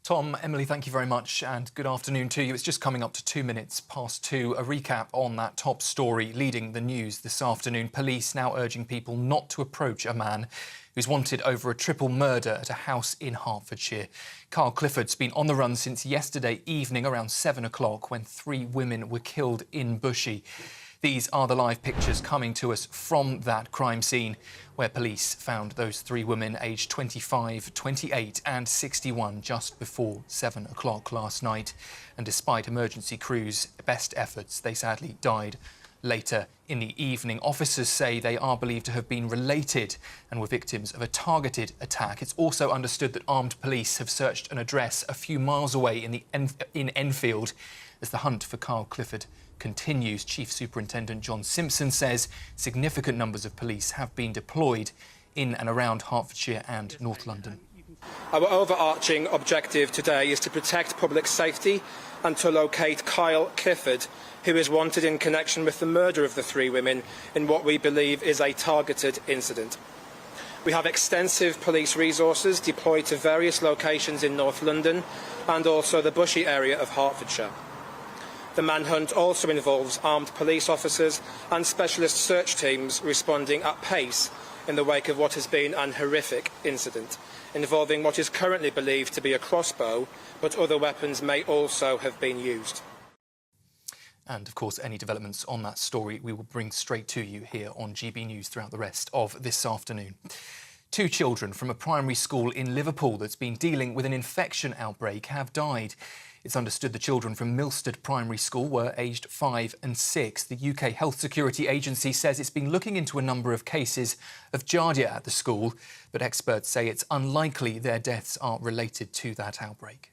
Tom, Emily, thank you very much and good afternoon to you. It's just coming up to 2 minutes past 2. A recap on that top story leading the news this afternoon. Police now urging people not to approach a man who's wanted over a triple murder at a house in Hertfordshire. Kyle Clifford's been on the run since yesterday evening around 7 o'clock when 3 women were killed in Bushey. These are the live pictures coming to us from that crime scene where police found those 3 women aged 25, 28 and 61 just before 7 o'clock last night. And despite emergency crews' best efforts, they sadly died later in the evening. Officers say they are believed to have been related and were victims of a targeted attack. It's also understood that armed police have searched an address a few miles away in Enfield as the hunt for Kyle Clifford continues. Chief Superintendent John Simpson says significant numbers of police have been deployed in and around Hertfordshire and North London. Our overarching objective today is to protect public safety and to locate Kyle Clifford, who is wanted in connection with the murder of the 3 women in what we believe is a targeted incident. We have extensive police resources deployed to various locations in North London and also the Bushey area of Hertfordshire. The manhunt also involves armed police officers and specialist search teams responding at pace in the wake of what has been an horrific incident, involving what is currently believed to be a crossbow, but other weapons may also have been used. And, of course, any developments on that story we will bring straight to you here on GB News throughout the rest of this afternoon. 2 children from a primary school in Liverpool that's been dealing with an infection outbreak have died. It's understood the children from Milstead Primary School were aged 5 and 6. The UK Health Security Agency says it's been looking into a number of cases of giardia at the school, but experts say it's unlikely their deaths are related to that outbreak.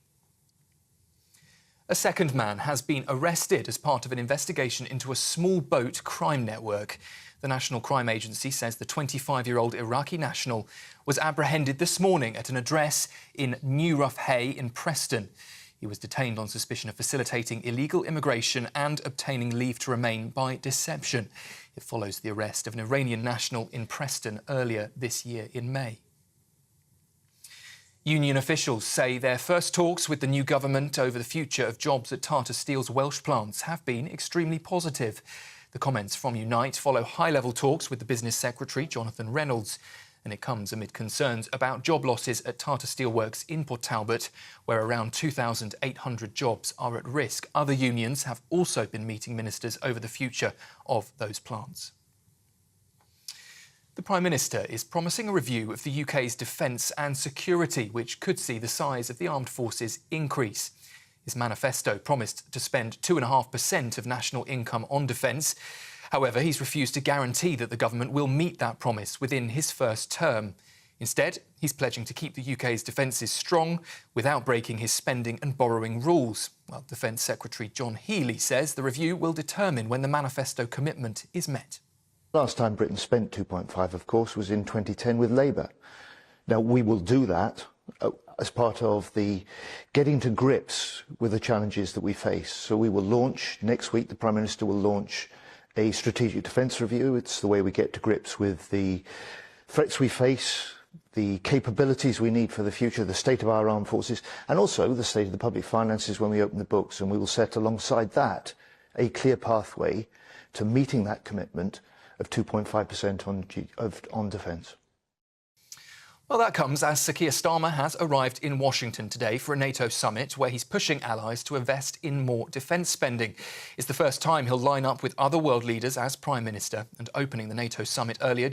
A second man has been arrested as part of an investigation into a small boat crime network. The National Crime Agency says the 25-year-old Iraqi national was apprehended this morning at an address in New Rough Hay in Preston. He was detained on suspicion of facilitating illegal immigration and obtaining leave to remain by deception. It follows the arrest of an Iranian national in Preston earlier this year in May. Union officials say their first talks with the new government over the future of jobs at Tata Steel's Welsh plants have been extremely positive. The comments from Unite follow high-level talks with the Business Secretary, Jonathan Reynolds, and it comes amid concerns about job losses at Tata Steelworks in Port Talbot, where around 2,800 jobs are at risk. Other unions have also been meeting ministers over the future of those plants. The Prime Minister is promising a review of the UK's defence and security, which could see the size of the armed forces increase. His manifesto promised to spend 2.5% of national income on defence. However, he's refused to guarantee that the government will meet that promise within his first term. Instead, he's pledging to keep the UK's defences strong without breaking his spending and borrowing rules. Well, Defence Secretary John Healey says the review will determine when the manifesto commitment is met. Last time Britain spent 2.5, of course, was in 2010 with Labour. Now, we will do that as part of the getting to grips with the challenges that we face. So we will launch, next week the Prime Minister will launch a strategic defence review. It's the way we get to grips with the threats we face, the capabilities we need for the future, the state of our armed forces, and also the state of the public finances when we open the books. And we will set alongside that a clear pathway to meeting that commitment of 2.5% on defence. Well, that comes as Sir Keir Starmer has arrived in Washington today for a NATO summit where he's pushing allies to invest in more defence spending. It's the first time he'll line up with other world leaders as Prime Minister. And opening the NATO summit earlier,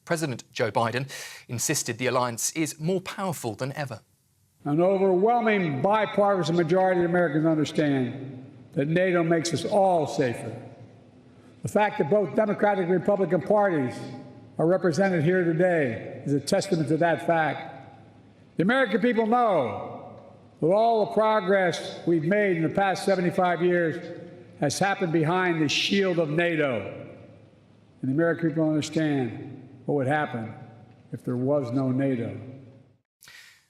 President Joe Biden insisted the alliance is more powerful than ever. An overwhelming bipartisan majority of Americans understand that NATO makes us all safer. The fact that both Democratic and Republican parties are represented here today is a testament to that fact. The American people know that all the progress we've made in the past 75 years has happened behind the shield of NATO. And the American people understand what would happen if there was no NATO.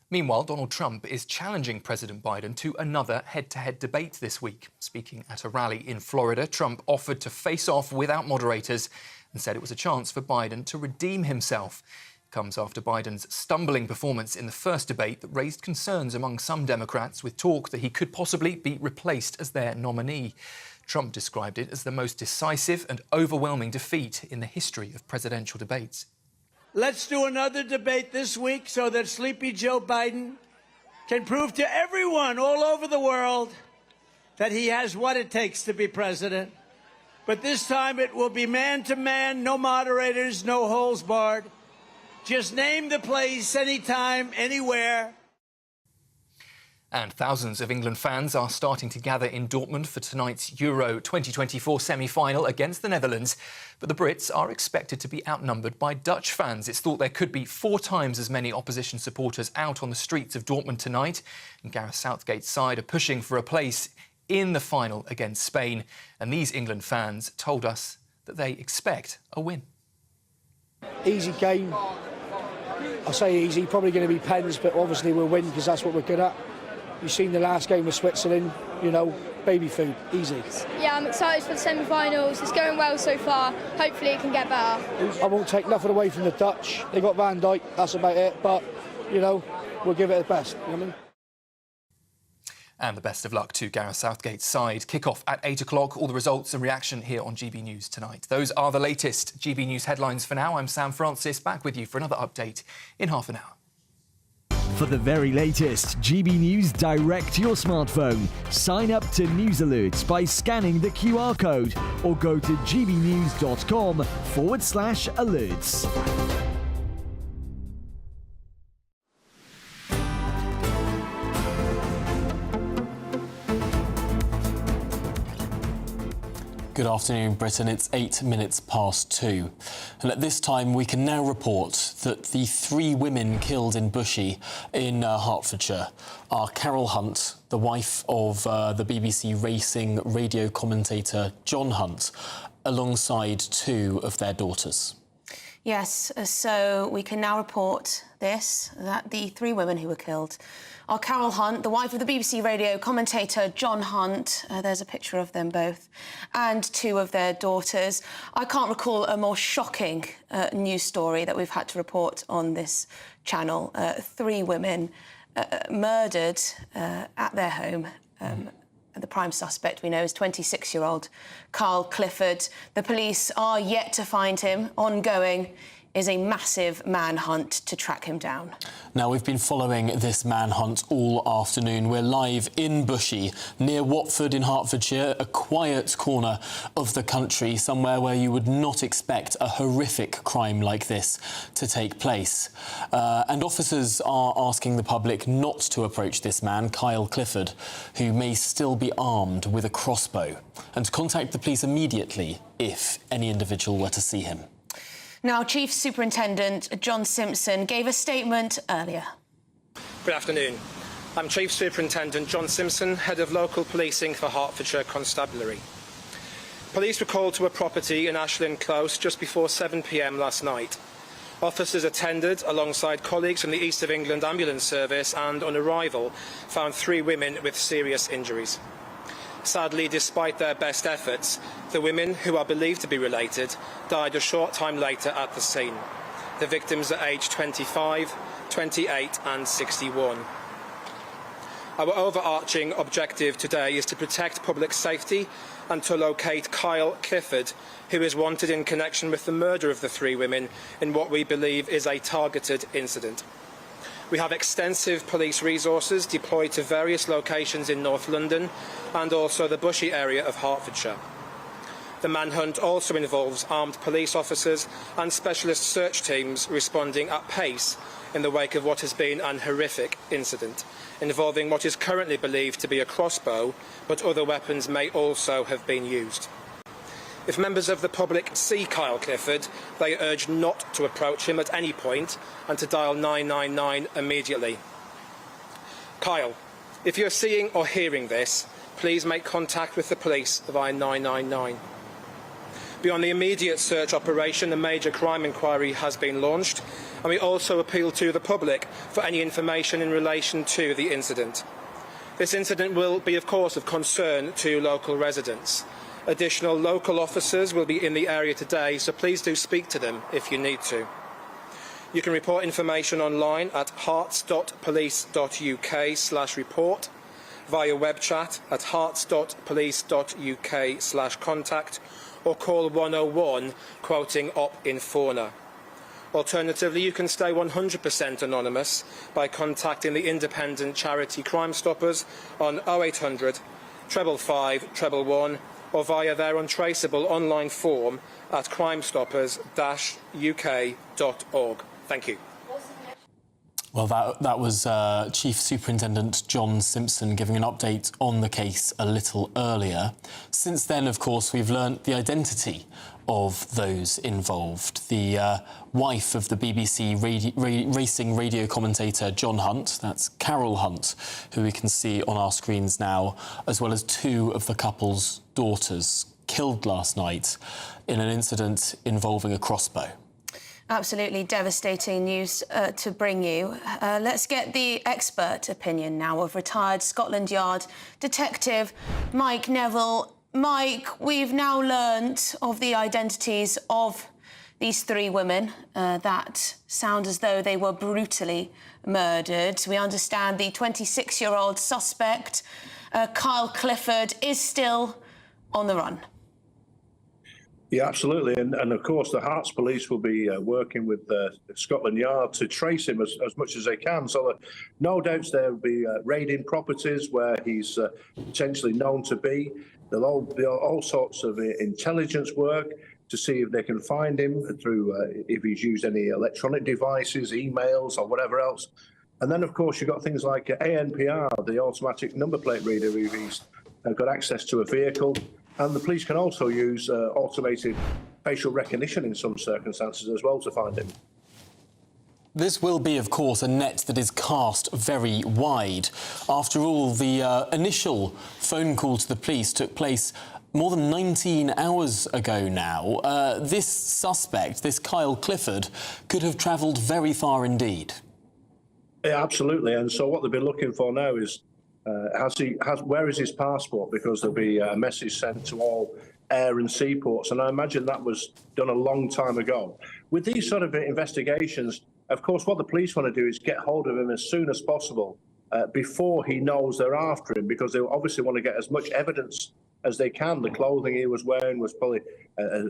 Meanwhile, Donald Trump is challenging President Biden to another head-to-head debate this week. Speaking at a rally in Florida, Trump offered to face off without moderators and said it was a chance for Biden to redeem himself. It comes after Biden's stumbling performance in the first debate that raised concerns among some Democrats, with talk that he could possibly be replaced as their nominee. Trump described it as the most decisive and overwhelming defeat in the history of presidential debates. Let's do another debate this week so that Sleepy Joe Biden can prove to everyone all over the world that he has what it takes to be president. But this time it will be man-to-man, no moderators, no holds barred. Just name the place, anytime, anywhere. And thousands of England fans are starting to gather in Dortmund for tonight's Euro 2024 semi-final against the Netherlands. But the Brits are expected to be outnumbered by Dutch fans. It's thought there could be 4 times as many opposition supporters out on the streets of Dortmund tonight. And Gareth Southgate's side are pushing for a place in the final against Spain. And these England fans told us that they expect a win. Easy game. I say easy, probably going to be pens, but obviously we'll win because that's what we're good at. You've seen the last game with Switzerland, you know, baby food, easy. Yeah, I'm excited for the semi-finals. It's going well so far. Hopefully it can get better. I won't take nothing away from the Dutch. They got Van Dijk, that's about it. But, you know, we'll give it the best, you know what I mean? And the best of luck to Gareth Southgate's side. Kick-off at 8 o'clock. All the results and reaction here on GB News tonight. Those are the latest GB News headlines for now. I'm Sam Francis, back with you for another update in half an hour. For the very latest GB News direct to your smartphone, sign up to News Alerts by scanning the QR code or go to gbnews.com/alerts. Good afternoon, Britain. It's 8 minutes past 2. And at this time, we can now report that the 3 women killed in Bushey in Hertfordshire are Carol Hunt, the wife of the BBC racing radio commentator John Hunt, alongside 2 of their daughters. Yes, so we can now report that the 3 women who were killed are Carol Hunt, the wife of the BBC radio commentator John Hunt, there's a picture of them both, and 2 of their daughters. I can't recall a more shocking news story that we've had to report on this channel. 3 women murdered at their home. The prime suspect, we know, is 26-year-old Carl Clifford. The police are yet to find him. Ongoing is a massive manhunt to track him down. Now, we've been following this manhunt all afternoon. We're live in Bushey, near Watford in Hertfordshire, a quiet corner of the country, somewhere where you would not expect a horrific crime like this to take place. And officers are asking the public not to approach this man, Kyle Clifford, who may still be armed with a crossbow, and to contact the police immediately if any individual were to see him. Now, Chief Superintendent John Simpson gave a statement earlier. Good afternoon. I'm Chief Superintendent John Simpson, Head of Local Policing for Hertfordshire Constabulary. Police were called to a property in Ashland Close just before 7 p.m. last night. Officers attended alongside colleagues from the East of England Ambulance Service and, on arrival, found 3 women with serious injuries. Sadly, despite their best efforts, the women, who are believed to be related, died a short time later at the scene. The victims are aged 25, 28 and 61. Our overarching objective today is to protect public safety and to locate Kyle Clifford, who is wanted in connection with the murder of the 3 women in what we believe is a targeted incident. We have extensive police resources deployed to various locations in North London and also the Bushy area of Hertfordshire. The manhunt also involves armed police officers and specialist search teams responding at pace in the wake of what has been an horrific incident, involving what is currently believed to be a crossbow, but other weapons may also have been used. If members of the public see Kyle Clifford, they are urged not to approach him at any point and to dial 999 immediately. Kyle, if you're seeing or hearing this, please make contact with the police via 999. Beyond the immediate search operation, a major crime inquiry has been launched, and we also appeal to the public for any information in relation to the incident. This incident will be, of course, of concern to local residents. Additional local officers will be in the area today, so please do speak to them if you need to. You can report information online at hearts.police.uk/report, via web chat at hearts.police.uk/contact, or call 101 quoting Op Infona. Alternatively, you can stay 100% anonymous by contacting the independent charity Crime Stoppers on 0800 555 111 or via their untraceable online form at crimestoppers-uk.org. Thank you. Well, that was Chief Superintendent John Simpson giving an update on the case a little earlier. Since then, of course, we've learnt the identity of those involved. The wife of the BBC racing radio commentator John Hunt, that's Carol Hunt, who we can see on our screens now, as well as 2 of the couple's daughters, killed last night in an incident involving a crossbow. Absolutely devastating news to bring you. Let's get the expert opinion now of retired Scotland Yard detective Mike Neville. Mike, we've now learnt of the identities of these 3 women that sound as though they were brutally murdered. We understand the 26-year-old suspect, Kyle Clifford, is still on the run. Yeah, absolutely. And of course, the Hearts police will be working with Scotland Yard to trace him as much as they can. So no doubts they'll be raiding properties where he's potentially known to be. There'll be all sorts of intelligence work to see if they can find him through if he's used any electronic devices, emails or whatever else. And then, of course, you've got things like ANPR, the automatic number plate reader, if he's got access to a vehicle. And the police can also use automated facial recognition in some circumstances as well to find him. This will be, of course, a net that is cast very wide. After all, the initial phone call to the police took place more than 19 hours ago now. This suspect, this Kyle Clifford, could have travelled very far indeed. Yeah, absolutely. And so what they've been looking for now is where is his passport? Because there'll be a message sent to all air and seaports, and I imagine that was done a long time ago. With these sort of investigations, of course, what the police want to do is get hold of him as soon as possible before he knows they're after him, because they obviously want to get as much evidence as they can. The clothing he was wearing was probably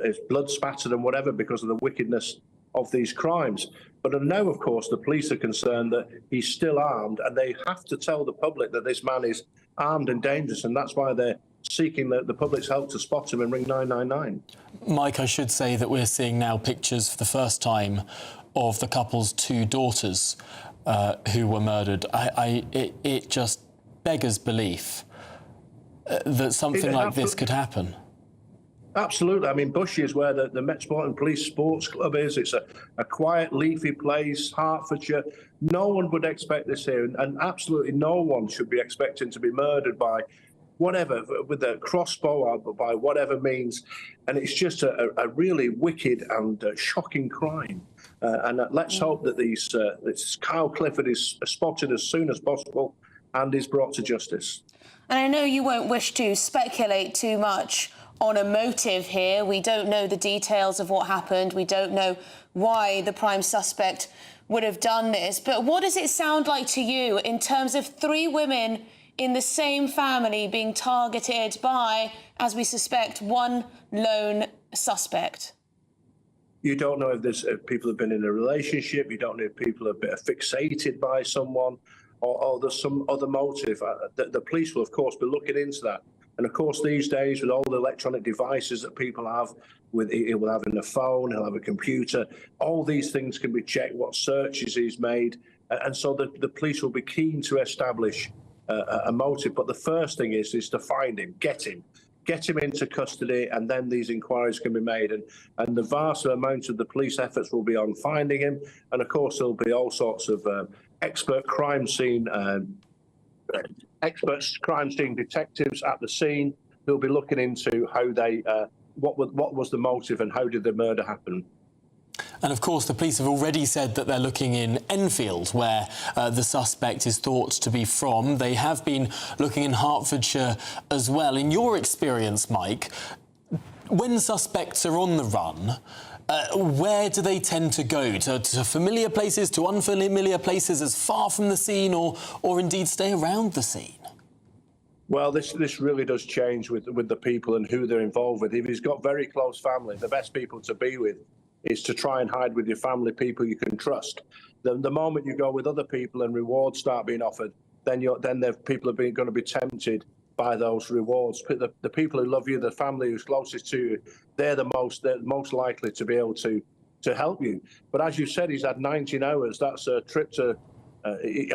his blood spattered and whatever because of the wickedness of these crimes. But now, of course, the police are concerned that he's still armed, and they have to tell the public that this man is armed and dangerous, and that's why they're seeking the public's help to spot him and ring 999. Mike, I should say that we're seeing now pictures for the first time of the couple's 2 daughters who were murdered. It just beggars belief that something like this could happen. Absolutely. I mean, Bushy is where the Metropolitan Police Sports Club is. It's a quiet, leafy place, Hertfordshire. No one would expect this here, and absolutely no one should be expecting to be murdered by whatever, with a crossbow or by whatever means. And it's just a really wicked and shocking crime. And let's hope that this Kyle Clifford is spotted as soon as possible and is brought to justice. And I know you won't wish to speculate too much on a motive here. We don't know the details of what happened. We don't know why the prime suspect would have done this. But what does it sound like to you in terms of 3 women in the same family being targeted by, as we suspect, one lone suspect? You don't know if people have been in a relationship. You don't know if people have been fixated by someone, or there's some other motive. The police will, of course, be looking into that. And of course, these days, with all the electronic devices that people have, he will have in a phone, he'll have a computer, all these things can be checked, what searches he's made. And so the police will be keen to establish a motive. But the first thing is to find him, get him into custody, and then these inquiries can be made. And the vast amount of the police efforts will be on finding him. And of course, there'll be all sorts of expert crime scene detectives at the scene who'll be looking into how they what was the motive and how did the murder happen. And of course, the police have already said that they're looking in Enfield, where the suspect is thought to be from. They have been looking in Hertfordshire as well. In your experience, Mike, when suspects are on the run, where do they tend to go? To familiar places, to unfamiliar places, as far from the scene, or indeed stay around the scene? Well, this really does change with the people and who they're involved with. If he's got very close family, the best people to be with is to try and hide with your family, people you can trust. The moment you go with other people and rewards start being offered, then people are going to be tempted by those rewards. The people who love you, the family who's closest to you, they're most likely to be able to help you. But as you said, he's had 19 hours. That's a trip to.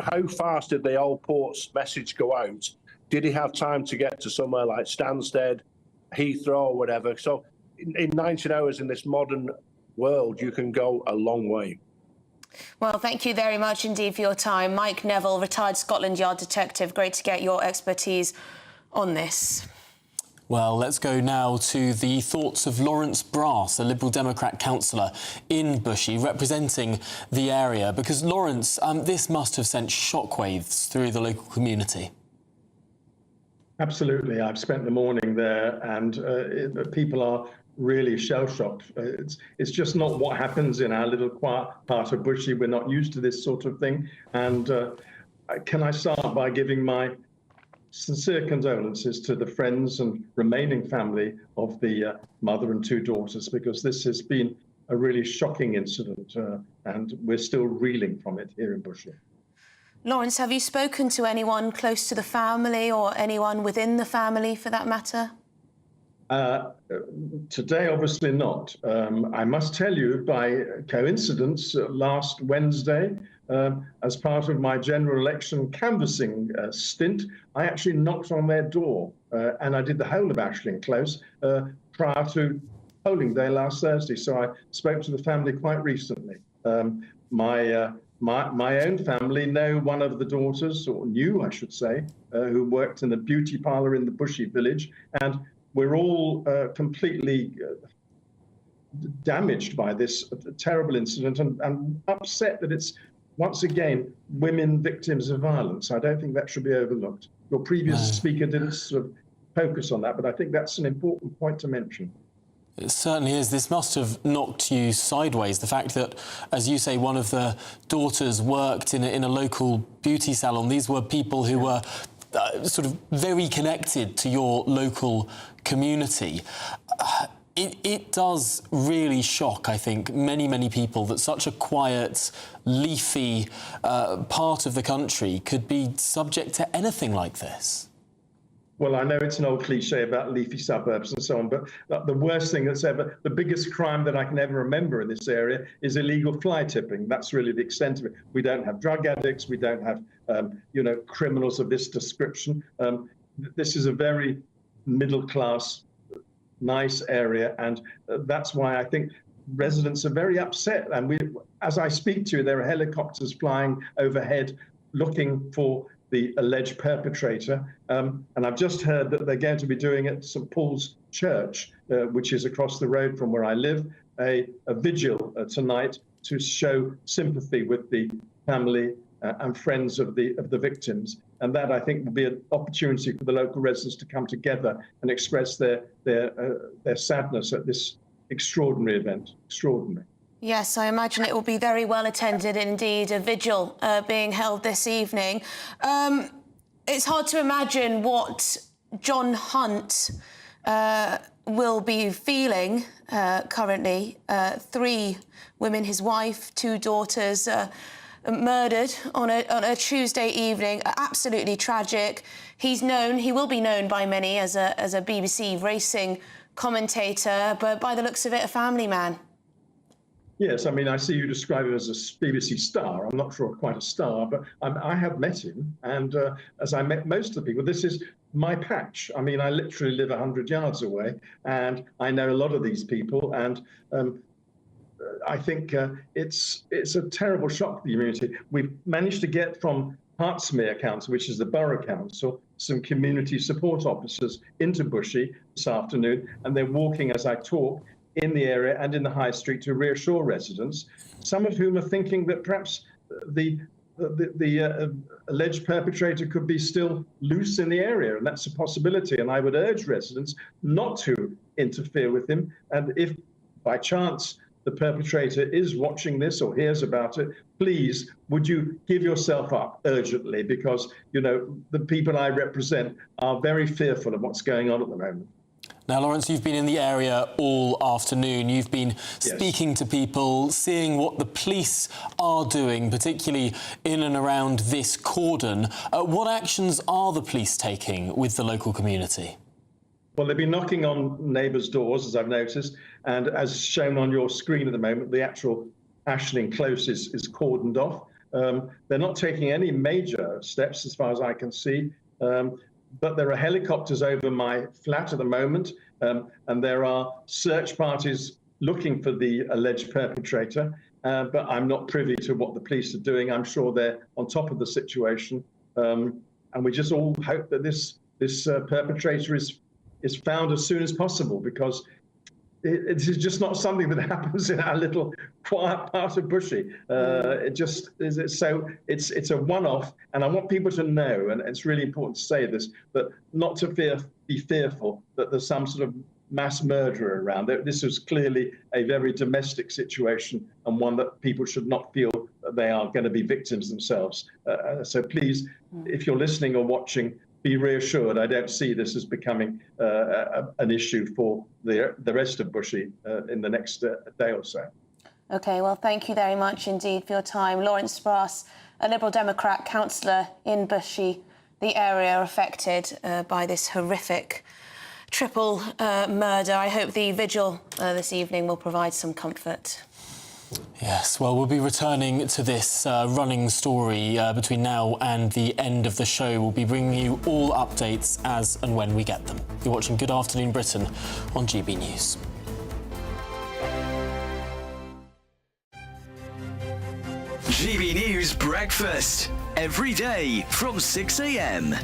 How fast did the Old Port's message go out? Did he have time to get to somewhere like Stansted, Heathrow, or whatever? So in 19 hours in this modern world, you can go a long way. Well, thank you very much indeed for your time. Mike Neville, retired Scotland Yard detective. Great to get your expertise on this. Well, let's go now to the thoughts of Lawrence Brass, a Liberal Democrat councillor in Bushey, representing the area. Because, Lawrence, this must have sent shockwaves through the local community. Absolutely. I've spent the morning there, and people are really shell-shocked. It's just not what happens in our little quiet part of Bushey. We're not used to this sort of thing. And can I start by giving my sincere condolences to the friends and remaining family of the mother and 2 daughters, because this has been a really shocking incident, and we're still reeling from it here in Bushey. Lawrence, have you spoken to anyone close to the family or anyone within the family for that matter? Today, obviously not. I must tell you, by coincidence, last Wednesday, as part of my general election canvassing stint, I actually knocked on their door, and I did the whole of Ashling Close prior to polling day last Thursday. So I spoke to the family quite recently. My own family know one of the daughters, or knew, I should say, who worked in the beauty parlour in the Bushey village, and we're all completely damaged by this terrible incident and upset that it's, once again, women victims of violence. I don't think that should be overlooked. Your previous speaker didn't sort of focus on that, but I think that's an important point to mention. It certainly is. This must have knocked you sideways. The fact that, as you say, one of the daughters worked in a local beauty salon. These were people who were sort of very connected to your local community. It does really shock, I think, many people that such a quiet, leafy part of the country could be subject to anything like this. Well, I know it's an old cliche about leafy suburbs and so on, but the worst thing that's ever, the biggest crime that I can ever remember in this area is illegal fly tipping. That's really the extent of it. We don't have drug addicts. We don't have, criminals of this description. This is a very middle-class, nice area, and that's why I think residents are very upset. And as I speak to you, there are helicopters flying overhead looking for the alleged perpetrator. And I've just heard that they're going to be doing at St Paul's Church, which is across the road from where I live, a vigil tonight to show sympathy with the family and friends of the victims. And that, I think, will be an opportunity for the local residents to come together and express their sadness at this extraordinary event. Extraordinary. Yes, I imagine it will be very well attended indeed, a vigil being held this evening. It's hard to imagine what John Hunt will be feeling currently. 3 women, his wife, 2 daughters, murdered on a Tuesday evening. Absolutely tragic. He will be known by many as a BBC racing commentator, but by the looks of it, a family man. Yes, I mean, I see you describe him as a BBC star. I'm not sure quite a star, but I have met him. And as I met most of the people, this is my patch. I mean, I literally live 100 yards away, and I know a lot of these people. And I think it's a terrible shock to the community. We've managed to get from Hertsmere Council, which is the borough council, some community support officers into Bushey this afternoon, and they're walking as I talk in the area and in the high street to reassure residents, some of whom are thinking that perhaps the alleged perpetrator could be still loose in the area, and that's a possibility. And I would urge residents not to interfere with him. And if by chance the perpetrator is watching this or hears about it, please, would you give yourself up urgently? Because, you know, the people I represent are very fearful of what's going on at the moment. Now, Lawrence, you've been in the area all afternoon. You've been speaking to people, seeing what the police are doing, particularly in and around this cordon. What actions are the police taking with the local community? Well, they've been knocking on neighbours' doors, as I've noticed, and as shown on your screen at the moment, the actual Ashling Close is cordoned off. They're not taking any major steps, as far as I can see. But there are helicopters over my flat at the moment, and there are search parties looking for the alleged perpetrator. But I'm not privy to what the police are doing. I'm sure they're on top of the situation. And we just all hope that this perpetrator is found as soon as possible, because it is just not something that happens in our little quiet part of Bushey. It just is. So it's a one-off, and I want people to know, and it's really important to say this, but not to be fearful that there's some sort of mass murderer around. This is clearly a very domestic situation, and one that people should not feel that they are going to be victims themselves. So please, if you're listening or watching, be reassured. I don't see this as becoming an issue for the rest of Bushey in the next day or so. OK, well, thank you very much indeed for your time. Lawrence Brass, a Liberal Democrat councillor in Bushey, the area affected by this horrific triple murder. I hope the vigil this evening will provide some comfort. Yes, well, we'll be returning to this running story between now and the end of the show. We'll be bringing you all updates as and when we get them. You're watching Good Afternoon Britain on GB News. GB News Breakfast, every day from 6 a.m.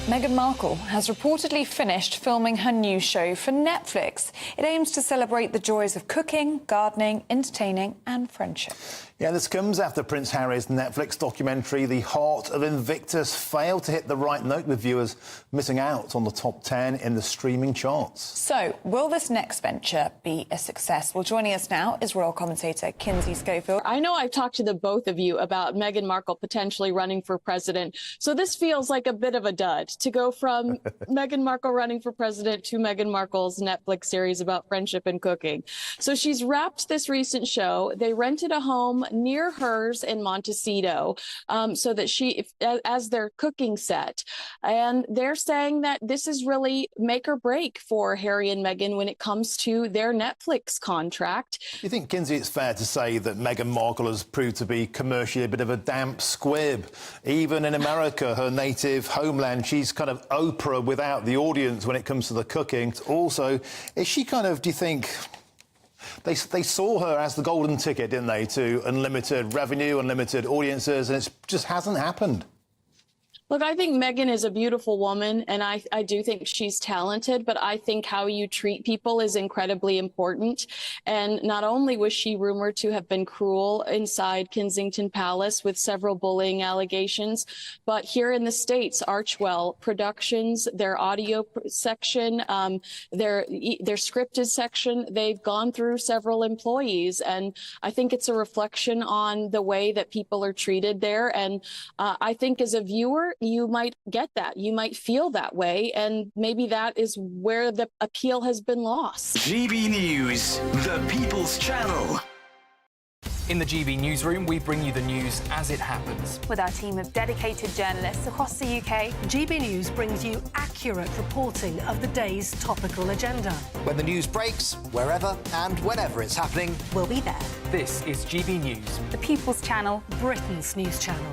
Meghan Markle has reportedly finished filming her new show for Netflix. It aims to celebrate the joys of cooking, gardening, entertaining and friendship. Yeah, this comes after Prince Harry's Netflix documentary, The Heart of Invictus, failed to hit the right note with viewers missing out on the top 10 in the streaming charts. So, will this next venture be a success? Well, joining us now is royal commentator Kinsey Schofield. I know I've talked to the both of you about Meghan Markle potentially running for president, so this feels like a bit of a dud to go from Meghan Markle running for president to Meghan Markle's Netflix series about friendship and cooking. So she's wrapped this recent show. They rented a home near hers in Montecito so that as their cooking set. And they're saying that this is really make or break for Harry and Meghan when it comes to their Netflix contract. You think, Kinsey, it's fair to say that Meghan Markle has proved to be commercially a bit of a damp squib? Even in America, her native homeland, she's kind of Oprah without the audience when it comes to the cooking. Also, is she kind of, do you think... They saw her as the golden ticket, didn't they, to unlimited revenue, unlimited audiences, and it just hasn't happened. Look, I think Meghan is a beautiful woman, and I do think she's talented, but I think how you treat people is incredibly important. And not only was she rumored to have been cruel inside Kensington Palace with several bullying allegations, but here in the States, Archwell Productions, their audio section, their scripted section, they've gone through several employees. And I think it's a reflection on the way that people are treated there. And I think as a viewer, you might get that. You might feel that way. And maybe that is where the appeal has been lost. GB News, the People's Channel. In the GB newsroom, we bring you the news as it happens. With our team of dedicated journalists across the UK, GB News brings you accurate reporting of the day's topical agenda. When the news breaks, wherever and whenever it's happening, we'll be there. This is GB News, the People's Channel, Britain's news channel.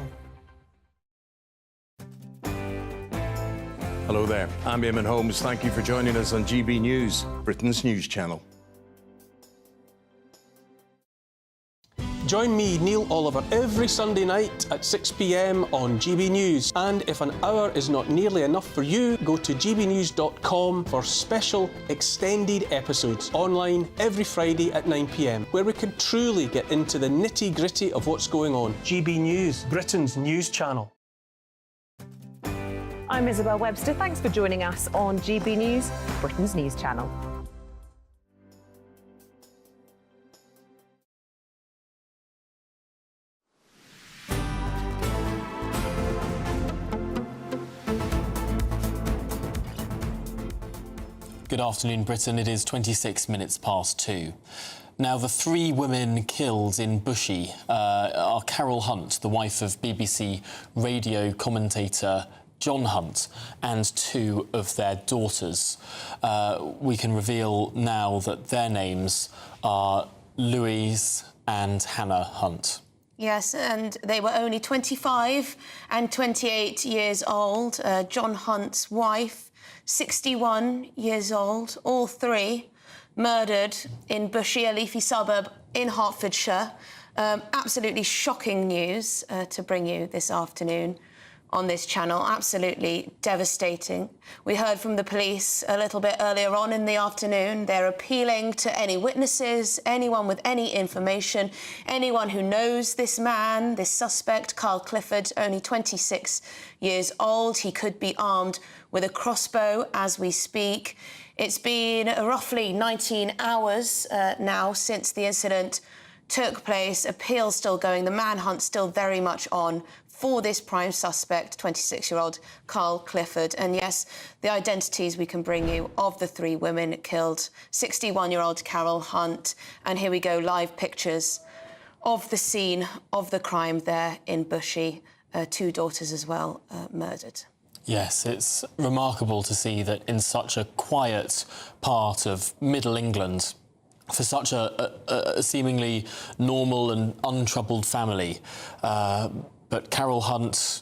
Hello there, I'm Eamon Holmes. Thank you for joining us on GB News, Britain's news channel. Join me, Neil Oliver, every Sunday night at 6 p.m. on GB News. And if an hour is not nearly enough for you, go to gbnews.com for special extended episodes online every Friday at 9 p.m, where we can truly get into the nitty-gritty of what's going on. GB News, Britain's news channel. I'm Isabel Webster. Thanks for joining us on GB News, Britain's news channel. Good afternoon, Britain. It is 26 minutes past 2. Now, the 3 women killed in Bushey are Carol Hunt, the wife of BBC radio commentator John Hunt, and 2 of their daughters. We can reveal now that their names are Louise and Hannah Hunt. Yes, and they were only 25 and 28 years old. John Hunt's wife, 61 years old, all 3 murdered in Bushey, a leafy suburb in Hertfordshire. Absolutely shocking news to bring you this afternoon on this channel. Absolutely devastating. We heard from the police a little bit earlier on in the afternoon. They're appealing to any witnesses, anyone with any information, anyone who knows this man, this suspect, Carl Clifford, only 26 years old. He could be armed with a crossbow as we speak. It's been roughly 19 hours now since the incident took place. Appeals still going, the manhunt still very much on for this prime suspect, 26-year-old Carl Clifford. And yes, the identities we can bring you of the 3 women killed, 61-year-old Carol Hunt. And here we go, live pictures of the scene of the crime there in Bushey. 2 daughters as well murdered. Yes, it's remarkable to see that in such a quiet part of Middle England, for such a seemingly normal and untroubled family, but Carol Hunt,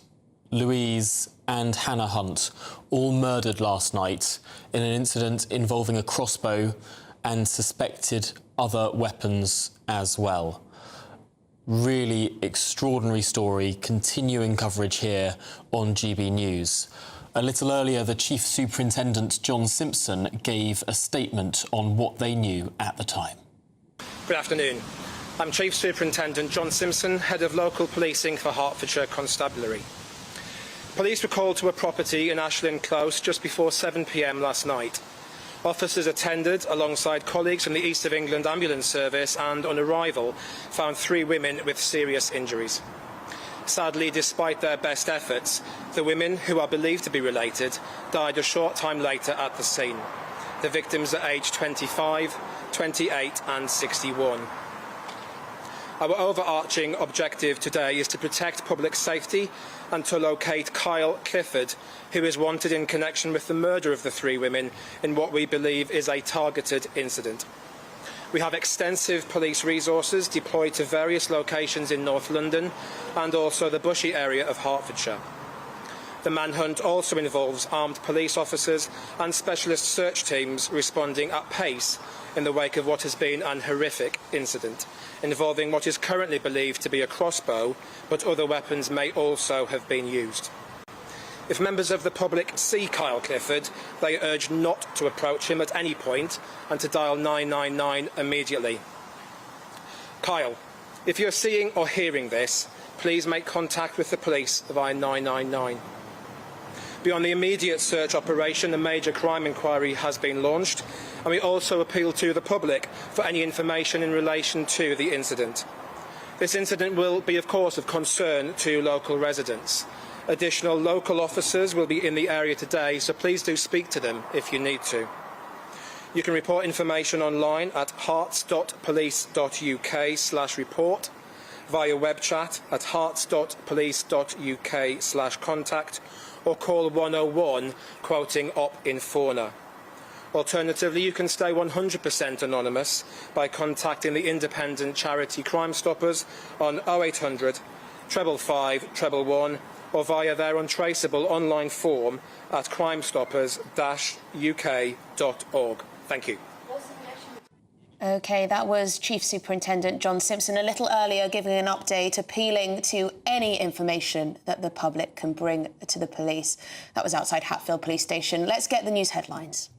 Louise and Hannah Hunt all murdered last night in an incident involving a crossbow and suspected other weapons as well. Really extraordinary story, continuing coverage here on GB News. A little earlier, the Chief Superintendent, John Simpson, gave a statement on what they knew at the time. Good afternoon. I'm Chief Superintendent John Simpson, Head of Local Policing for Hertfordshire Constabulary. Police were called to a property in Ashland Close just before 7 p.m. last night. Officers attended alongside colleagues from the East of England Ambulance Service and, on arrival, found 3 women with serious injuries. Sadly, despite their best efforts, the women, who are believed to be related, died a short time later at the scene. The victims are aged 25, 28 and 61. Our overarching objective today is to protect public safety and to locate Kyle Clifford, who is wanted in connection with the murder of the 3 women in what we believe is a targeted incident. We have extensive police resources deployed to various locations in North London and also the Bushey area of Hertfordshire. The manhunt also involves armed police officers and specialist search teams responding at pace in the wake of what has been an horrific incident, involving what is currently believed to be a crossbow, but other weapons may also have been used. If members of the public see Kyle Clifford, they urge not to approach him at any point and to dial 999 immediately. Kyle, if you're seeing or hearing this, please make contact with the police via 999. Beyond the immediate search operation, a major crime inquiry has been launched, and we also appeal to the public for any information in relation to the incident. This incident will be, of course, of concern to local residents. Additional local officers will be in the area today, so please do speak to them if you need to. You can report information online at hearts.police.uk/report, via web chat at hearts.police.uk/contact, or call 101 quoting Op Inforna. Alternatively, you can stay 100% anonymous by contacting the independent charity Crime Stoppers on 0800 555 111 or via their untraceable online form at crimestoppers-uk.org. Thank you. OK, that was Chief Superintendent John Simpson a little earlier giving an update, appealing to any information that the public can bring to the police. That was outside Hatfield Police Station. Let's get the news headlines.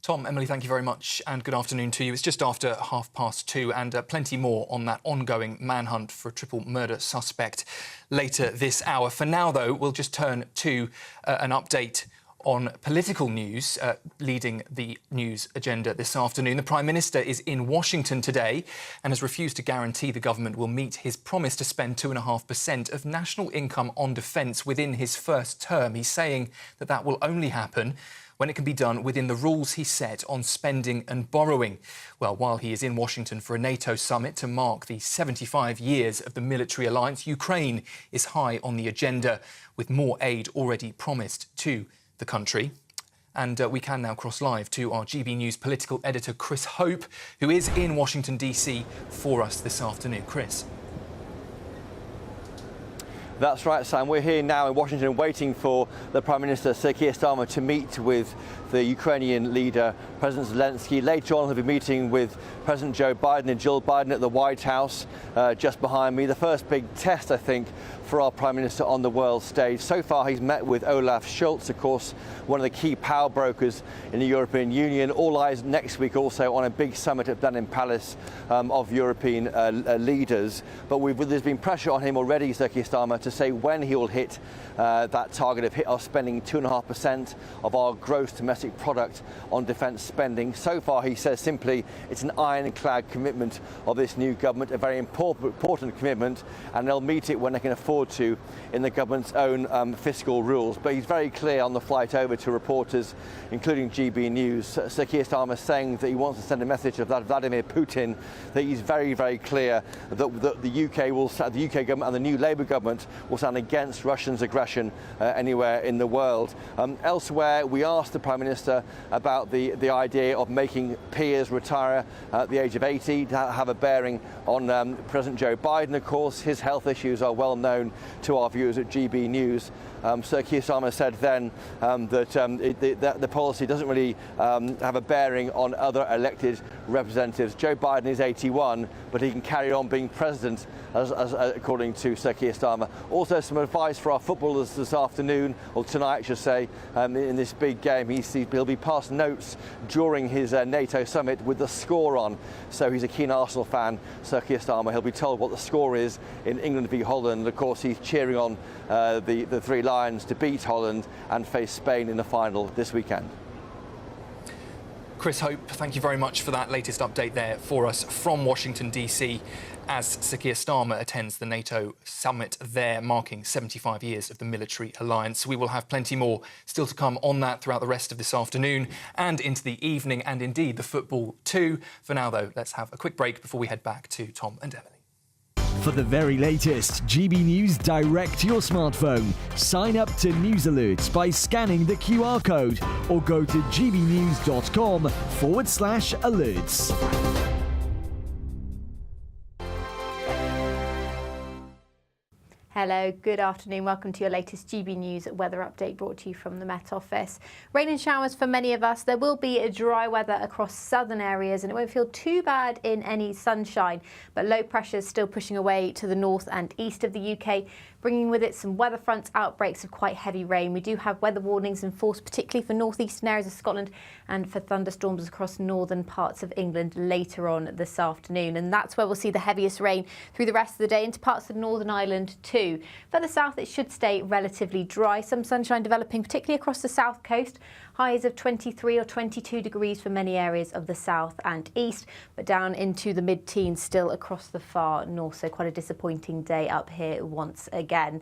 Tom, Emily, thank you very much and good afternoon to you. It's just after 2:30 and plenty more on that ongoing manhunt for a triple murder suspect later this hour. For now, though, we'll just turn to an update on political news leading the news agenda this afternoon. The Prime Minister is in Washington today and has refused to guarantee the government will meet his promise to spend 2.5% of national income on defence within his first term. He's saying that that will only happen when it can be done within the rules he set on spending and borrowing. Well, while he is in Washington for a NATO summit to mark the 75 years of the military alliance, Ukraine is high on the agenda, with more aid already promised to the country. And we can now cross live to our GB News political editor, Chris Hope, who is in Washington, D.C. for us this afternoon. Chris. That's right, Sam. We're here now in Washington waiting for the Prime Minister, Sir Keir Starmer, to meet with the Ukrainian leader, President Zelensky. Later on, he'll be meeting with President Joe Biden and Jill Biden at the White House, just behind me. The first big test, I think, for our Prime Minister on the world stage. So far, he's met with Olaf Scholz, of course, one of the key power brokers in the European Union. All eyes next week also on a big summit at Blenheim Palace of European leaders. But there's been pressure on him already, Sir Keir Starmer, to say when he will hit that target of spending 2.5% of our gross domestic product on defence spending. So far, he says simply it's an ironclad commitment of this new government, a very important commitment, and they'll meet it when they can afford to in the government's own fiscal rules. But he's very clear on the flight over to reporters, including GB News. Sir Keir Starmer saying that he wants to send a message of Vladimir Putin that he's very, very clear that the UK government and the new Labour government will stand against Russians' aggression anywhere in the world. Elsewhere, we asked the Prime Minister about the idea of making peers retire at the age of 80 to have a bearing on President Joe Biden. Of course, his health issues are well known to our viewers at GB News. Sir Keir Starmer said then that the policy doesn't really have a bearing on other elected representatives. Joe Biden is 81, but he can carry on being president, according to Sir Keir Starmer. Also, some advice for our footballers this afternoon, or tonight, I should say, in this big game. He'll be passed notes during his NATO summit with the score on. So he's a keen Arsenal fan, Sir Keir Starmer. He'll be told what the score is in England v Holland. Of course, he's cheering on the Three Lions to beat Holland and face Spain in the final this weekend. Chris Hope, thank you very much for that latest update there for us from Washington, D.C. as Sir Keir Starmer attends the NATO summit there, marking 75 years of the military alliance. We will have plenty more still to come on that throughout the rest of this afternoon and into the evening, and indeed the football too. For now, though, let's have a quick break before we head back to Tom and Emily. For the very latest GB News direct to your smartphone, sign up to news alerts by scanning the QR code or go to gbnews.com/alerts. Hello, good afternoon. Welcome to your latest GB News weather update brought to you from the Met Office. Rain and showers for many of us. There will be a dry weather across southern areas and it won't feel too bad in any sunshine, but low pressure is still pushing away to the north and east of the UK, bringing with it some weather front outbreaks of quite heavy rain. We do have weather warnings in force, particularly for northeastern areas of Scotland and for thunderstorms across northern parts of England later on this afternoon. And that's where we'll see the heaviest rain through the rest of the day into parts of Northern Ireland too. Further south, it should stay relatively dry. Some sunshine developing, particularly across the south coast. Highs of 23 or 22 degrees for many areas of the south and east, but down into the mid-teens still across the far north. So quite a disappointing day up here once again.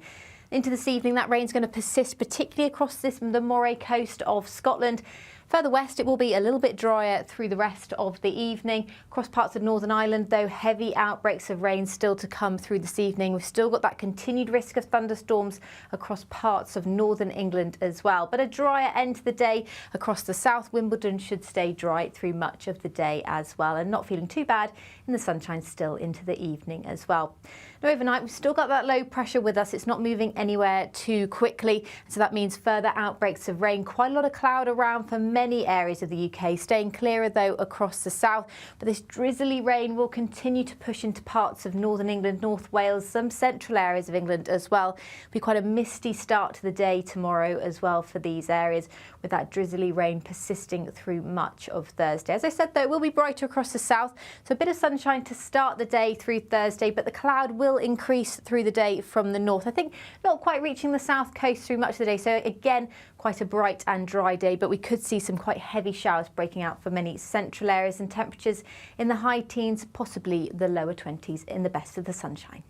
Into this evening, that rain's going to persist, particularly across the Moray coast of Scotland. Further west, it will be a little bit drier through the rest of the evening. Across parts of Northern Ireland, though, heavy outbreaks of rain still to come through this evening. We've still got that continued risk of thunderstorms across parts of northern England as well. But a drier end to the day across the south. Wimbledon should stay dry through much of the day as well, and not feeling too bad in the sunshine still into the evening as well. Now, overnight, we've still got that low pressure with us. It's not moving anywhere too quickly, so that means further outbreaks of rain. Quite a lot of cloud around for many areas of the UK, staying clearer though across the south. But this drizzly rain will continue to push into parts of northern England, North Wales, some central areas of England as well. It'll be quite a misty start to the day tomorrow as well for these areas, with that drizzly rain persisting through much of Thursday. As I said though, it will be brighter across the south, so a bit of sunshine to start the day through Thursday, but the cloud will increase through the day from the north. I think not quite reaching the south coast through much of the day, so again quite a bright and dry day, but we could see some quite heavy showers breaking out for many central areas, and temperatures in the high teens, possibly the lower 20s in the best of the sunshine.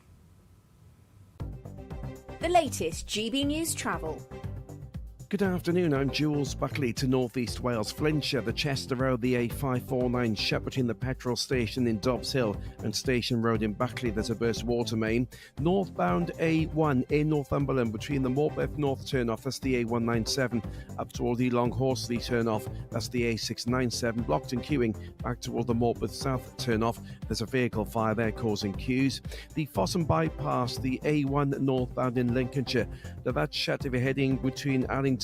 The latest GB News travel. Good afternoon, I'm Jules Buckley to North East Wales, Flintshire. The Chester Road, the A549 shut between the petrol station in Dobbs Hill and Station Road in Buckley. There's a burst water main. Northbound A1 in Northumberland between the Morpeth North turn-off, that's the A197, up toward the Long Horsley turn-off, that's the A697, blocked and queuing back toward the Morpeth South turn-off. There's a vehicle fire there causing queues. The Fossum bypass, the A1 northbound in Lincolnshire. Now that's shut if you're heading between Allington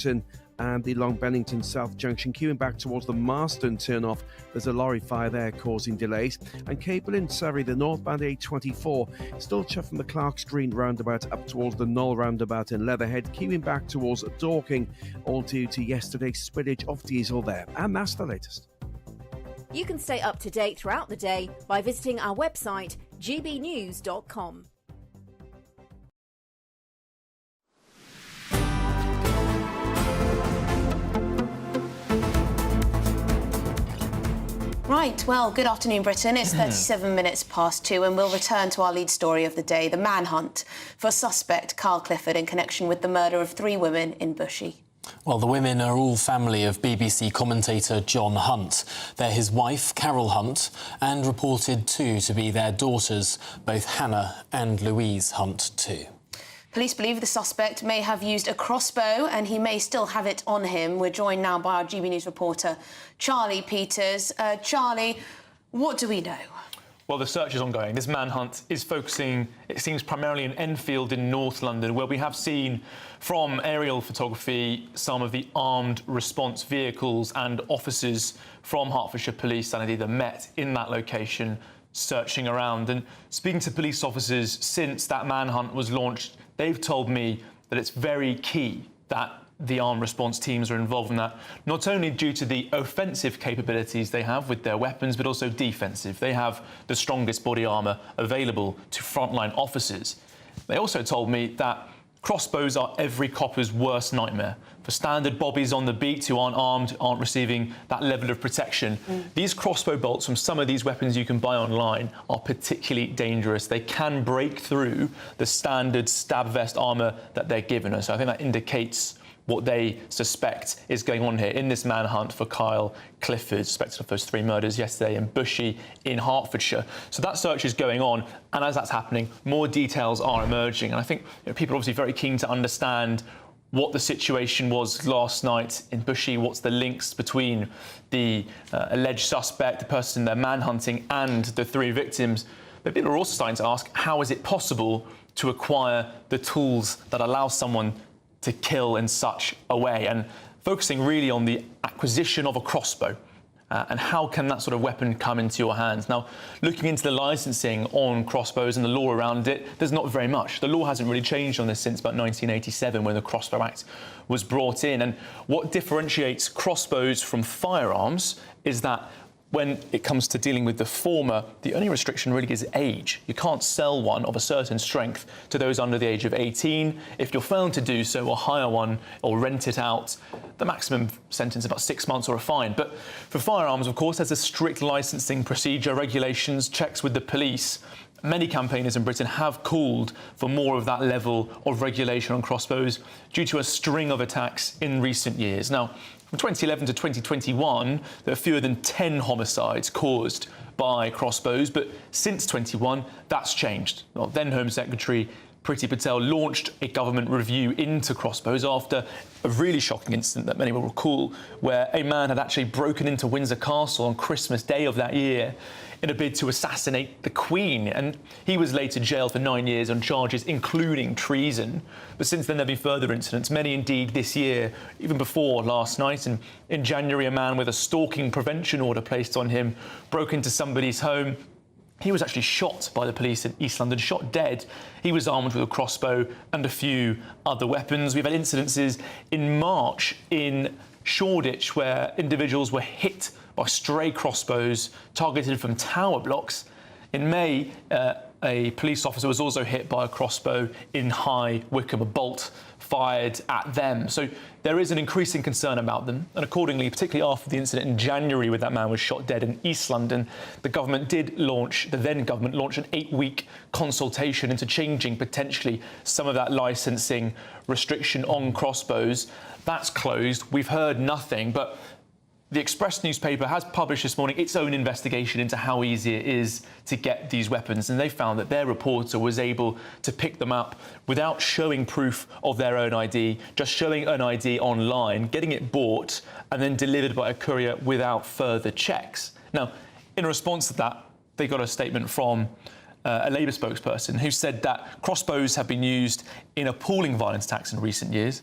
and the Long Bennington South Junction, queuing back towards the Marston turn-off. There's a lorry fire there causing delays. And Cable in Surrey, the northbound A24, still shut from the Clarks Green roundabout up towards the Knoll roundabout in Leatherhead, queuing back towards Dorking, all due to yesterday's spillage of diesel there. And that's the latest. You can stay up to date throughout the day by visiting our website, gbnews.com. Right, well, good afternoon, Britain. It's 37 minutes past 2 and we'll return to our lead story of the day, the manhunt for suspect Carl Clifford in connection with the murder of 3 women in Bushey. Well, the women are all family of BBC commentator John Hunt. They're his wife, Carol Hunt, and reported too to be their daughters, both Hannah and Louise Hunt too. Police believe the suspect may have used a crossbow and he may still have it on him. We're joined now by our GB News reporter, Charlie Peters. Charlie, what do we know? Well, the search is ongoing. This manhunt is focusing, it seems, primarily in Enfield in North London, where we have seen from aerial photography some of the armed response vehicles and officers from Hertfordshire Police and indeed the Met in that location searching around. And speaking to police officers since that manhunt was launched, they've told me that it's very key that the armed response teams are involved in that, not only due to the offensive capabilities they have with their weapons, but also defensive. They have the strongest body armour available to frontline officers. They also told me that crossbows are every copper's worst nightmare. For standard bobbies on the beat who aren't armed, aren't receiving that level of protection. These crossbow bolts from some of these weapons you can buy online are particularly dangerous. They can break through the standard stab vest armour that they're given us. So I think that indicates what they suspect is going on here in this manhunt for Kyle Clifford, suspected of those 3 murders yesterday in Bushey in Hertfordshire. So that search is going on, and as that's happening, more details are emerging. And I think people are obviously very keen to understand what the situation was last night in Bushey, what's the links between the alleged suspect, the person they're manhunting, and the 3 victims. But people are also starting to ask, how is it possible to acquire the tools that allow someone to kill in such a way, and focusing really on the acquisition of a crossbow. And how can that sort of weapon come into your hands? Now, looking into the licensing on crossbows and the law around it, there's not very much. The law hasn't really changed on this since about 1987 when the Crossbow Act was brought in. And what differentiates crossbows from firearms is that when it comes to dealing with the former, the only restriction really is age. You can't sell one of a certain strength to those under the age of 18. If you're found to do so or hire one or rent it out, the maximum sentence is about 6 months or a fine. But for firearms, of course, there's a strict licensing procedure, regulations, checks with the police. Many campaigners in Britain have called for more of that level of regulation on crossbows due to a string of attacks in recent years. Now, from 2011 to 2021, there are fewer than 10 homicides caused by crossbows, but since 21, that's changed. Well, then Home Secretary Priti Patel launched a government review into crossbows after a really shocking incident that many will recall, where a man had actually broken into Windsor Castle on Christmas Day of that year in a bid to assassinate the Queen, and he was later jailed for 9 years on charges including treason. But since then there have been further incidents, many indeed this year, even before last night. And in January, a man with a stalking prevention order placed on him broke into somebody's home. He was actually shot by the police in East London, shot dead. He was armed with a crossbow and a few other weapons. We've had incidences in March in Shoreditch where individuals were hit by stray crossbows targeted from tower blocks. In May, a police officer was also hit by a crossbow in High Wycombe, a bolt fired at them. So there is an increasing concern about them, and accordingly, particularly after the incident in January where that man was shot dead in East London, the then government launched an 8-week consultation into changing potentially some of that licensing restriction on crossbows. That's closed. We've heard nothing, but the Express newspaper has published this morning its own investigation into how easy it is to get these weapons, and they found that their reporter was able to pick them up without showing proof of their own ID, just showing an ID online, getting it bought and then delivered by a courier without further checks. Now, in response to that, they got a statement from a Labour spokesperson who said that crossbows have been used in appalling violence attacks in recent years.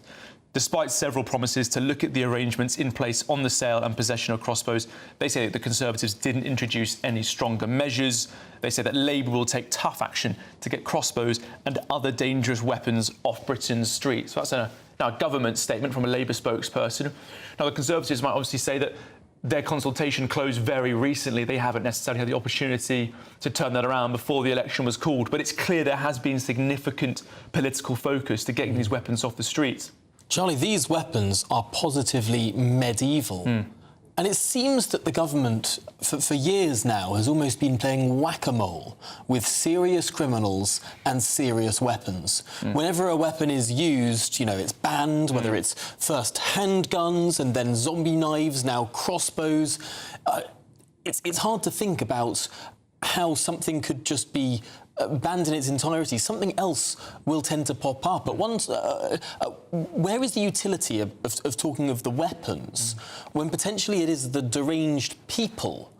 Despite several promises to look at the arrangements in place on the sale and possession of crossbows, they say that the Conservatives didn't introduce any stronger measures. They say that Labour will take tough action to get crossbows and other dangerous weapons off Britain's streets. So that's now a government statement from a Labour spokesperson. Now, the Conservatives might obviously say that their consultation closed very recently. They haven't necessarily had the opportunity to turn that around before the election was called. But it's clear there has been significant political focus to getting these weapons off the streets. Charlie, these weapons are positively medieval. And it seems that the government, for years now, has almost been playing whack-a-mole with serious criminals and serious weapons. Whenever a weapon is used, you know, it's banned, whether it's first handguns and then zombie knives, now crossbows. It's hard to think about how something could just be banned in its entirety. Something else will tend to pop up. But where is the utility of talking of the weapons when potentially it is the deranged people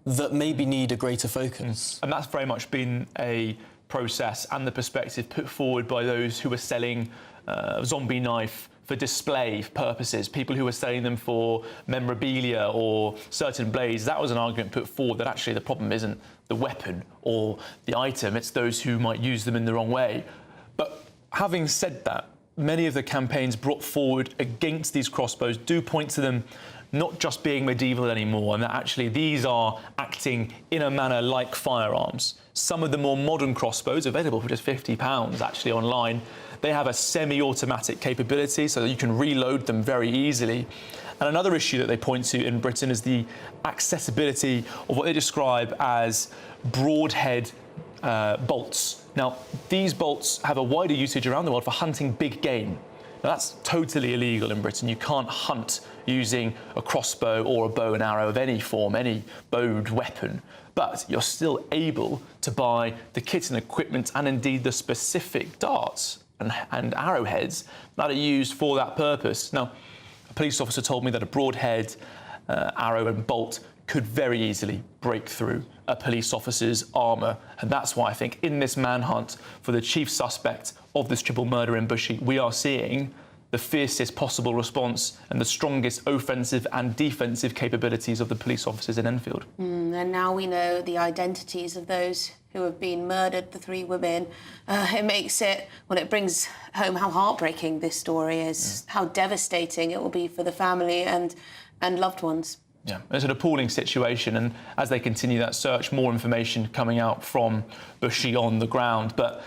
that maybe need a greater focus? And that's very much been a process and the perspective put forward by those who are selling a zombie knife for display purposes, people who were selling them for memorabilia or certain blades. That was an argument put forward that actually the problem isn't the weapon or the item, it's those who might use them in the wrong way. But having said that, many of the campaigns brought forward against these crossbows do point to them not just being medieval anymore, and that actually these are acting in a manner like firearms. Some of the more modern crossbows, available for just £50 actually online, they have a semi-automatic capability so that you can reload them very easily. And another issue that they point to in Britain is the accessibility of what they describe as broadhead bolts. Now, these bolts have a wider usage around the world for hunting big game. Now, that's totally illegal in Britain. You can't hunt using a crossbow or a bow and arrow of any form, any bowed weapon. But you're still able to buy the kit and equipment and indeed the specific darts and arrowheads that are used for that purpose. Now, a police officer told me that a broadhead arrow and bolt could very easily break through a police officer's armour. And that's why I think in this manhunt for the chief suspect of this triple murder in Bushey, we are seeing the fiercest possible response and the strongest offensive and defensive capabilities of the police officers in Enfield. And now we know the identities of those who have been murdered, the 3 women. It brings home how heartbreaking this story is, how devastating it will be for the family and loved ones. Yeah, it's an appalling situation, and as they continue that search, more information coming out from Bushey on the ground. But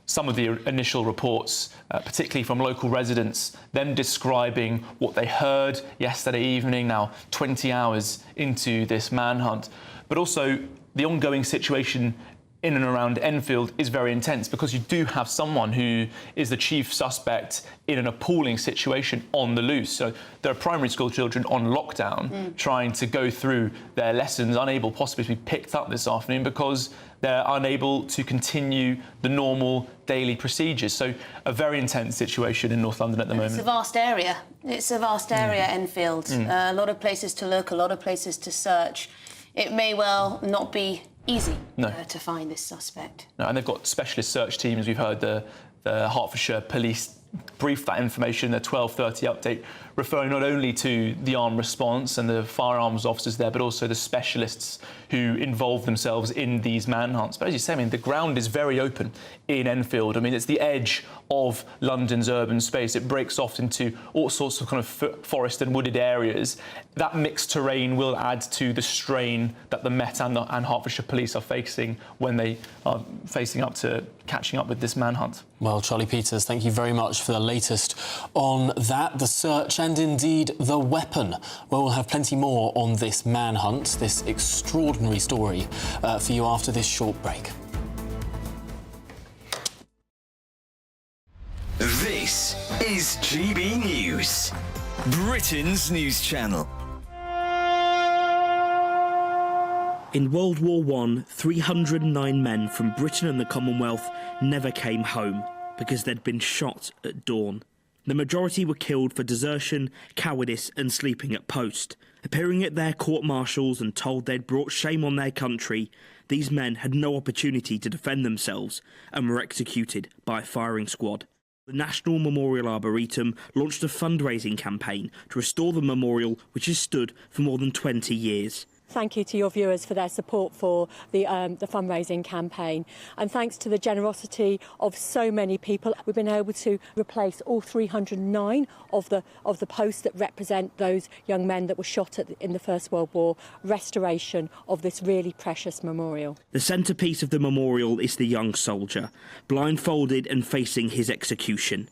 some of the initial reports, particularly from local residents, them describing what they heard yesterday evening, now 20 hours into this manhunt. But also the ongoing situation in and around Enfield is very intense, because you do have someone who is the chief suspect in an appalling situation on the loose. So there are primary school children on lockdown trying to go through their lessons, unable possibly to be picked up this afternoon because they're unable to continue the normal daily procedures. So a very intense situation in North London at the moment. It's a vast area. Enfield. A lot of places to look, a lot of places to search. It may well not be easy to find this suspect. No, and they've got specialist search teams. We've heard the Hertfordshire Police brief that information in their 12:30 update, referring not only to the armed response and the firearms officers there, but also the specialists who involve themselves in these manhunts. But as you say, I mean, the ground is very open in Enfield. I mean, it's the edge of London's urban space. It breaks off into all sorts of kind of forest and wooded areas. That mixed terrain will add to the strain that the Met and Hertfordshire Police are facing when they are catching up with this manhunt. Well, Charlie Peters, thank you very much for the latest on that, the search and indeed the weapon. Well, we'll have plenty more on this manhunt, this extraordinary story for you after this short break. This is GB News, Britain's news channel. In World War I, 309 men from Britain and the Commonwealth never came home because they'd been shot at dawn. The majority were killed for desertion, cowardice and sleeping at post. Appearing at their court-martials and told they'd brought shame on their country, these men had no opportunity to defend themselves and were executed by a firing squad. The National Memorial Arboretum launched a fundraising campaign to restore the memorial, which has stood for more than 20 years. Thank you to your viewers for their support for the fundraising campaign, and thanks to the generosity of so many people, we've been able to replace all 309 of the posts that represent those young men that were shot in the First World War. Restoration of this really precious memorial. The centrepiece of the memorial is the young soldier, blindfolded and facing his execution.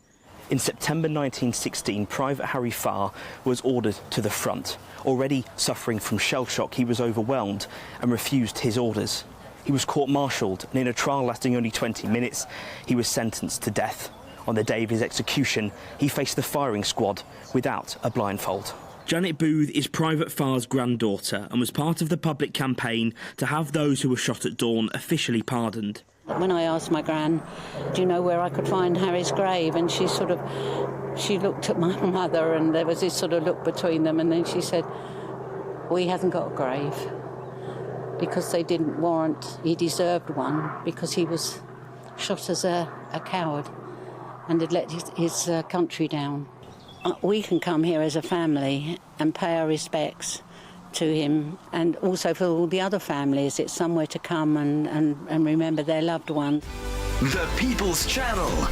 In September 1916, Private Harry Farr was ordered to the front. Already suffering from shell shock, he was overwhelmed and refused his orders. He was court-martialed, and in a trial lasting only 20 minutes, he was sentenced to death. On the day of his execution, he faced the firing squad without a blindfold. Janet Booth is Private Farr's granddaughter and was part of the public campaign to have those who were shot at dawn officially pardoned. When I asked my gran, do you know where I could find Harry's grave? And she looked at my mother, and there was this sort of look between them, and then she said, well, he hasn't got a grave because they didn't warrant, he deserved one because he was shot as a coward and had let his country down. We can come here as a family and pay our respects to him, and also for all the other families, it's somewhere to come and remember their loved ones. The People's Channel.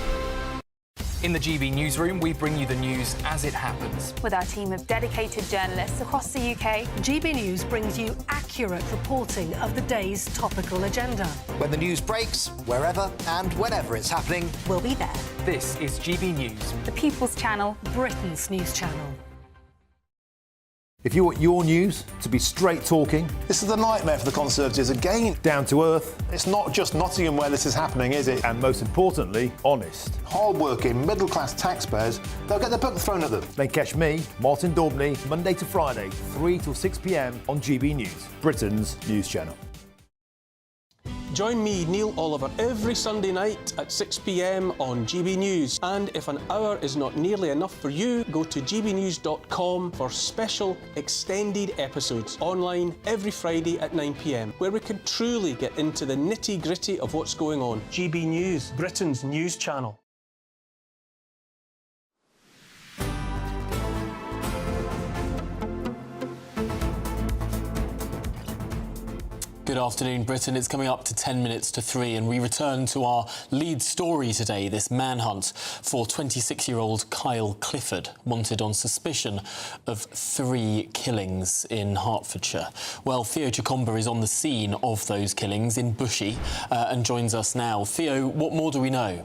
In the GB newsroom, we bring you the news as it happens. With our team of dedicated journalists across the UK, GB News brings you accurate reporting of the day's topical agenda. When the news breaks, wherever and whenever it's happening, we'll be there. This is GB News, the People's Channel, Britain's news channel. If you want your news to be straight talking, this is a nightmare for the Conservatives again. Down to earth. It's not just Nottingham where this is happening, is it? And most importantly, honest. Hard-working, middle-class taxpayers, they'll get their book thrown at them. They catch me, Martin Daubney, Monday to Friday, 3 till 6 p.m. on GB News, Britain's news channel. Join me, Neil Oliver, every Sunday night at 6 p.m. on GB News. And if an hour is not nearly enough for you, go to gbnews.com for special extended episodes online every Friday at 9 p.m, where we can truly get into the nitty-gritty of what's going on. GB News, Britain's news channel. Good afternoon, Britain. It's coming up to 10 minutes to 3 and we return to our lead story today, this manhunt for 26-year-old Kyle Clifford, wanted on suspicion of 3 killings in Hertfordshire. Well, Theo Chicomba is on the scene of those killings in Bushey and joins us now. Theo, what more do we know?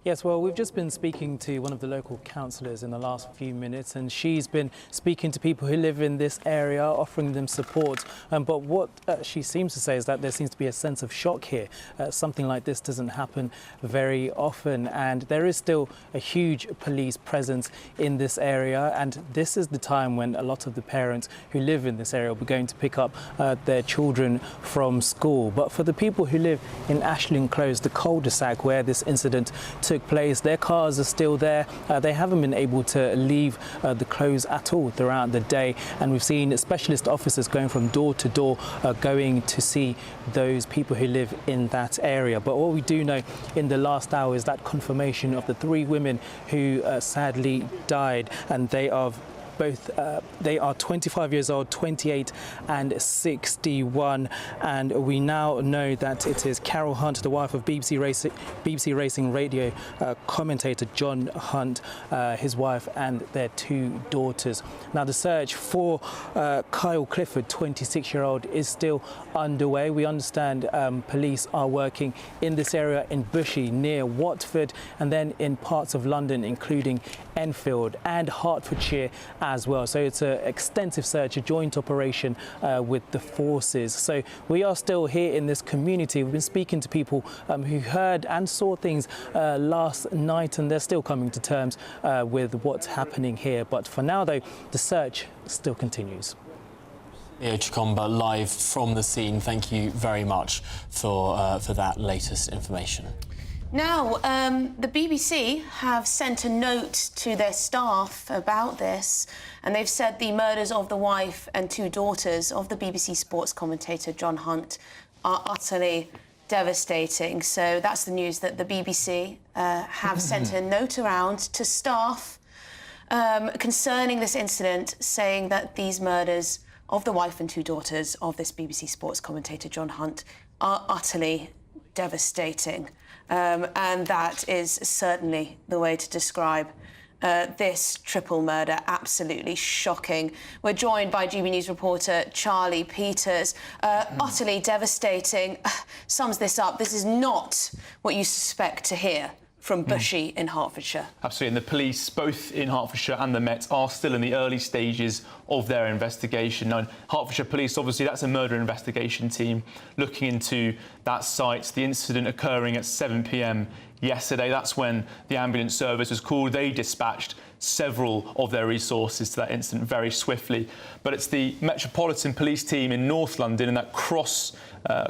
Yes, well, we've just been speaking to one of the local councillors in the last few minutes, and she's been speaking to people who live in this area, offering them support. But what she seems to say is that there seems to be a sense of shock here. Something like this doesn't happen very often, and there is still a huge police presence in this area. And this is the time when a lot of the parents who live in this area will be going to pick up their children from school. But for the people who live in Ashling Close, the cul-de-sac where this incident took place, their cars are still there. They haven't been able to leave the close at all throughout the day, and we've seen specialist officers going from door to door going to see those people who live in that area. But what we do know in the last hour is that confirmation of the 3 women who sadly died, and they are both, they are 25 years old, 28 and 61, and we now know that it is Carol Hunt, the wife of BBC Racing radio commentator John Hunt, his wife and their 2 daughters. Now the search for Kyle Clifford, 26-year-old, is still underway. We understand police are working in this area in Bushey near Watford, and then in parts of London including Enfield and Hertfordshire as well. So it's an extensive search, a joint operation with the forces. So we are still here in this community. We've been speaking to people who heard and saw things last night, and they're still coming to terms with what's happening here. But for now, though, the search still continues. Theo Chicomba live from the scene. Thank you very much for that latest information. Now, the BBC have sent a note to their staff about this, and they've said the murders of the wife and 2 daughters of the BBC sports commentator John Hunt are utterly devastating. So that's the news that the BBC have sent a note around to staff concerning this incident, saying that these murders of the wife and 2 daughters of this BBC sports commentator John Hunt are utterly devastating. And that is certainly the way to describe this triple murder. Absolutely shocking. We're joined by GB News reporter Charlie Peters. Utterly devastating. Sums this up. This is not what you suspect to hear from Bushey in Hertfordshire. Absolutely, and the police, both in Hertfordshire and the Met, are still in the early stages of their investigation. Now, Hertfordshire Police, obviously, that's a murder investigation team looking into that site. The incident occurring at 7 p.m. yesterday. That's when the ambulance service was called. They dispatched several of their resources to that incident very swiftly. But it's the Metropolitan Police team in North London and that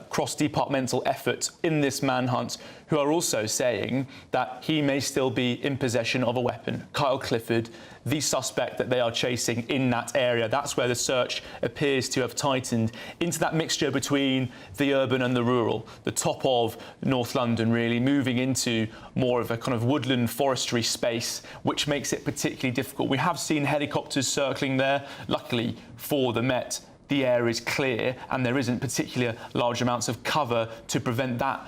cross-departmental effort in this manhunt who are also saying that he may still be in possession of a weapon. Kyle Clifford, the suspect that they are chasing in that area. That's where the search appears to have tightened into that mixture between the urban and the rural, the top of North London really, moving into more of a kind of woodland forestry space, which makes it particularly difficult. We have seen helicopters circling there. Luckily for the Met, the air is clear and there isn't particularly large amounts of cover to prevent that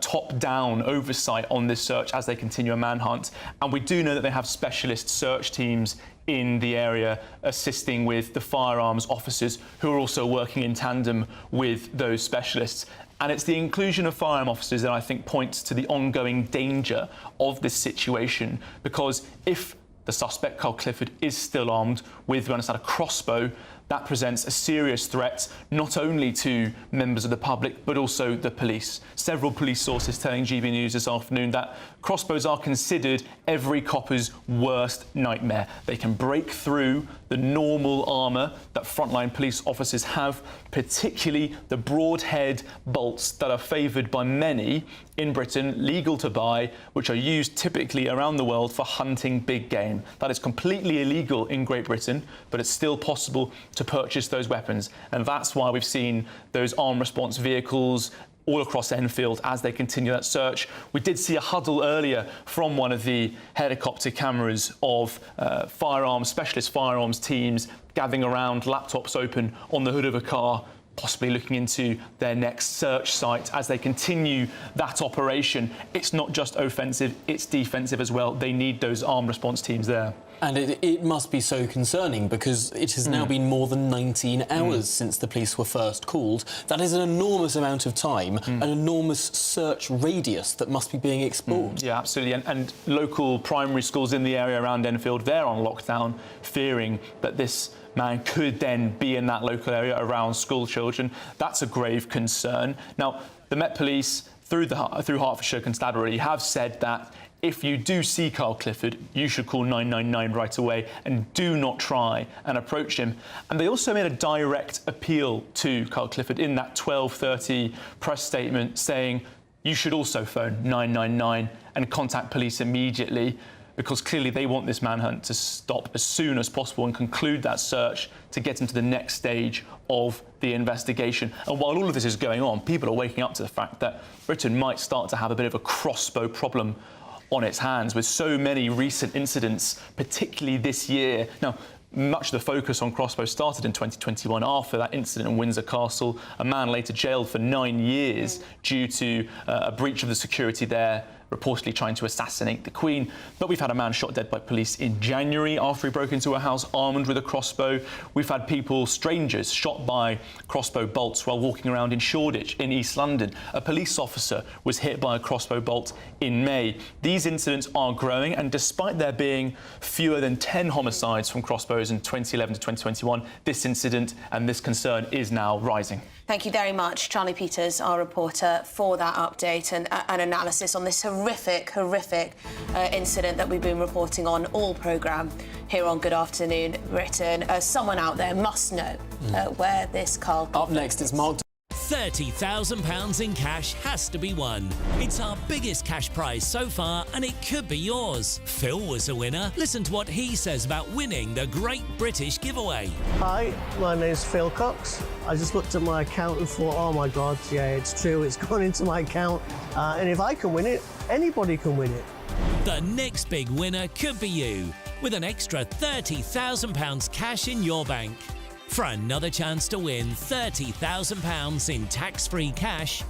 top-down oversight on this search as they continue a manhunt. And we do know that they have specialist search teams in the area assisting with the firearms officers who are also working in tandem with those specialists. And it's the inclusion of firearm officers that I think points to the ongoing danger of this situation, because if the suspect, Kyle Clifford, is still armed with, we understand, a crossbow, that presents a serious threat not only to members of the public but also the police. Several police sources telling GB News this afternoon that crossbows are considered every copper's worst nightmare. They can break through the normal armour that frontline police officers have, particularly the broadhead bolts that are favoured by many in Britain, legal to buy, which are used typically around the world for hunting big game. That is completely illegal in Great Britain, but it's still possible to purchase those weapons. And that's why we've seen those armed response vehicles all across Enfield as they continue that search. We did see a huddle earlier from one of the helicopter cameras of specialist firearms teams gathering around, laptops open on the hood of a car, possibly looking into their next search site as they continue that operation. It's not just offensive, it's defensive as well. They need those armed response teams there. And it must be so concerning because it has now been more than 19 hours since the police were first called. That is an enormous amount of time, an enormous search radius that must be being explored. Yeah, absolutely. And local primary schools in the area around Enfield, they're on lockdown, fearing that this man could then be in that local area around school children. That's a grave concern. Now, the Met Police, through Hertfordshire Constabulary, have said that if you do see Carl Clifford, you should call 999 right away and do not try and approach him. And they also made a direct appeal to Carl Clifford in that 12:30 press statement saying you should also phone 999 and contact police immediately, because clearly they want this manhunt to stop as soon as possible and conclude that search to get into the next stage of the investigation. And while all of this is going on, people are waking up to the fact that Britain might start to have a bit of a crossbow problem on its hands with so many recent incidents, particularly this year. Now, much of the focus on crossbows started in 2021 after that incident in Windsor Castle. A man later jailed for 9 years due to a breach of the security there, reportedly trying to assassinate the Queen. But we've had a man shot dead by police in January after he broke into a house armed with a crossbow. We've had people, strangers, shot by crossbow bolts while walking around in Shoreditch in East London. A police officer was hit by a crossbow bolt in May. These incidents are growing, and despite there being fewer than 10 homicides from crossbows in 2011 to 2021, this incident and this concern is now rising. Thank you very much, Charlie Peters, our reporter, for that update and an analysis on this horrific incident that we've been reporting on all programme here on Good Afternoon Britain. Someone out there must know where this Carl... Up next, it's Mark... £30,000 in cash has to be won. It's our biggest cash prize so far, and it could be yours. Phil was a winner. Listen to what he says about winning the Great British Giveaway. Hi, my name's Phil Cox. I just looked at my account and thought, oh my God, yeah, it's true, it's gone into my account. And if I can win it, anybody can win it. The next big winner could be you, with an extra £30,000 cash in your bank. For another chance to win £30,000 in tax-free cash,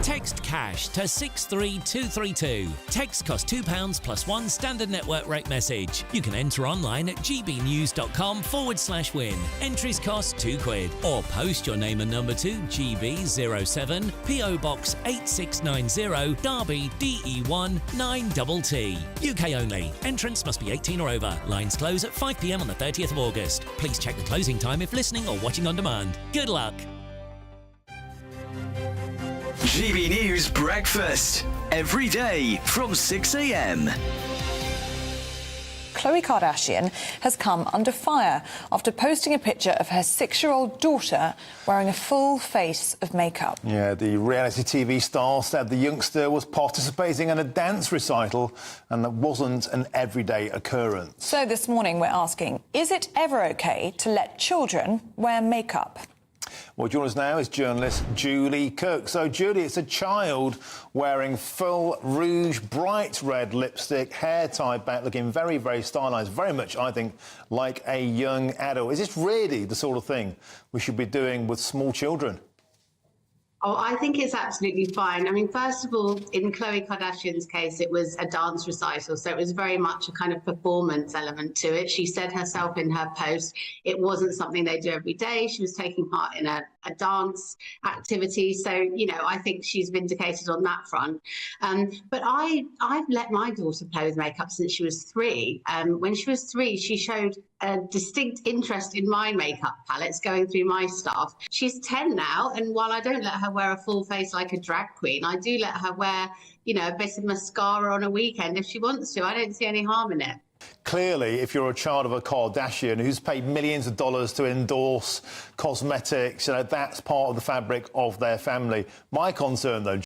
text CASH to 63232. Text costs £2 plus one standard network rate message. You can enter online at gbnews.com/win. Entries cost £2. Or post your name and number to GB07 PO Box 8690 Derby DE1 9TT. UK only. Entrance must be 18 or over. Lines close at 5 p.m. on the 30th of August. Please check the closing time if listening or watching on demand. Good luck. GB News Breakfast. Every day from 6 a.m. Khloe Kardashian has come under fire after posting a picture of her 6-year-old daughter wearing a full face of makeup. Yeah, the reality TV star said the youngster was participating in a dance recital and that wasn't an everyday occurrence. So this morning we're asking, is it ever OK to let children wear makeup? Well, joining us now is journalist Julie Cook. So, Julie, it's a child wearing full rouge, bright red lipstick, hair tied back, looking very, very stylised, very much, I think, like a young adult. Is this really the sort of thing we should be doing with small children? Oh, I think it's absolutely fine. I mean, first of all, in Khloe Kardashian's case, it was a dance recital, so it was very much a kind of performance element to it. She said herself in her post, it wasn't something they do every day. She was taking part in a dance activity. So, you know, I think she's vindicated on that front. But I've let my daughter play with makeup since she was 3. When she was 3, she showed a distinct interest in my makeup palettes going through my stuff. She's 10 now, and while I don't let her wear a full face like a drag queen, I do let her wear, you know, a bit of mascara on a weekend if she wants to. I don't see any harm in it. Clearly, if you're a child of a Kardashian who's paid millions of dollars to endorse cosmetics, you know, that's part of the fabric of their family. My concern, though,